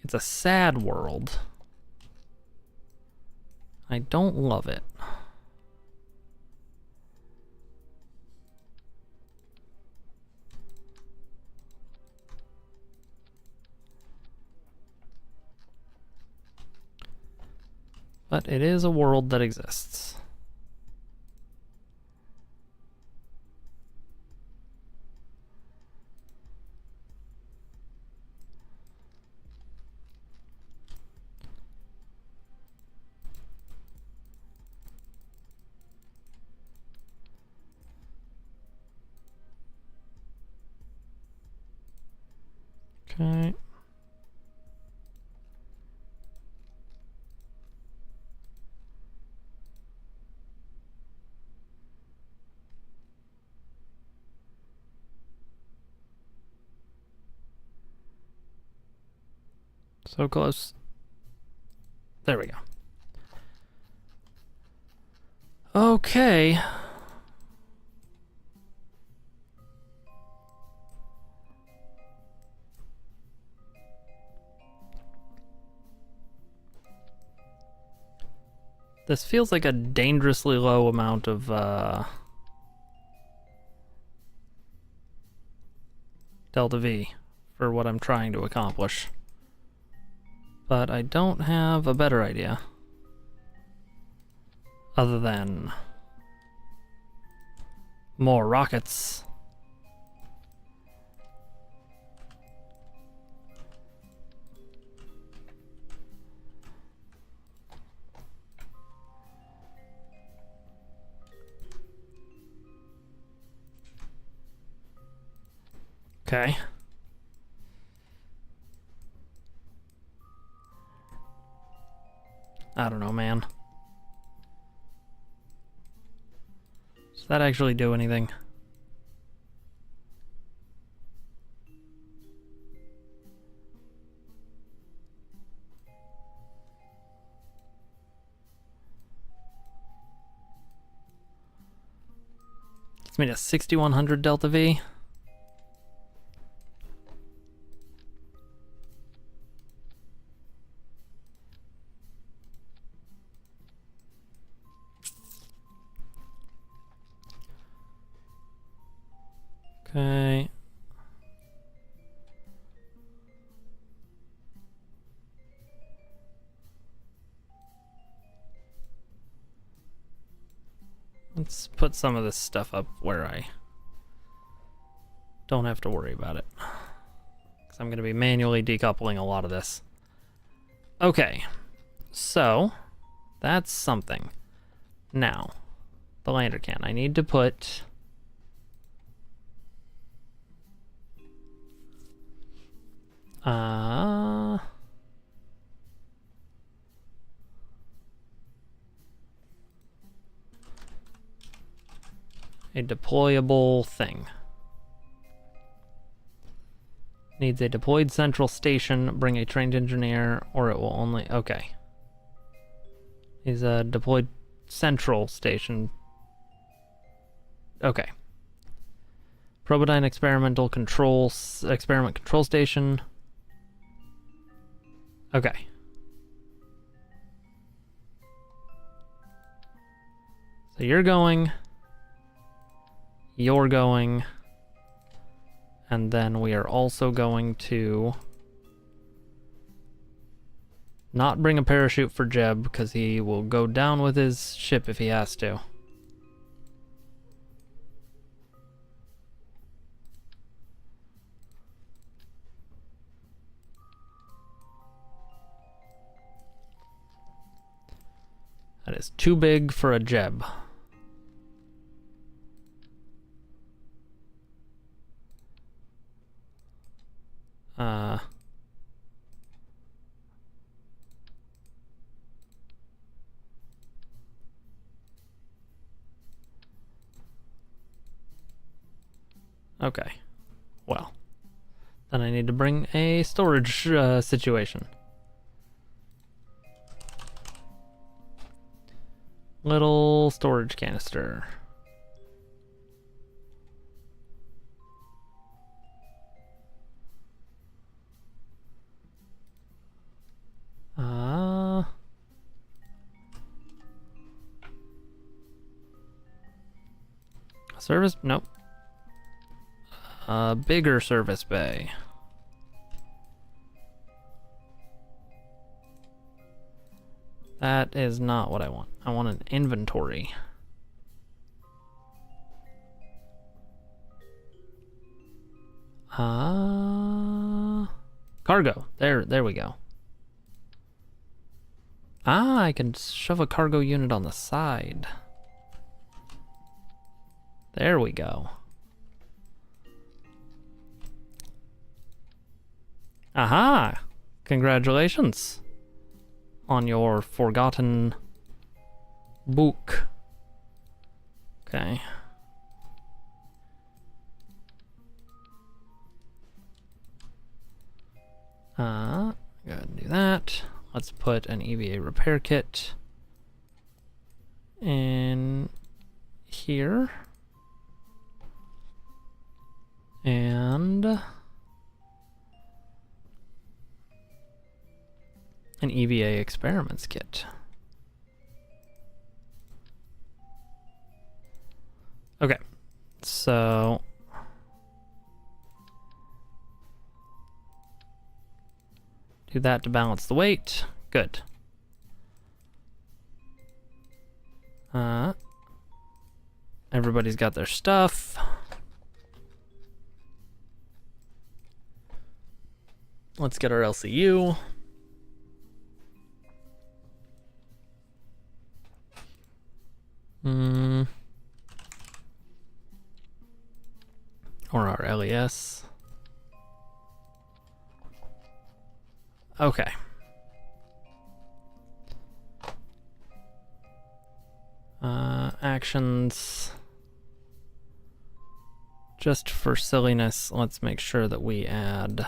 It's a sad world. I don't love it. But it is a world that exists. Okay. So close. There we go. Okay. This feels like a dangerously low amount of delta V for what I'm trying to accomplish. But I don't have a better idea. Other than more rockets. Okay. I don't know, man. Does that actually do anything? It's made a 6100 delta V. Okay. Let's put some of this stuff up where I don't have to worry about it. Because I'm going to be manually decoupling a lot of this. Okay, so that's something. Now, the lander can. I need to put... a deployable thing. Needs a deployed central station, bring a trained engineer, or it will only... Okay. Needs a deployed central station. Okay. Probodyne experimental control... experiment control station. Okay. So you're going... You're going, and then we are also going to not bring a parachute for Jeb because he will go down with his ship if he has to. That is too big for a Jeb. Okay. Well, then I need to bring a storage situation. Little storage canister. Service? Nope. Bigger service bay. That is not what I want. I want an inventory. Cargo. There we go. I can shove a cargo unit on the side. There we go. Aha! Congratulations on your forgotten book. Okay. Go ahead and do that. Let's put an EVA repair kit in here. And an EVA experiments kit. Okay, so do that to balance the weight. Good. Everybody's got their stuff. Let's get our LCU. Or our LES. Okay. Actions. Just for silliness, let's make sure that we add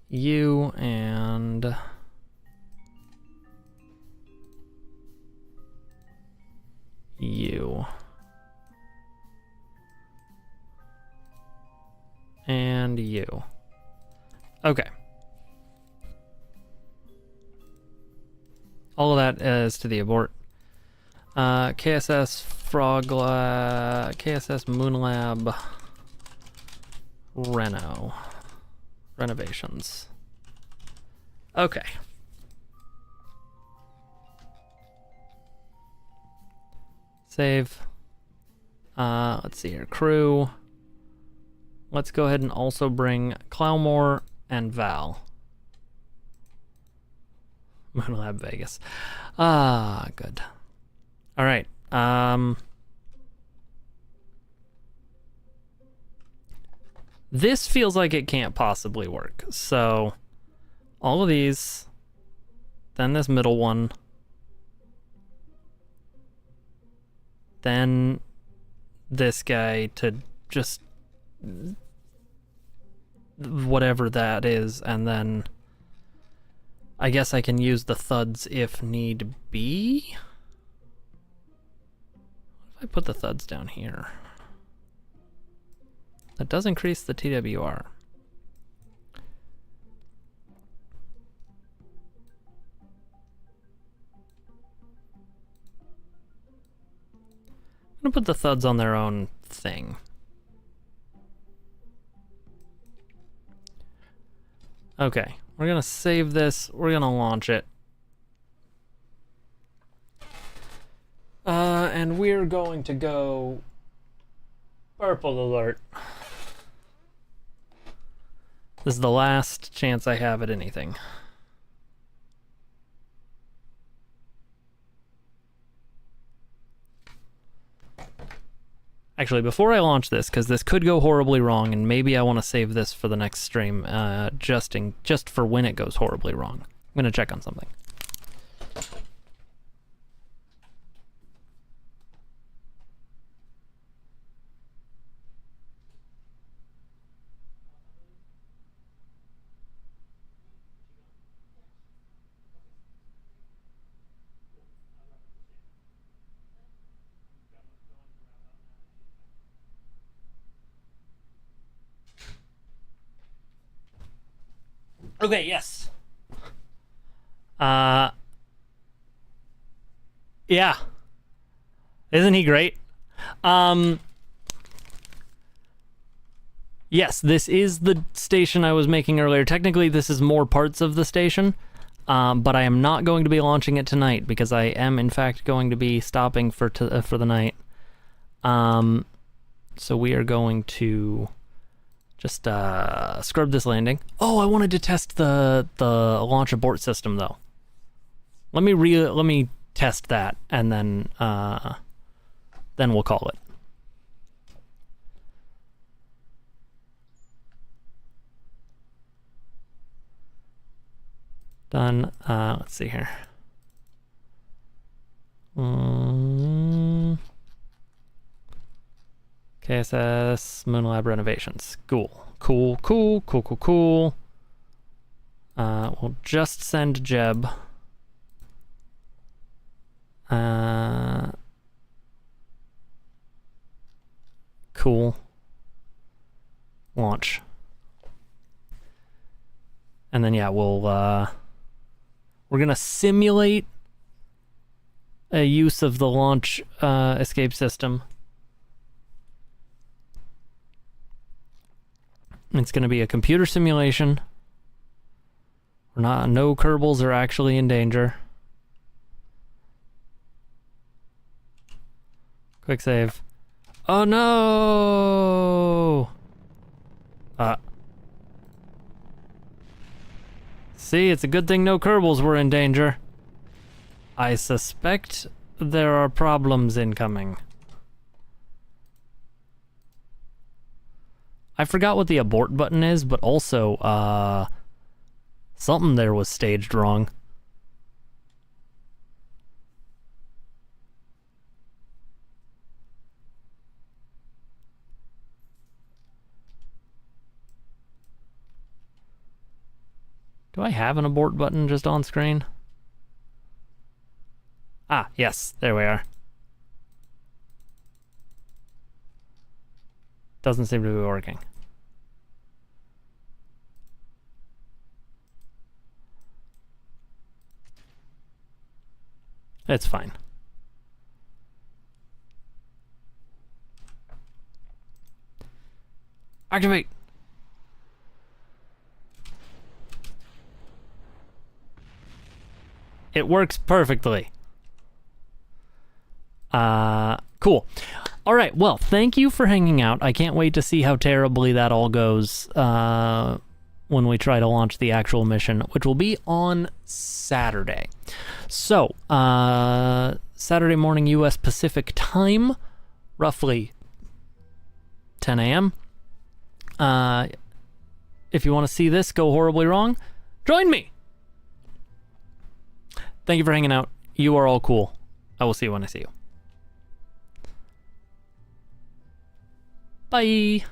you and you. And you. Okay. All of that is to the abort. KSS KSS Moonlab renovations. Okay. Save. Let's see here. Crew. Let's go ahead and also bring Clowmore and Val. Moonlab Vegas. Ah, good. All right. This feels like it can't possibly work. So, all of these, then this middle one, then this guy to just whatever that is, and then I guess I can use the thuds if need be. What if I put the thuds down here? That does increase the TWR. I'm gonna put the thuds on their own thing. Okay, we're gonna save this. We're gonna launch it. And we're going to go purple alert. This is the last chance I have at anything. Actually, before I launch this, because this could go horribly wrong, and maybe I want to save this for the next stream, just for when it goes horribly wrong. I'm gonna check on something. Okay, yes. Yeah. Isn't he great? Yes, this is the station I was making earlier. Technically, this is more parts of the station, but I am not going to be launching it tonight because I am, in fact, going to be stopping for the night. So we are going to just scrub this landing. Oh, I wanted to test the launch abort system though. Let me test that, and then we'll call it. Done. Let's see here. KSS Moonlab renovations. Cool. We'll just send Jeb. Cool. Launch. And then yeah, we're gonna simulate a use of the launch escape system. It's gonna be a computer simulation. No Kerbals are actually in danger. Quick save. Oh no! See, it's a good thing no Kerbals were in danger. I suspect there are problems incoming. I forgot what the abort button is, but also, something there was staged wrong. Do I have an abort button just on screen? Ah, yes, there we are. Doesn't seem to be working. It's fine. Activate! It works perfectly. Cool. All right. Well, thank you for hanging out. I can't wait to see how terribly that all goes when we try to launch the actual mission, which will be on Saturday. So, Saturday morning U.S. Pacific time, roughly 10 a.m. If you want to see this go horribly wrong, join me. Thank you for hanging out. You are all cool. I will see you when I see you. Bye.